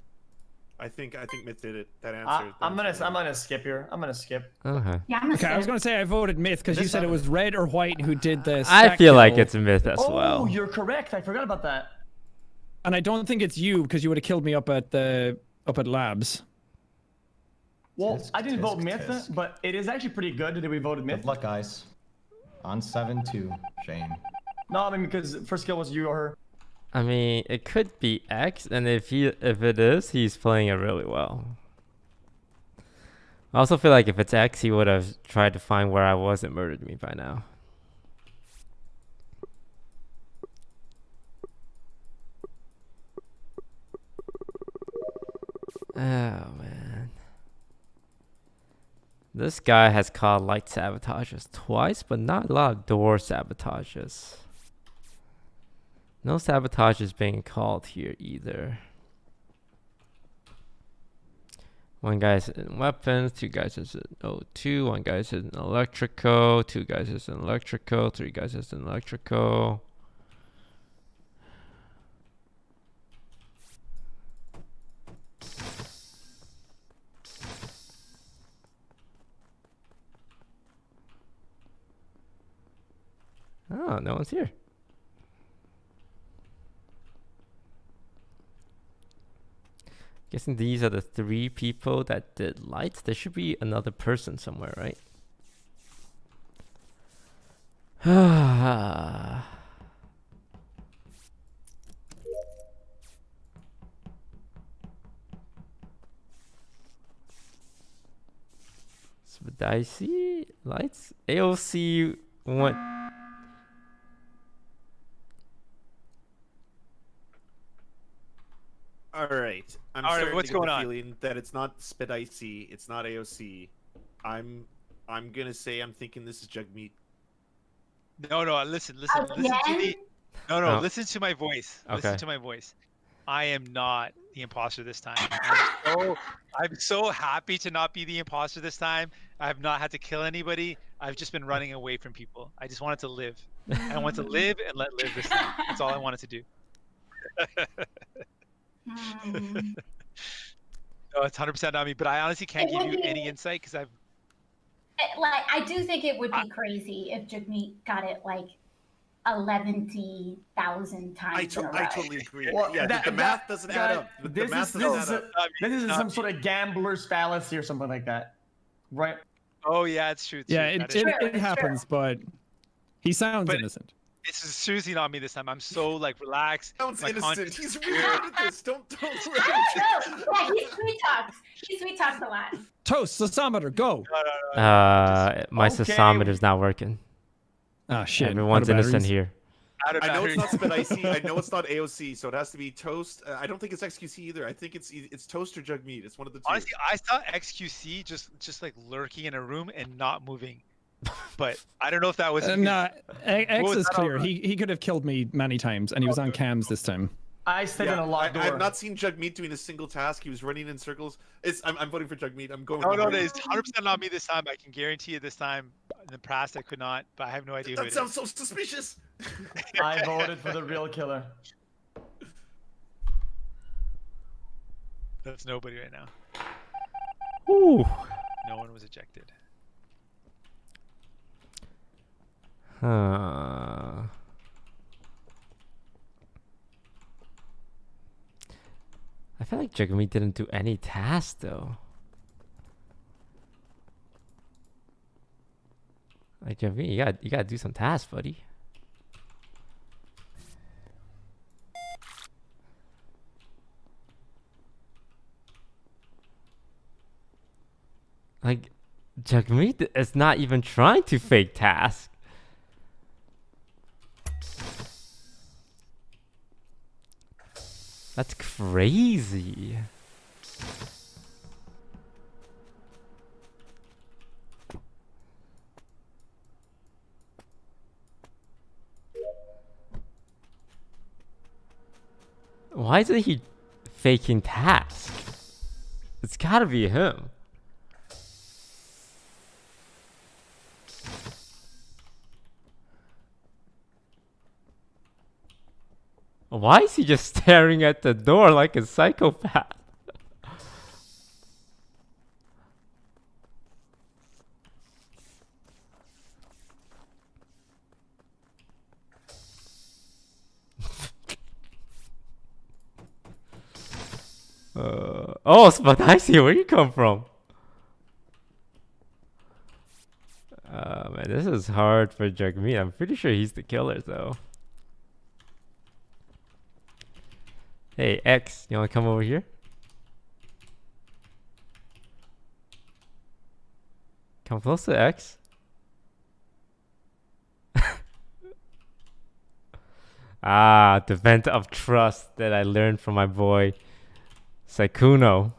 I think Myth did it. That answer. I'm gonna skip here. I'm gonna skip. Okay. Yeah, I'm Okay, I was gonna say I voted Myth because you said it was red or white who did the. I stack feel like kill. it's Myth as Oh, well. you're correct. I forgot about that. And I don't think it's you because you would have killed me up at labs. Well, Tisk, I didn't vote tisk, Myth, tisk. but it is actually pretty good that we voted Myth. Good luck, guys. On 7-2, Shane. No, I mean because first kill was you or her. I mean, it could be X, and if it is, he's playing it really well. I also feel like if it's X, he would have tried to find where I was and murdered me by now. Oh man. This guy has called light sabotages twice, but not a lot of door sabotages. No sabotage is being called here either. One guy's in weapons, 2 guys is in O2, 1 guy's in electrical, 2 guys is in electrical, 3 guys is in electrical. Oh, no one's here. Guessing these are the 3 people that did lights. There should be another person somewhere, right? Dicey lights. AOC went. All right. I'm All right, starting what's to get going the on? feeling that it's not Spedicy, it's not AOC. I'm gonna say I'm thinking this is Jugmeat. No, listen to the. No, Oh. listen to my voice. Okay. Listen to my voice. I am not the imposter this time. I'm so happy to not be the imposter this time. I have not had to kill anybody. I've just been running away from people. I just wanted to live. I want to live and let live this time. That's all I wanted to do. No, it's 100% on me, but I honestly can't give you any insight because Like, I do think it would be crazy if Jagmeet got it like 11,000 times in a row. I totally agree. Well, yeah, the math doesn't add up. The math doesn't add up. This is some sort of gambler's fallacy or something like that. Right. Oh yeah, it's true. Too. Yeah, That is true. it happens, but he sounds But- innocent. It's seriously not me this time. I'm so like relaxed. Sounds My innocent. conscience He's is really clear. good at this. Don't. Yeah, he sweet talks. He sweet talks a lot. Toast, Sasameter, go. My Okay. seismometer's not working. Ah, shit. Everyone's out of innocent batteries. here. Out of I know it's not batteries. Spidicy. I know it's not AOC, so it has to be Toast. I don't think it's XQC either. I think it's Toast or Jugmeat. It's one of the two. Honestly, I saw XQC just like lurking in a room and not moving. But I don't know if that was. Nah, X was is that all clear. about? He could have killed me many times, and he was on cams this time. I stayed in a locked door. I've not seen Jugmeat doing a single task. He was running in circles. I'm voting for Jugmeat. I'm going. No, with no, the it's 100% not me this time. I can guarantee you this time. In the past, I could not, but I have no idea who That it sounds is. so suspicious. I voted for the real killer. That's nobody right now. Ooh. No one was ejected. Huh. I feel like Jugmeat didn't do any tasks though. Like Jugmeat, you gotta do some tasks, buddy. Like Jugmeat is not even trying to fake tasks. That's crazy. Why isn't he faking tasks? It's gotta be him. Why is he just staring at the door like a psychopath? Oh, Spadaisi, where you come from? Man, this is hard for Jugmeat. I'm pretty sure he's the killer, though. Hey, X, you wanna come over here? Come close to X. Ah, the vent of trust that I learned from my boy Saikuno.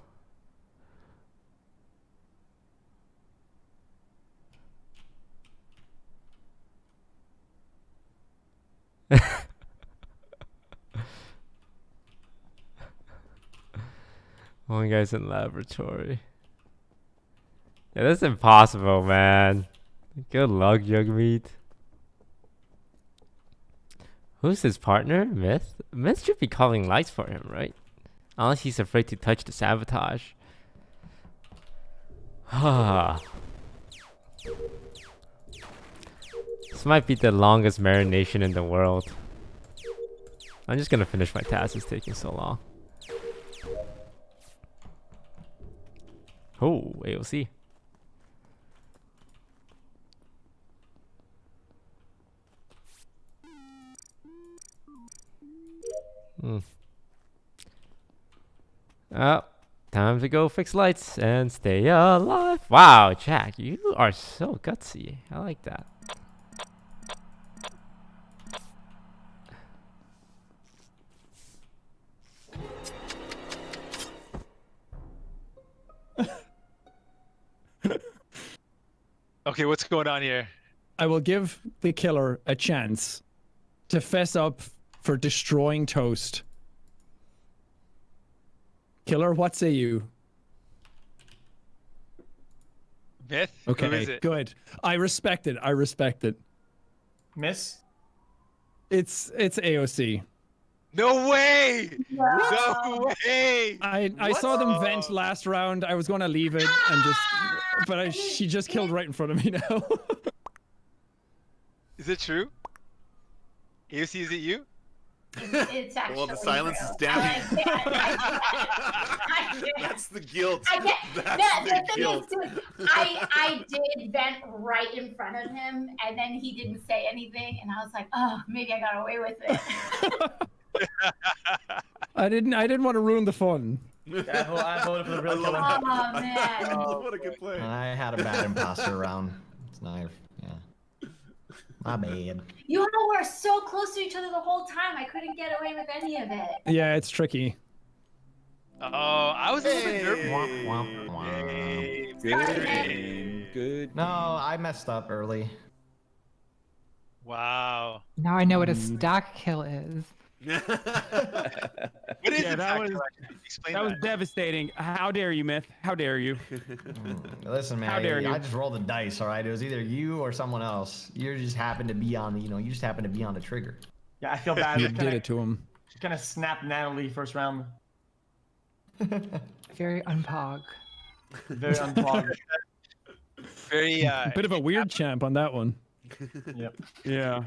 One guy's in laboratory. Yeah, that's impossible, man. Good luck, Jugmeat. Who's his partner? Myth? Myth should be calling lights for him, right? Unless he's afraid to touch the sabotage. This might be the longest marination in the world. I'm just gonna finish my task. It's taking so long. Oh, AOC. Oh, time to go fix lights and stay alive. Wow, Jack, you are so gutsy. I like that. Okay, what's going on here? I will give the killer a chance to fess up for destroying Toast. Killer, what say you? Myth? Who is Okay, it? good. I respect it. I respect it. Miss? It's AOC. No way! No way! I saw them vent last round. I was going to leave it and just, but she just killed right in front of me now. Is it true? AOC, is it you? It's actually Well, the silence true. is damning. I can't. That's the guilt. I get, That's the thing guilt. is, too, I did vent right in front of him, and then he didn't say anything, and I was like, oh, maybe I got away with it. I didn't want to ruin the fun. I voted for the real killer. Oh man. What a good play. I had a bad imposter round. It's not. Yeah. My bad. You all were so close to each other the whole time. I couldn't get away with any of it. Yeah, it's tricky. Oh, I was a little bit nervous. Womp, womp, womp. Good. No, I messed up early. Wow. Now I know what a stack kill is. What is Yeah, it? that was Explain that was devastating. How dare you, Myth? How dare you? Listen, man, How dare you. I just rolled the dice, all right? It was either you or someone else. You just happened to be on the, you just happened to be on the trigger. Yeah, I feel bad. You did it to him. Kind of snapped Natalie first round. Very unpog. Very unplugged. Very Bit of a weird champ on that one. Yep. Yeah.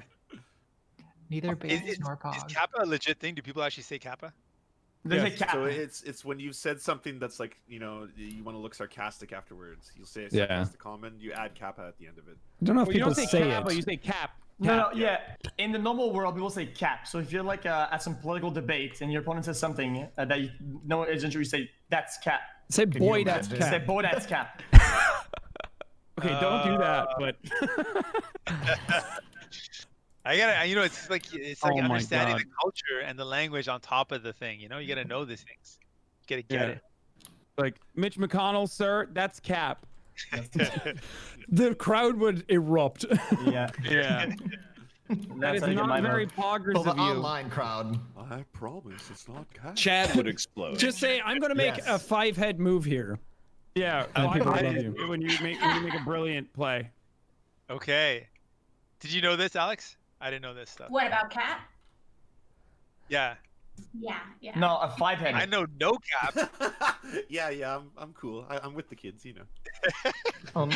Neither base Is nor pog. Kappa a legit thing? Do people actually say Kappa? There's a Yes, cap. So it's when you've said something that's like, you want to look sarcastic afterwards. You'll say a Yeah. sarcastic comment. You add kappa at the end of it. I don't know if Well, you people don't say say cap, but you it. say cap. No, yeah. In the normal world, people say cap. So if you're like at some political debate and your opponent says something that you know isn't true, you say that's cap. Say Could boy, you that's imagine? Say cap. boy, that's cap. Okay, don't do that. But I gotta, it's like Oh my understanding God. the culture and the language on top of the thing. You gotta know these things. You gotta get Yeah. like Mitch McConnell, sir, that's cap. The crowd would erupt. Yeah. Yeah. That That's is how you get my not very vote. poggers For the of you. online crowd. I promise it's not cap. Chad would explode. Just say, I'm going to make a 5-head move here. Yeah, And people I love did you. when you make a brilliant play. Okay. Did you know this, Alex? I didn't know this stuff. What about Cat? Yeah. Yeah, yeah. No, a 5-head. I know no cap. yeah, I'm cool. I'm with the kids, No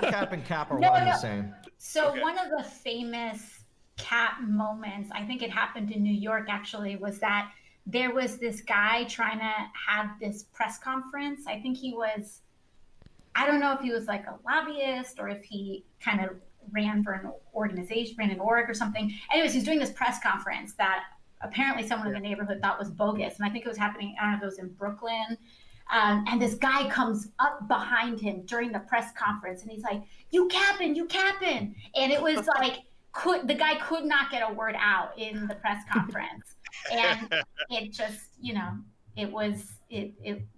cap and cap are No, one and no. the same. So Okay. one of the famous Cat moments, I think it happened in New York actually, was that there was this guy trying to have this press conference. I think he was, I don't know if he was like a lobbyist or if he kind of ran for an organization, ran an org or something. Anyways, he's doing this press conference that apparently someone in the neighborhood thought was bogus. And I think it was happening, I don't know if it was in Brooklyn. And this guy comes up behind him during the press conference and he's like, you capping. And it was like, the guy could not get a word out in the press conference. And it just,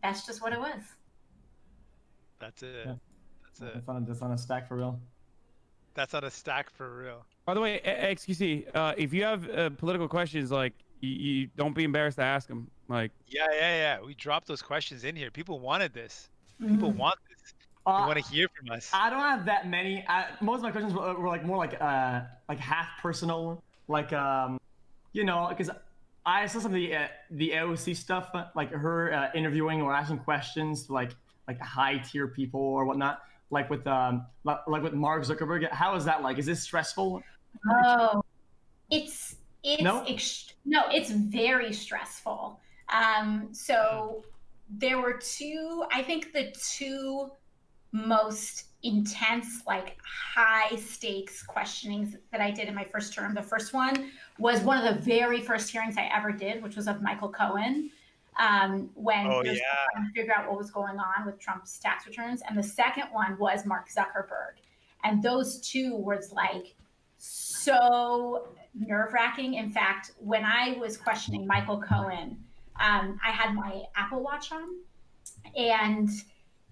that's just what it was. That's it. Yeah. That's it. That's on a stack for real. That's on a stack for real. By the way, XQC, if you have political questions, like you don't be embarrassed to ask them. Like, Yeah. We dropped those questions in here. People wanted this. People want this. They want to hear from us. I don't have that many. Most of my questions were like more like half personal, like because I saw some of the AOC stuff, like her interviewing or asking questions to like high tier people or whatnot, like with with Mark Zuckerberg. How is that like? Is this stressful? Oh, it's No? no, it's very stressful. So there were I think the two most intense, like high stakes questionings that I did in my first term. The first one was one of the very first hearings I ever did, which was of Michael Cohen, when he was trying to figure out what was going on with Trump's tax returns. And the second one was Mark Zuckerberg. And those two was like so nerve-wracking. In fact, when I was questioning Michael Cohen, I had my Apple Watch on, and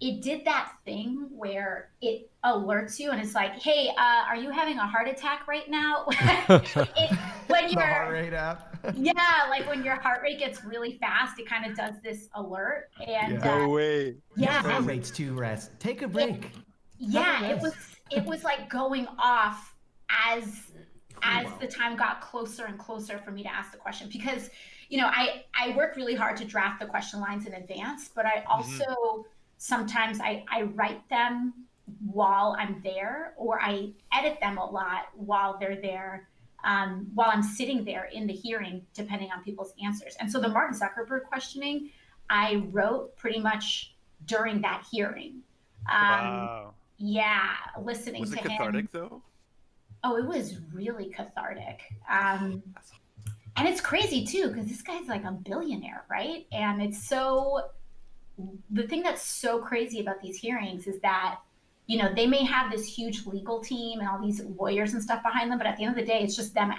it did that thing where it alerts you and it's like, hey, are you having a heart attack right now? When The heart rate app. yeah, like when your heart rate gets really fast, it kind of does this alert. And Yeah. way. yeah, Heart rate's too rest. Take a break. yeah, it was like going off as the time got closer and closer for me to ask the question, because I work really hard to draft the question lines in advance, but I also sometimes I write them while I'm there, or I edit them a lot while they're there. while I'm sitting there in the hearing, depending on people's answers. And so the Mark Zuckerberg questioning, I wrote pretty much during that hearing. Wow. Yeah, listening Was to it him. cathartic though? Oh, it was really cathartic. And it's crazy too, because this guy's like a billionaire, right? And it's so, the thing that's so crazy about these hearings is that, you know, they may have this huge legal team and all these lawyers and stuff behind them, but at the end of the day, it's just them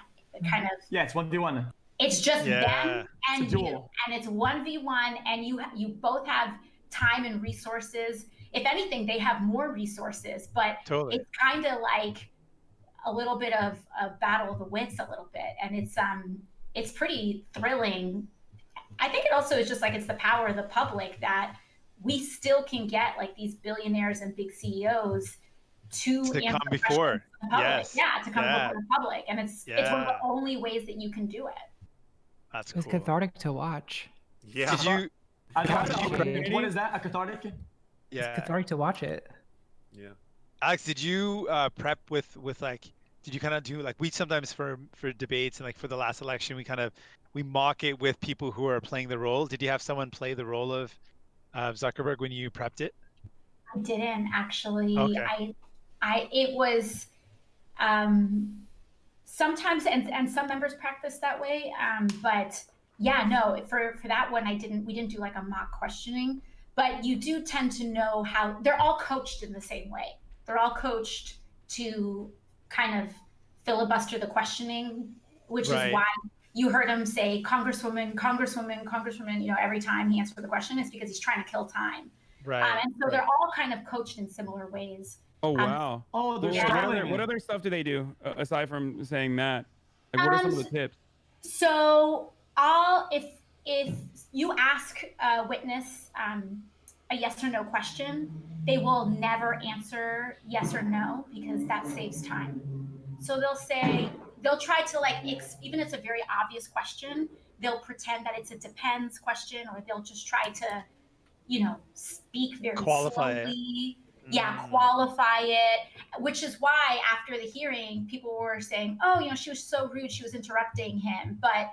kind of. Yeah, it's 1v1. It's just them and it's a you, duel. and it's 1v1, and you both have time and resources. If anything, they have more resources, but it's kind of like a little bit of a battle of the wits a little bit, and it's pretty thrilling. I think it also is just like it's the power of the public that we still can get like these billionaires and big CEOs to come before. Yes. Yeah, to come before the public, and it's one of the only ways that you can do it. That's It's cathartic to watch. Yeah. Did you? What is that? A cathartic? Yeah. It's cathartic to watch it. Yeah. Alex, did you prep with like? Did you kind of do like we sometimes for debates and like for the last election we mock it with people who are playing the role. Did you have someone play the role of Zuckerberg when you prepped it? I didn't actually. Okay. It was sometimes and some members practice that way. But yeah, no, for that one we didn't do like a mock questioning, but you do tend to know how they're all coached in the same way. They're all coached to kind of filibuster the questioning, which is why you heard him say Congresswoman, Congresswoman, Congresswoman, you know, every time he answered the question. It's because he's trying to kill time. Right. And so they're all kind of coached in similar ways. Oh, wow. What other stuff do they do aside from saying that? Like, what are some of the tips? So if you ask a witness a yes or no question, they will never answer yes or no because that saves time. So they'll try to like, even if it's a very obvious question, they'll pretend that it's a depends question, or they'll just try to, you know, speak very slowly. Yeah, qualify it, which is why after the hearing, people were saying, oh, you know, she was so rude, she was interrupting him. But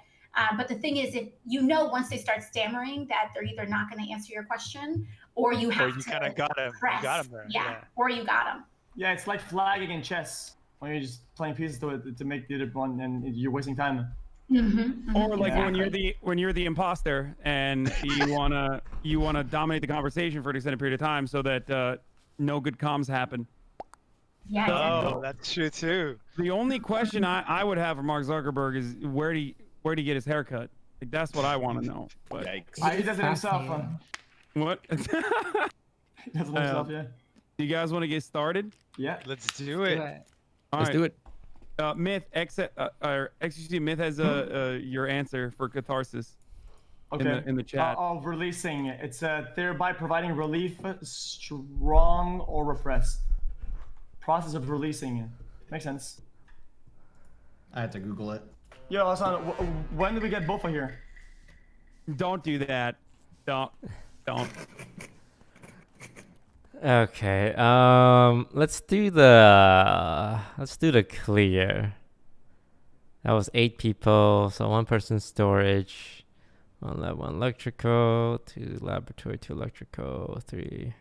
the thing is, if you know, once they start stammering, that they're either not going to answer your question, or you have to kind of got him. press. You got him there. Yeah, or you got him. Yeah, it's like flagging in chess when you're just playing pieces to make the other one, and you're wasting time. Or like when you're the imposter and you wanna dominate the conversation for an extended period of time so that no good comms happen. Yeah. Oh, that's true too. The only question I would have for Mark Zuckerberg is where do you get his haircut? Like, that's what I want to know. But he does it himself. What? He does it himself, yeah. Do you guys want to get started? Yeah. Let's do it. All Let's right. do it. Myth, Myth has your answer for catharsis. Okay. In the chat. Of releasing, it's thereby providing relief, strong or repressed. Process of releasing. Makes sense. I had to Google it. Yo, Hassan, when do we get Bofa here? Don't do that. Don't. Okay. Let's do the clear. That was 8 people, so 1 person storage, 1 lab, 1 electrical, 2 laboratory, 2 electrical, 3.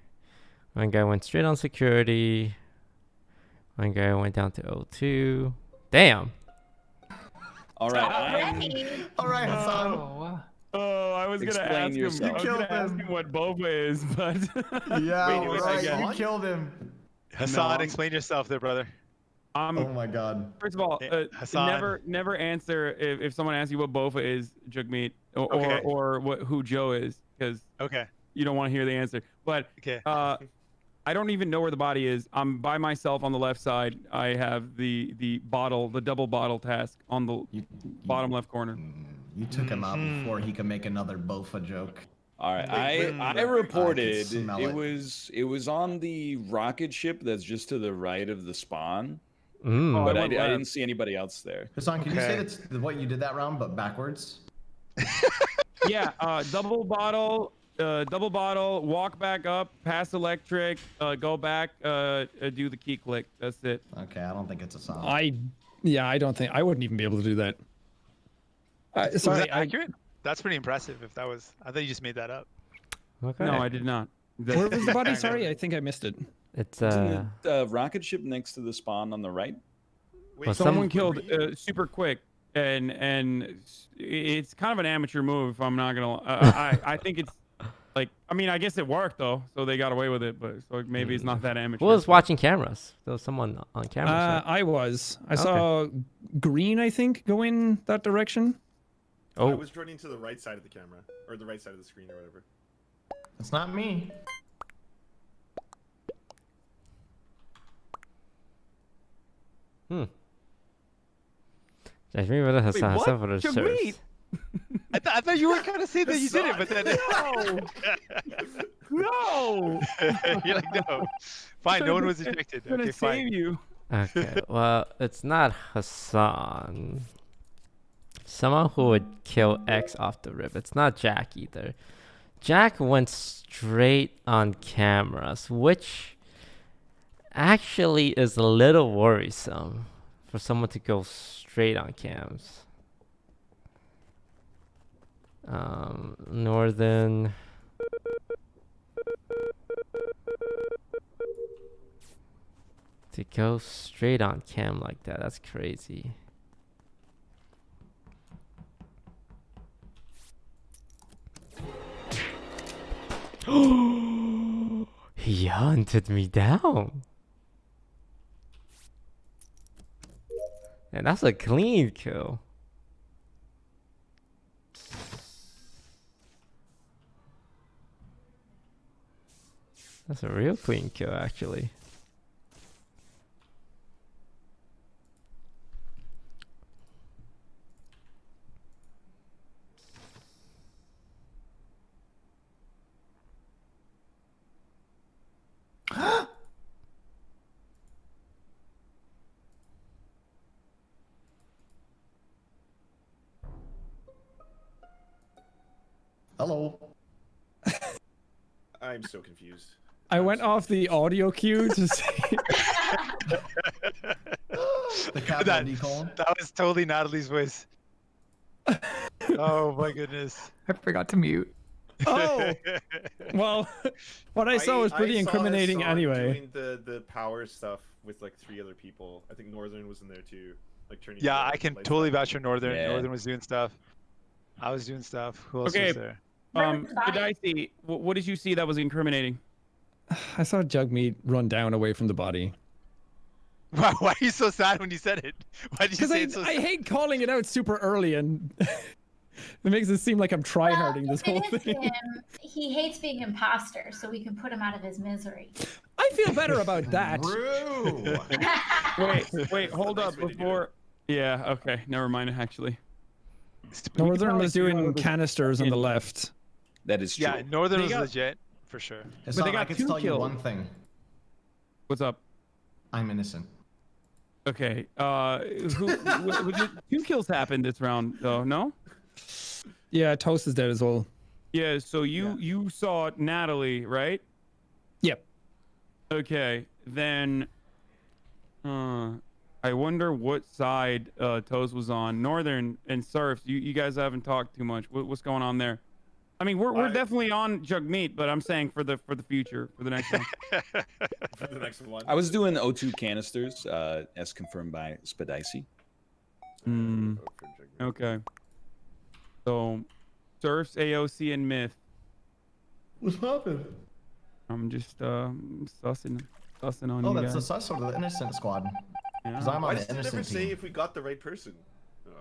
1 guy went straight on security. 1 guy went down to O2. Damn. All right. All right, Hassan. Oh, I was gonna ask him what boba is, but yeah, right. You killed him. Hassan, explain yourself there, brother. Oh my God. First of all, never answer if someone asks you what bofa is, Jugmeat, or who Joe is, because you don't want to hear the answer. But I don't even know where the body is. I'm by myself on the left side. I have the double bottle task on the bottom left corner. You took him out before he could make another Bofa joke. All right, I reported it was on the rocket ship that's just to the right of the spawn, but I didn't see anybody else there. Hassan, can you say that's what you did that round, but backwards? Yeah, double bottle, walk back up, pass electric, go back, do the key click. That's it. Okay, I don't think it's a song. I Yeah, I don't think I wouldn't even be able to do that. Was Sorry, that accurate? That's pretty impressive. If that was, I thought you just made that up. Okay. No, I did not. Where was the body? Sorry, I think I missed it. It's It's in the rocket ship next to the spawn on the right. Wait, Someone were killed you- super quick, and it's kind of an amateur move. If I'm not gonna, I think it's like, I mean, I guess it worked though, so they got away with it. But so maybe it's not that amateur. Who was watching cameras? There was someone on camera. right? I was. I saw green, I think, go in that direction. I Oh, was running to the right side of the camera, or the right side of the screen, or whatever. It's not me. Jasmine better has Wait, some what? stuff for the Jagmeet? shirts. I thought you were kind of saying that you did it, but then No. you're like, no. Fine, no one was ejected. I'm gonna Okay, save fine. you. Okay, well, it's not Hassan. Someone who would kill X off the rip. It's not Jack either. Jack went straight on cameras, which actually is a little worrisome for someone to go straight on cams. Northern. To go straight on cam like that, that's crazy. He hunted me down. And that's a clean kill. That's a real clean kill, actually. Hello. I'm so confused. I went off the audio cue to say. The capital D colon. That was totally Natalie's voice. Oh my goodness. I forgot to mute. Oh, well, what I saw was pretty saw incriminating Hassan anyway. Doing the power stuff with like 3 other people. I think Northern was in there too, like turning. Yeah, the I can lights totally on. vouch for Northern. Yeah. Northern was doing stuff. I was doing stuff. Who else Okay. was there? Dicey, what did you see that was incriminating? I saw Jugmeat run down away from the body. Why are you so sad when you said it? Why did you Because say it so I sad? hate calling it out super early, and it makes it seem like I'm tryharding this whole thing. He hates being imposter, so we can put him out of his misery. I feel better about that. True. Wait, hold up before. Yeah, okay, never mind. Actually, Northern was probably doing do canisters on the left. That is true. Yeah, Northern They was got- legit for sure. Hassan, they got I can 2 tell you kills. one thing. what's up? I'm innocent. Okay, who 2 kills happened this round though? No. Yeah, Toast is dead as well. Yeah. So you saw Natalie, right? Yep. Okay, then. I wonder what side Toes was on. Northern and Surf. You guys haven't talked too much. What's going on there? I mean, we're definitely on Jugmeat, but I'm saying for the future, for the next one. For the next one. I was doing O2 canisters, as confirmed by Spadicy. Mm, Vote for Jugmeat. okay. So, Surfs, AOC, and Myth. What's happened? I'm just sussing on Oh, you that's the guys. sus or the innocent squad. Yeah. Because I'm Why on does the it never innocent say team. if we got the right person? Oh.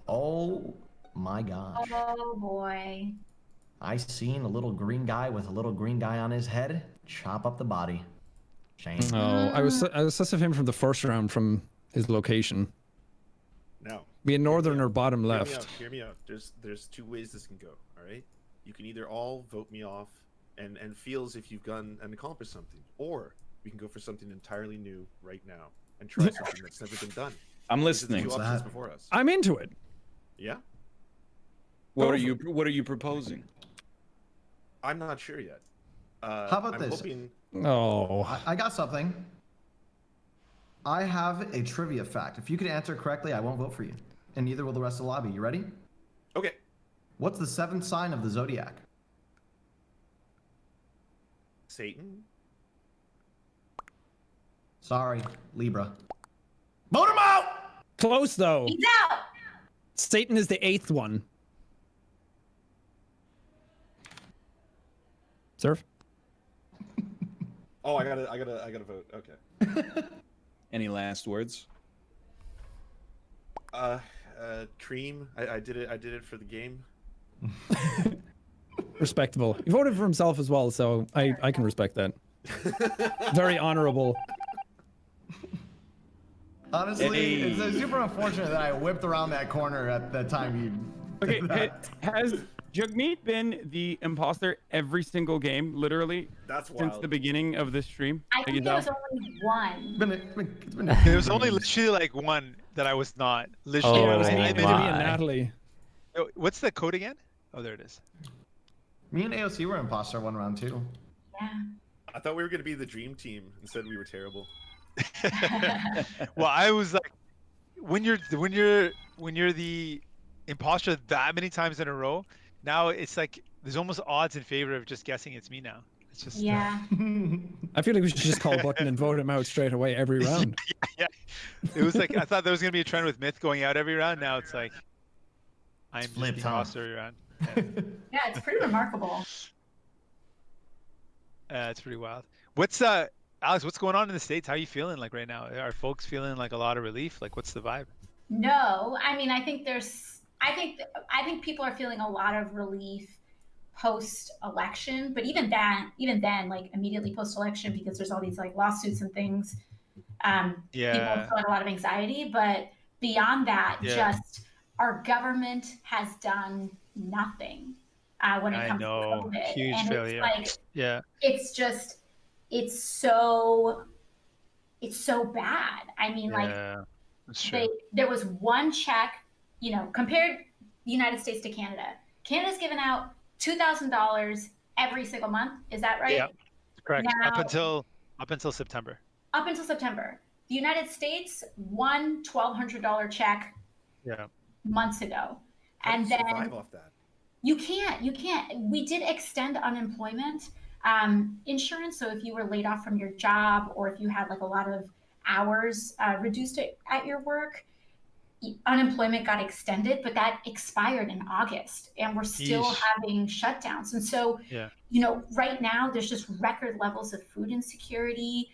Oh my gosh. Oh boy. I seen a little green guy with a little green guy on his head chop up the body. Shame. No, I was sus of him from the first round from his location. Now, Be a northern or bottom left. Hear me out. There's two ways this can go. All right. You can either all vote me off and feel as if you've gone and accomplished something, or we can go for something entirely new right now and try something that's never been done. I'm These are the listening. two options before us. I'm into it. Yeah. What are you proposing? I'm not sure yet. How about I'm this? hoping... Oh. I got something. I have a trivia fact. If you can answer correctly, I won't vote for you. And neither will the rest of the lobby. You ready? Okay. What's the seventh sign of the zodiac? Satan? Sorry, Libra. Vote him out! Close though. He's out. Satan is the 8th one. Surf? Oh, I gotta vote. Okay. Any last words? Cream. I did it for the game. Respectable. He voted for himself as well, so I can respect that. Very honorable. Honestly, it's super unfortunate that I whipped around that corner at the time you. Okay, has Jugmeat been the imposter every single game, literally, That's since wild. the beginning of this stream? I think there was only one. There was only literally like one that I was not. Literally, Oh, Yeah, it was me, my. it was me and Natalie. Oh, what's the code again? Oh, there it is. Me and AOC were imposter one round too. Yeah. I thought we were gonna be the dream team. Instead, we were terrible. Well, I was like, when you're the imposter that many times in a row, now it's like there's almost odds in favor of just guessing it's me now. It's just Yeah. I feel like we should just call Button and vote him out straight away every round. yeah. It was like I thought there was gonna be a trend with Myth going out every round. Now it's like I'm just the flipped, huh? imposter every round. Yeah. Yeah, it's pretty remarkable. It's pretty wild. What's Alex? What's going on in the States? How are you feeling like right now? Are folks feeling like a lot of relief? Like, what's the vibe? No, I mean, I think people are feeling a lot of relief post-election, but even then, like immediately post-election, because there's all these like lawsuits and things. People Yeah. still have a lot of anxiety, but beyond that, Yeah. just our government has done nothing when it I comes know. to COVID. Huge and failure. It's like Yeah. it's so bad. I mean, like Yeah. That's true. there was one check, compared the United States to Canada. Canada's given out $2,000 every single month. Is that right? Yeah. Correct. Now- Up until September. Up until September. The United States, one $1,200 check Yeah. months ago. How do And you then survive off that? you can't. We did extend unemployment insurance. So if you were laid off from your job, or if you had like a lot of hours reduced at your work, unemployment got extended, but that expired in August, and we're still Yeesh. having shutdowns. And so, Yeah. right now there's just record levels of food insecurity.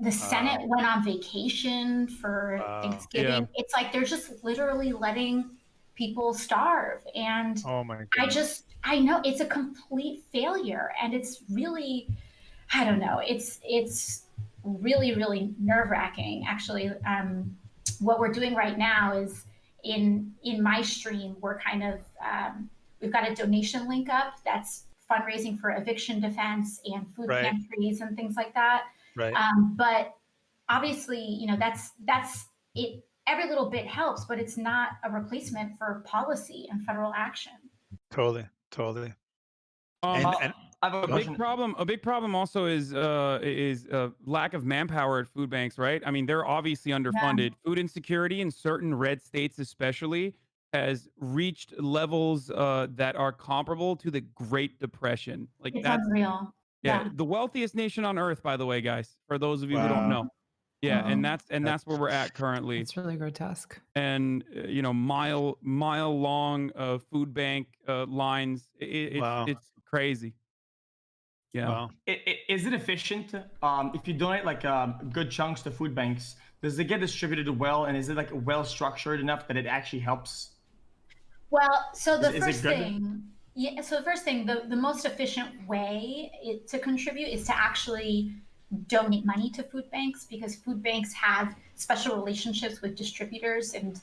The Senate went on vacation for Wow. Thanksgiving. Yeah. It's like they're just literally letting people starve. And Oh my I god. I know it's a complete failure, and it's really, I don't know, it's really, really nerve wracking. Actually, what we're doing right now is in my stream, we're kind of, we've got a donation link up that's fundraising for eviction defense and food Right. pantries and things like that. Right. But obviously, that's it. Every little bit helps, but it's not a replacement for policy and federal action. Totally. And I have a A question. big problem also is lack of manpower at food banks, right? I mean, they're obviously underfunded. Food insecurity in certain red states, especially, has reached levels that are comparable to the Great Depression. Like It's that's unreal. yeah, the wealthiest nation on earth, by the way, guys. For those of you who Wow. don't know, yeah, Wow. and that's where we're at currently. It's really grotesque. And mile long food bank lines. Wow. It's crazy. Yeah. Wow. Is it efficient? If you donate like good chunks to food banks, does it get distributed well, and is it like well structured enough that it actually helps? Well, so the Is it first good? thing, the most efficient way to contribute is to actually donate money to food banks because food banks have special relationships with distributors and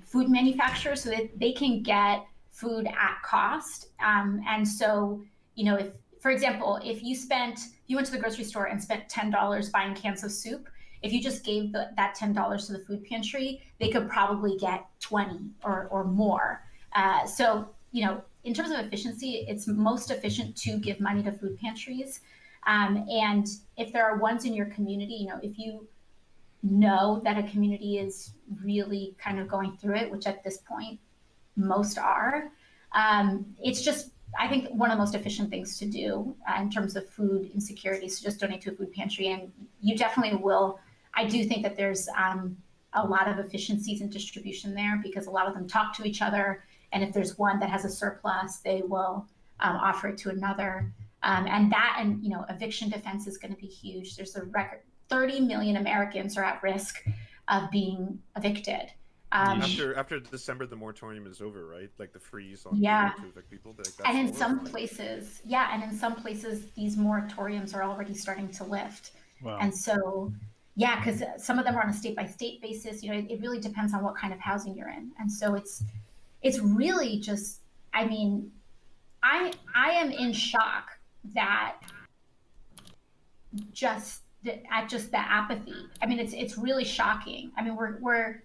food manufacturers so that they can get food at cost. And so, if, for example, if you went to the grocery store and spent $10 buying cans of soup, if you just gave that $10 to the food pantry, they could probably get 20 or more. So, in terms of efficiency, it's most efficient to give money to food pantries. And if there are ones in your community, if you know that a community is really kind of going through it, which at this point most are, it's just, I think, one of the most efficient things to do in terms of food insecurity is to just donate to a food pantry. And you definitely will. I do think that there's a lot of efficiencies in distribution there because a lot of them talk to each other. And if there's one that has a surplus, they will offer it to another. And eviction defense is going to be huge. There's a record 30 million Americans are at risk of being evicted. After December, the moratorium is over, right? Like the freeze on to evict people. Like, that's and in over. some places, these moratoriums are already starting to lift. Wow. And so, because some of them are on a state-by-state basis. It really depends on what kind of housing you're in. And so it's really just, I mean, I am in shock that the apathy. I mean, it's really shocking. I mean, we're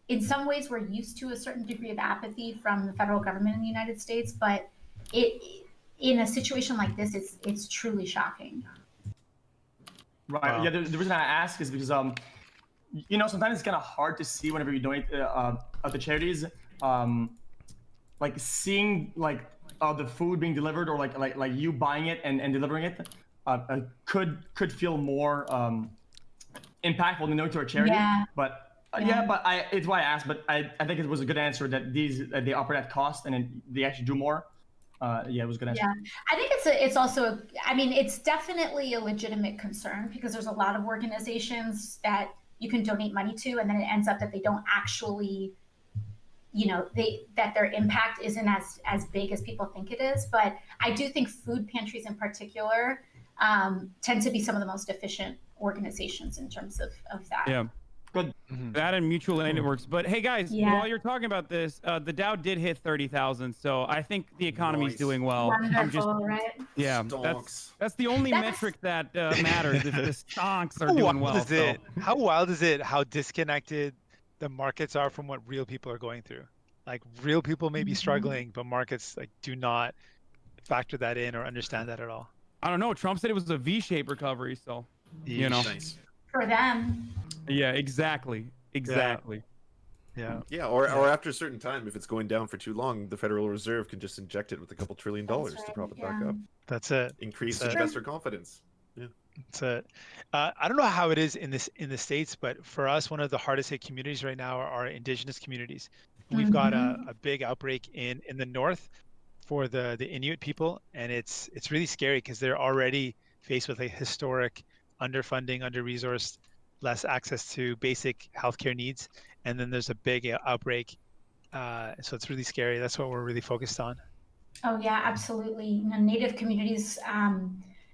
in some ways we're used to a certain degree of apathy from the federal government in the United States, but in a situation like this, it's truly shocking. Right. Wow. Yeah. The reason I ask is because sometimes it's kind of hard to see whenever you donate to charities, like seeing the food being delivered or like you buying it and delivering it could feel more impactful than donating to a charity. Yeah. But it's why I asked. But I think it was a good answer that they operate at cost and they actually do more. It was a good answer. Yeah, I think it's also it's definitely a legitimate concern because there's a lot of organizations that you can donate money to, and then it ends up that they don't actually, that their impact isn't as big as people think it is. But I do think food pantries in particular tend to be some of the most efficient organizations in terms of that. Yeah. Good. That and mutual aid networks. But hey, guys, while you're talking about this, the Dow did hit 30,000, so I think the economy's doing well. Wonderful, right? Yeah, that's the only metric that matters. If the stocks are doing well. How wild is it? How disconnected the markets are from what real people are going through. Like real people may be struggling, but markets do not factor that in or understand that at all. I don't know. Trump said it was a V-shaped recovery, so Nice. For them. Yeah, exactly. Yeah, or after a certain time, if it's going down for too long, the Federal Reserve can just inject it with a couple $1 trillion to prop it back up. That's it. Increase investor confidence. Yeah. That's it. I don't know how it is in the States, but for us, one of the hardest hit communities right now are indigenous communities. We've got a big outbreak in the north for the Inuit people, and it's really scary because they're already faced with historic underfunding, under-resourced, less access to basic healthcare needs, and then there's a big outbreak. So it's really scary. That's what we're really focused on. Oh yeah, absolutely. Native communities,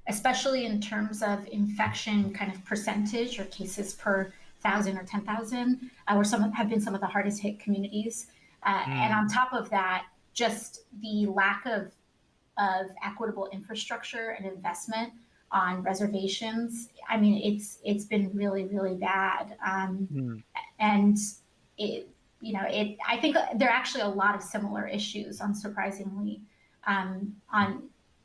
especially in terms of infection kind of percentage or cases per 1,000 or 10,000, have been some of the hardest hit communities. And on top of that, just the lack of equitable infrastructure and investment on reservations. I mean, it's been really, really bad. And I think there are actually a lot of similar issues, unsurprisingly, on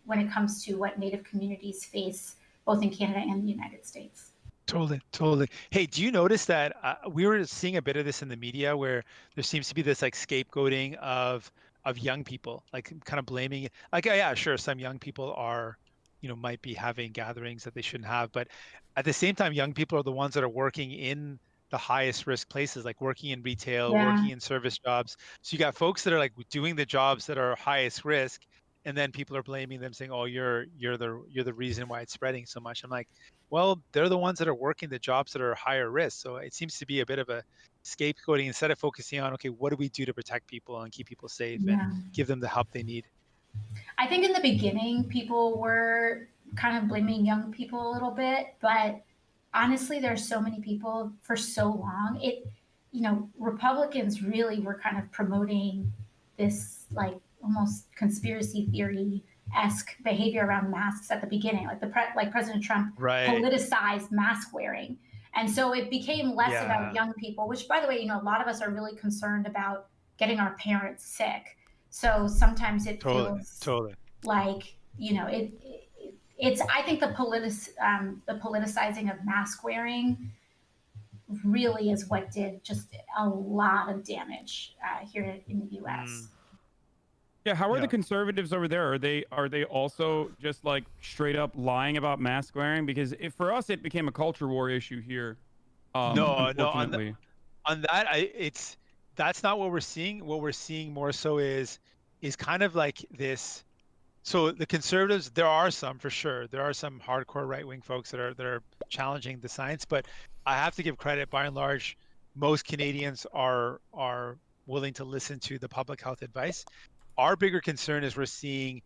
when it comes to what Native communities face, both in Canada and the United States. Totally. Hey, do you notice that we were seeing a bit of this in the media where there seems to be this scapegoating of young people, kind of blaming it. Yeah, sure, some young people are, might be having gatherings that they shouldn't have, but at the same time, young people are the ones that are working in the highest risk places, like working in retail, working in service jobs. So you got folks that are doing the jobs that are highest risk, and then people are blaming them, saying, "Oh, you're the reason why it's spreading so much." I'm like, well, they're the ones that are working the jobs that are higher risk. So it seems to be a bit of a scapegoating instead of focusing on, okay, what do we do to protect people and keep people safe and give them the help they need? I think in the beginning, people were kind of blaming young people a little bit, but honestly, there's so many people for so long. Republicans really were kind of promoting this like almost conspiracy theory esque behavior around masks at the beginning, like President Trump politicized mask wearing, and so it became less about young people. Which, by the way, a lot of us are really concerned about getting our parents sick. So sometimes it feels like it's. I think the politicizing of mask wearing really is what did just a lot of damage here in the U.S. Yeah, how are the conservatives over there? Are they also just like straight up lying about mask wearing? Because for us, it became a culture war issue here. No, on that, that's not what we're seeing. What we're seeing more so is kind of like this. So the conservatives, there are some for sure. There are some hardcore right-wing folks that are challenging the science, but I have to give credit. By and large, most Canadians are willing to listen to the public health advice. Our bigger concern is we're seeing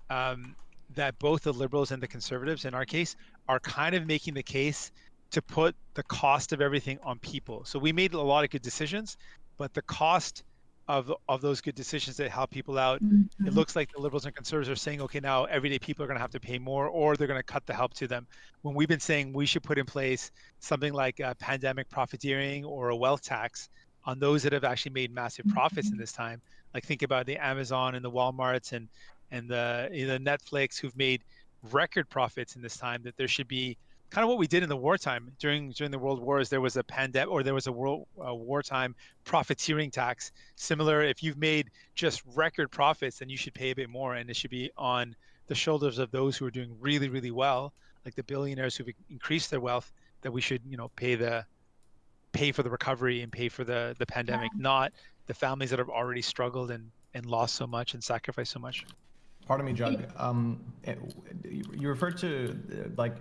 that both the Liberals and the Conservatives, in our case, are kind of making the case to put the cost of everything on people. So we made a lot of good decisions, but the cost of those good decisions that help people out, it looks like the Liberals and Conservatives are saying, okay, now everyday people are going to have to pay more, or they're going to cut the help to them. When we've been saying we should put in place something like a pandemic profiteering or a wealth tax on those that have actually made massive profits in this time. Like think about the Amazon and the Walmarts and the Netflix who've made record profits in this time, that there should be kind of what we did in the wartime during the World Wars. There was a pandemic, or there was a wartime profiteering tax. Similar, if you've made just record profits, then you should pay a bit more, and it should be on the shoulders of those who are doing really, really well, like the billionaires who've increased their wealth. That we should, pay for the recovery and pay for the pandemic, not the families that have already struggled and lost so much and sacrificed so much. Pardon me, Jug. You referred to like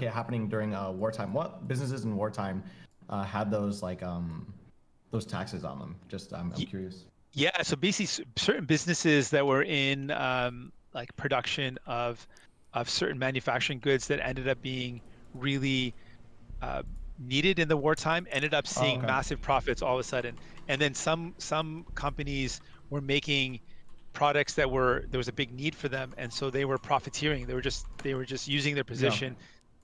it happening during wartime. What businesses in wartime had those those taxes on them? Just I'm curious. Yeah, so basically certain businesses that were in like production of certain manufacturing goods that ended up being really needed in the wartime ended up seeing massive profits all of a sudden. And then some companies were making products that there was a big need for them, and so they were profiteering. They were just using their position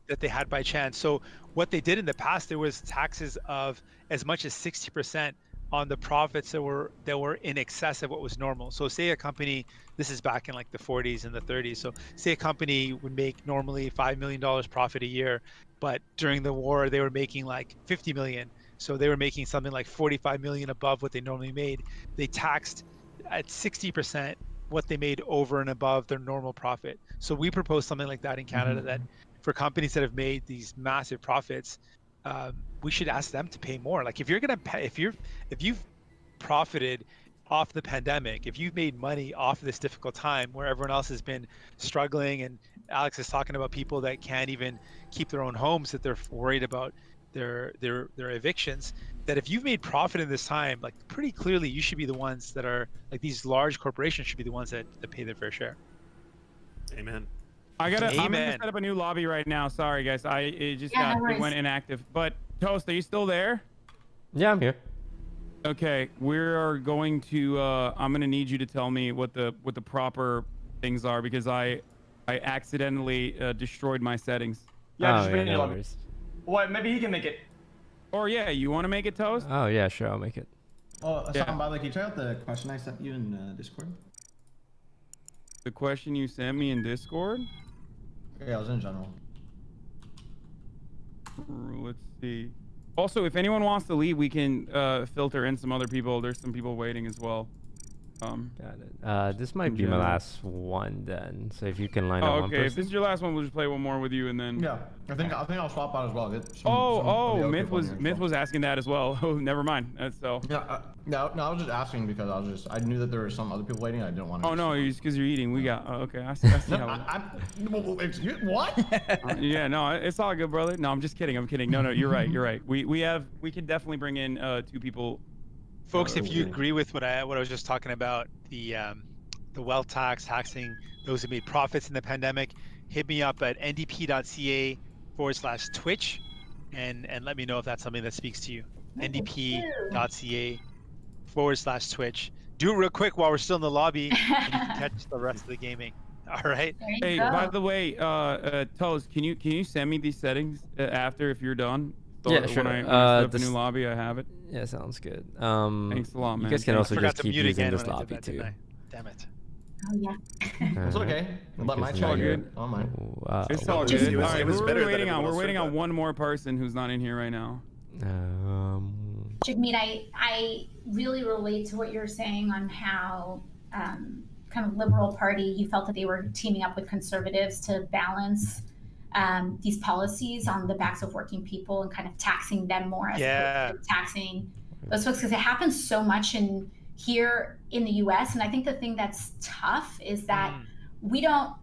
that they had by chance. So what they did in the past, there was taxes of as much as 60% on the profits that were in excess of what was normal. So say a company, this is back in like the 40s and the 30s. So say a company would make normally $5 million profit a year, but during the war they were making like 50 million. So they were making something like 45 million above what they normally made. They taxed at 60% what they made over and above their normal profit. So we proposed something like that in Canada, that for companies that have made these massive profits, we should ask them to pay more. Like if you've profited off the pandemic, if you've made money off of this difficult time where everyone else has been struggling, and Alex is talking about people that can't even keep their own homes, that they're worried about their evictions, that if you've made profit in this time, like pretty clearly you should be the ones that are like, these large corporations should be the ones that pay their fair share. Amen. I'm gonna set up a new lobby right now. Sorry guys, it went inactive. But Toast, are you still there? Yeah, I'm here. Okay, we are going to I'm gonna need you to tell me what the proper things are, because I accidentally destroyed my settings. Yeah, no worries. What? Maybe he can make it. Or yeah, you want to make it, Toast? Oh yeah, sure, I'll make it. Oh, Sam, by the way, can you check out the question I sent you in Discord? The question you sent me in Discord? Yeah, it was in general. Let's see. Also, if anyone wants to leave, we can filter in some other people. There's some people waiting as well. Got it. This might be my last one then. So if you can line up one person. If this is your last one, we'll just play one more with you, and then. Yeah, I think I'll swap out as well. Myth was asking that as well. Oh, never mind. So. Yeah. No, I was just asking because I knew that there were some other people waiting. I didn't want to. Oh no, it's because you're eating. We got. Okay, I see how. What? Yeah, no, it's all good, brother. No, I'm just kidding. I'm kidding. No, you're right. You're right. We can definitely bring in 2 people. Folks, if you agree with what I was just talking about, the wealth tax, taxing those who made profits in the pandemic, hit me up at ndp.ca/Twitch and let me know if that's something that speaks to you. ndp.ca/Twitch. Do it real quick while we're still in the lobby, and you can catch the rest of the gaming. All right. Hey, by the way, Toast, can you send me these settings after if you're done? So Yeah, sure. When I set up a new lobby, I have it. Yeah, sounds good. Thanks a lot, man. You guys can also just keep using this when I did lobby that, too. didn't I? Damn it. Oh yeah. It's okay. Let my chat here. Oh my. It's Well, all it good. was- All right, it was who are better we than waiting on? everyone We're else waiting heard on that. one more person who's not in here right now. Jagmeet, I really relate to what you're saying on how kind of liberal party, you felt that they were teaming up with conservatives to balance these policies on the backs of working people and kind of taxing them more as opposed to taxing those folks, because it happens so much here in the US. And I think the thing that's tough is that we don't,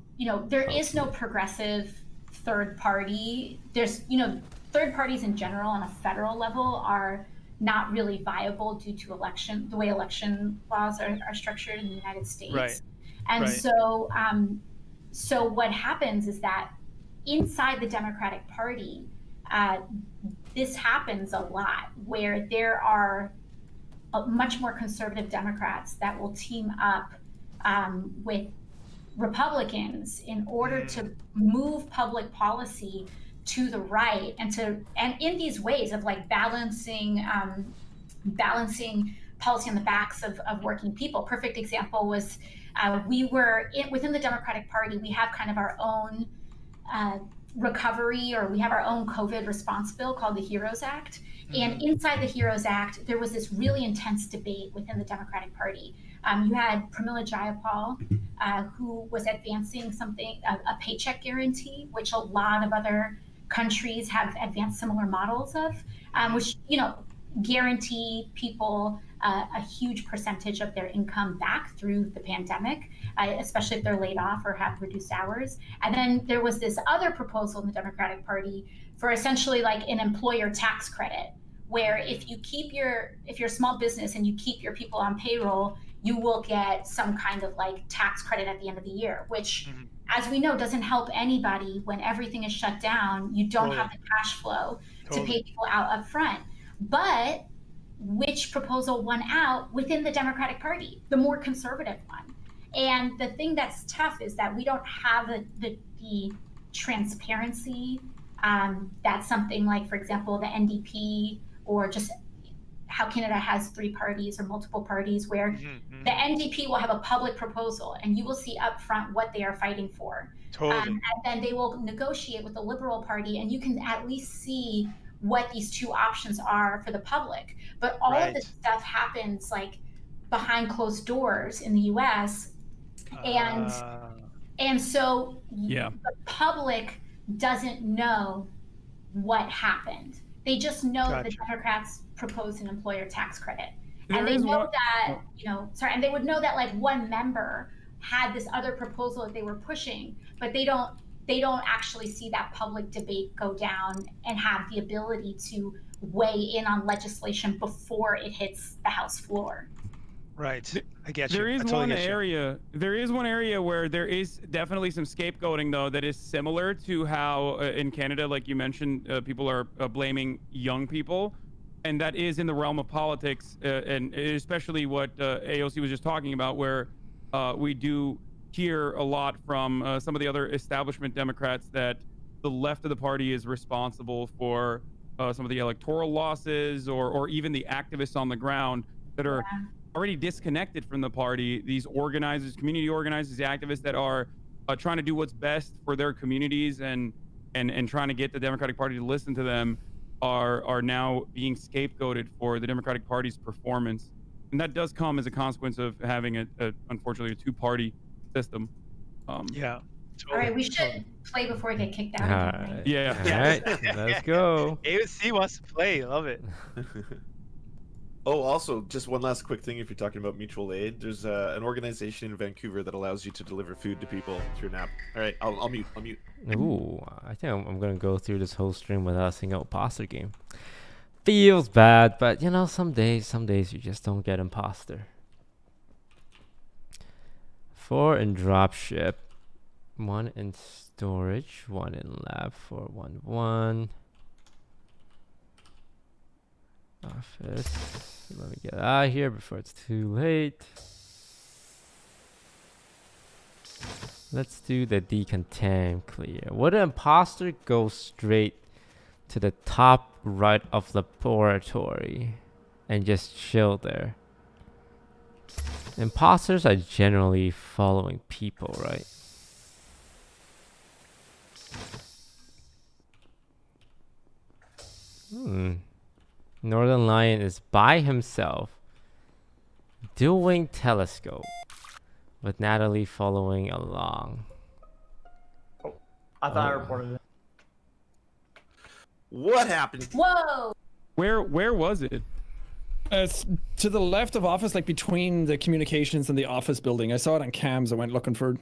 there is no progressive third party. There's, third parties in general on a federal level are not really viable due to the way election laws are structured in the United States. Right. And Right. so what happens is that inside the Democratic Party, this happens a lot where there are much more conservative Democrats that will team up with Republicans in order to move public policy to the right and in these ways of like balancing policy on the backs of working people. Perfect example was within the Democratic Party, we have kind of our own recovery, or we have our own COVID response bill called the HEROES Act. And inside the HEROES Act, there was this really intense debate within the Democratic Party. You had Pramila Jayapal, who was advancing a paycheck guarantee, which a lot of other countries have advanced similar models of, which, guarantee people a huge percentage of their income back through the pandemic, especially if they're laid off or have reduced hours. And then there was this other proposal in the Democratic Party for essentially like an employer tax credit, where if you're a small business and you keep your people on payroll, you will get some kind of like tax credit at the end of the year, which, as we know, doesn't help anybody when everything is shut down. You don't have the cash flow to pay people out up front. But which proposal won out within the Democratic Party? The more conservative one. And the thing that's tough is that we don't have the transparency that something like, for example, the NDP, or just how Canada has 3 parties or multiple parties, where the NDP will have a public proposal and you will see upfront what they are fighting for. And then they will negotiate with the Liberal Party, and you can at least see what these two options are for the public. But all of this stuff happens like behind closed doors in the US. And so the public doesn't know what happened. They just know that the Democrats proposed an employer tax credit. And they know that, and they would know that like one member had this other proposal that they were pushing, but they don't actually see that public debate go down and have the ability to weigh in on legislation before it hits the House floor. Right. I get you. There is one area where there is definitely some scapegoating, though, that is similar to how in Canada, like you mentioned, people are blaming young people. And that is in the realm of politics, and especially what AOC was just talking about, where we do hear a lot from some of the other establishment Democrats that the left of the party is responsible for some of the electoral losses, or even the activists on the ground that are already disconnected from the party. These organizers, community organizers, the activists that are trying to do what's best for their communities and trying to get the Democratic Party to listen to them are now being scapegoated for the Democratic Party's performance. And that does come as a consequence of having unfortunately a two-party system. Yeah. All right, we should play before we get kicked out. Again. Yeah. All right, let's go. AOC wants to play. Love it. Oh, also, just one last quick thing. If you're talking about mutual aid, there's an organization in Vancouver that allows you to deliver food to people through an app. All right, I'll mute. Ooh, I think I'm gonna go through this whole stream without seeing an imposter game. Feels bad, but some days you just don't get imposter. 4 in dropship, 1 in storage, one in lab 411. Office. Let me get out of here before it's too late. Let's do the decontam clear. Would an imposter go straight to the top right of laboratory and just chill there? Imposters are generally following people, right? Northern Lion is by himself doing telescope with Natalie following along. Oh, I thought I reported it. What happened? Whoa! Where was it? It's to the left of office, like between the communications and the office building. I saw it on cams. I went looking for it.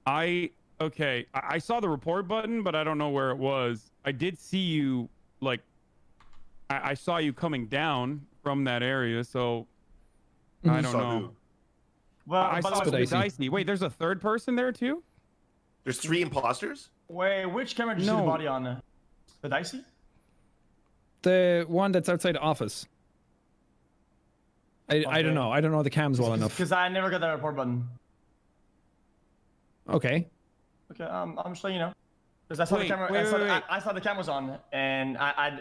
I saw the report button, but I don't know where it was. I did see you, like, I saw you coming down from that area, so I don't know. Who? Well, I saw Spidacy. Wait, there's a third person there too? There's 3 imposters? Wait, which camera did you see the body on? The Dicey? The one that's outside the office. I don't know. I don't know the cams well enough. Because I never got that report button. Okay. Okay, I'm just letting you know. Because I saw the camera. I saw the cameras on, and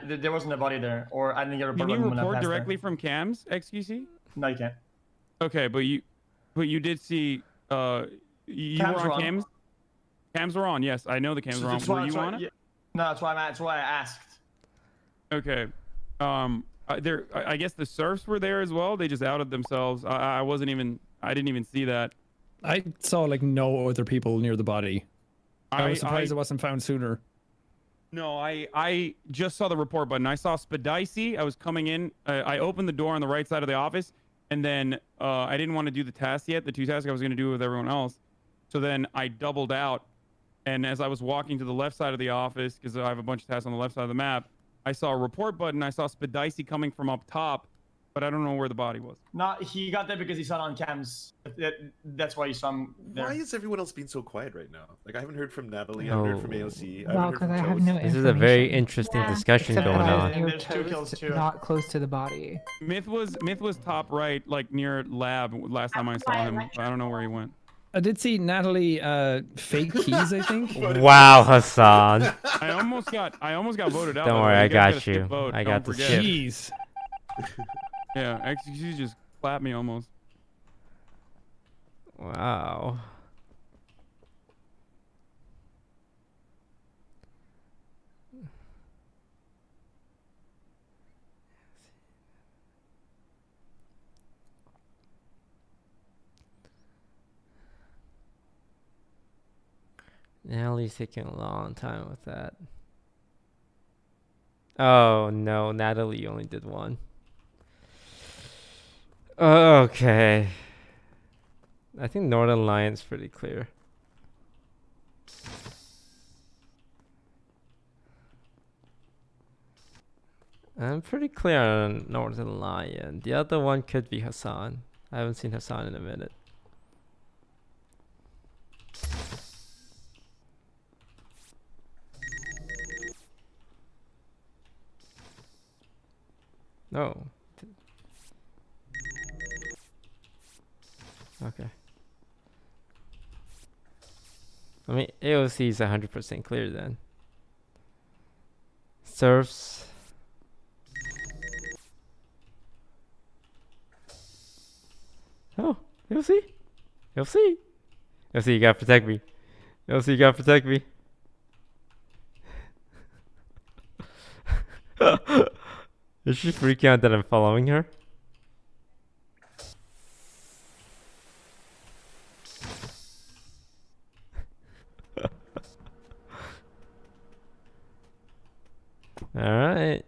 there wasn't a body there, or I didn't get a report. Can you report directly from cams, XQC? No, you can't. Okay, but you did see. You Cams were on cams. Cams were on. Yes, I know the cams were on. Were you on it? No, that's why I asked. Okay. I guess the serfs were there as well. They just outed themselves. I didn't even see that. I saw like no other people near the body. I was surprised it wasn't found sooner. No, I just saw the report button. I saw Spidacy. I was coming in. I opened the door on the right side of the office, and then I didn't want to do the task yet. The 2 tasks I was going to do with everyone else. So then I doubled out, and as I was walking to the left side of the office, because I have a bunch of tasks on the left side of the map, I saw a report button. I saw Spidacy coming from up top, but I don't know where the body was. No, he got there because he saw it on cams. That's why you saw him there. Why is everyone else being so quiet right now? Like, I haven't heard from Natalie, I haven't heard from AOC, I Well, haven't because heard I from have Toast. no This is a very information. interesting discussion Except going that I was on. near There's 2 kills Toast, too. not close to the body. Myth was top right, like near lab last time I saw him. I don't know where he went. I did see Natalie fake keys, I think. Wow, Hassan. I almost got voted out. Don't by the worry, way. I You guys got gotta skip you. vote. I Don't got the forget. ship. Jeez. Yeah, XQC just clapped me almost. Wow. Natalie's taking a long time with that. Oh no, Natalie only did one. Okay. I think Northern Lion's pretty clear. I'm pretty clear on Northern Lion. The other one could be Hassan. I haven't seen Hassan in a minute. No. Okay. I mean, AOC is 100% clear then. Serfs. Oh, AOC. AOC. AOC, you gotta protect me. AOC, you gotta protect me. Is she freaking out that I'm following her? Alright.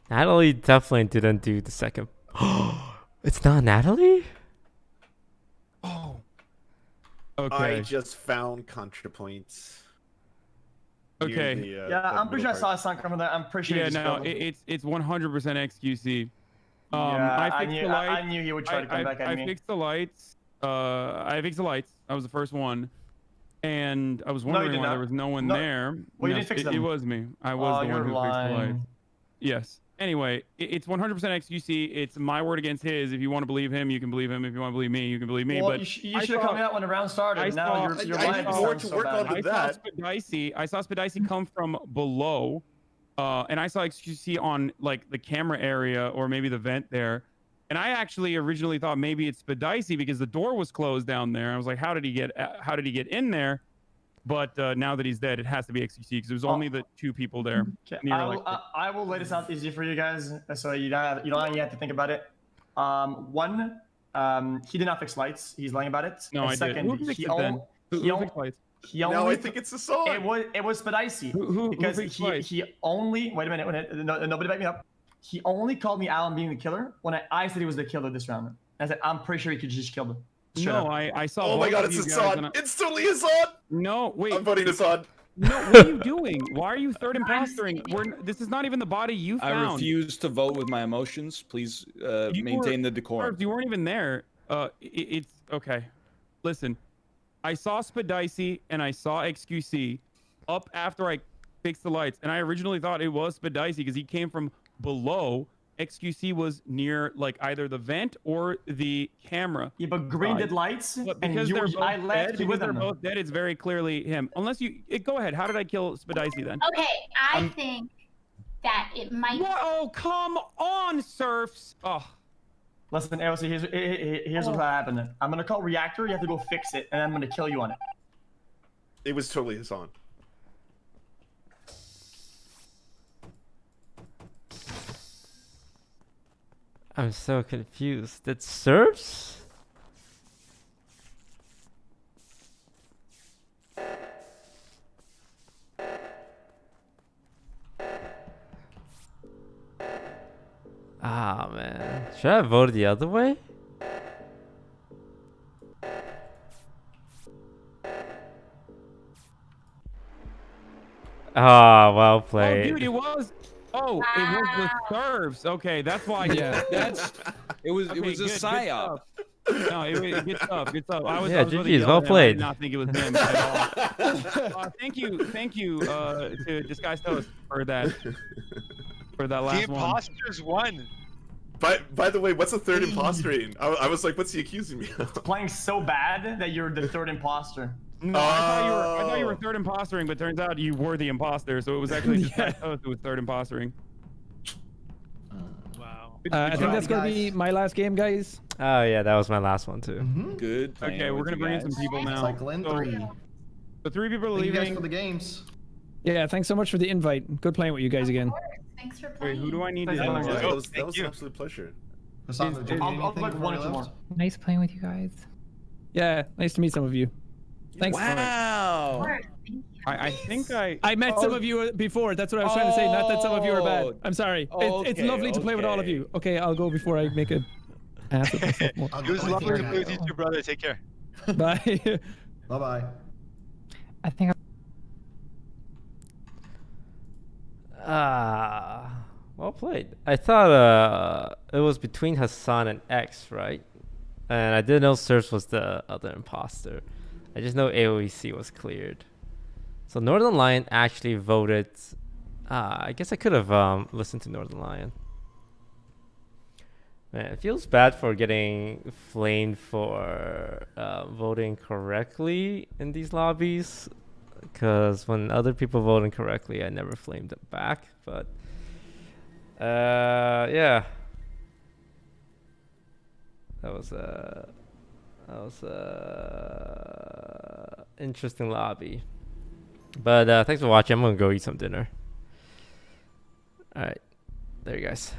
Natalie definitely didn't do the second. It's not Natalie? Oh. Okay. I just found ContraPoints. Okay. Yeah, I'm pretty sure I saw a sign coming there. I'm pretty sure. Yeah, no, it's 100% XQC. I fixed the lights. I knew he would try to come back at me. I fixed the lights. I fixed the lights. I was the first one. And I was wondering why there was no one there. Well, you No, didn't fix them. It was me. I was the one who fixed the lights. lying. Yes. Anyway, it's 100% XQC. It's my word against his. If you want to believe him, you can believe him. If you want to believe me, you can believe me. Well, but you should have come out when the round started. Now you're I lying. need more to work on than that. I saw Spadicy come from below, and I saw XQC on like the camera area or maybe the vent there. And I actually originally thought maybe it's Spadicy because the door was closed down there. I was like, how did he get in there? But now that he's dead, it has to be XQC because it was only the two people there. Okay. I will lay this out easy for you guys, so you don't have to think about it. One, he did not fix lights. He's lying about it. No, and I second, did. Who fixed he it then? Who fixed lights? No, I think it's the song. It was Spadicy. Because he only wait a minute. Nobody back me up. He only called me Alan being the killer when I said he was the killer this round. I said I'm pretty sure he could just kill him. No, I saw. Oh my god, it's Hassan! It's totally Hassan! No, wait. I'm voting Hassan. No, what are you doing? Why are you third impostoring? This is not even the body you found. I refuse to vote with my emotions. Please maintain the decorum. You weren't even there. It's okay. Listen, I saw Spadicy and I saw XQC up after I fixed the lights, and I originally thought it was Spadicy because he came from below. XQC was near like either the vent or the camera. Yeah, but Green did lights, but because and they're both dead, it's very clearly him. Unless you go ahead. How did I kill Spadicy then? Okay, I think that it might. Oh, come on, Surfs. Oh. Listen, AOC, here's what happened. I'm gonna call Reactor. You have to go fix it, and I'm gonna kill you on it. It was totally Hassan. I'm so confused. It serves? Ah, man. Should I have voted the other way? Ah, well played. Oh, dude, it was. Oh, it was the serves. Okay, that's why. Yeah, that's. It was a psyop. No, good stuff. Good stuff. I was GG's, well played. I did not think it was him at all. Thank you, to Disguised Toast for that last the one. imposters won. By the way, what's the third imposter? I was like, what's he accusing me of? Playing so bad that you're the third imposter. No, I thought you were third impostering, but turns out you were the imposter, so it was actually Disguised Toast who was third impostering. Wow. I think that's gonna be my last game, guys. Oh yeah, that was my last one too. Good. Okay, we're gonna bring in some people now. Cycle in three. The three people are Thank you guys leaving. for the games. Yeah, thanks so much for the invite. Good playing with you guys again. Thanks for Wait, playing. who do I need to Thanks, invite? That was an absolute pleasure. Hassan, did you do I'll anything look before one you or two left? more. Nice playing with you guys. Yeah, nice to meet some of you. Thanks. Wow. I think I met some of you before. That's what I was trying to say. Not that some of you are bad. I'm sorry. It's Okay, lovely to play with all of you. Okay, I'll go before I make a ass of myself more. I'll It was go lovely with to you. play with you two, brother. Take care. Bye. Bye-bye. I think Well played. I thought it was between Hassan and X, right? And I didn't know Surf was the other imposter. I just know AOEC was cleared. So Northern Lion actually voted. I guess I could have listened to Northern Lion. Man, it feels bad for getting flamed for voting correctly in these lobbies. Because when other people vote incorrectly, I never flamed them back. But yeah, that was interesting lobby. But thanks for watching. I'm gonna go eat some dinner. All right, there you guys.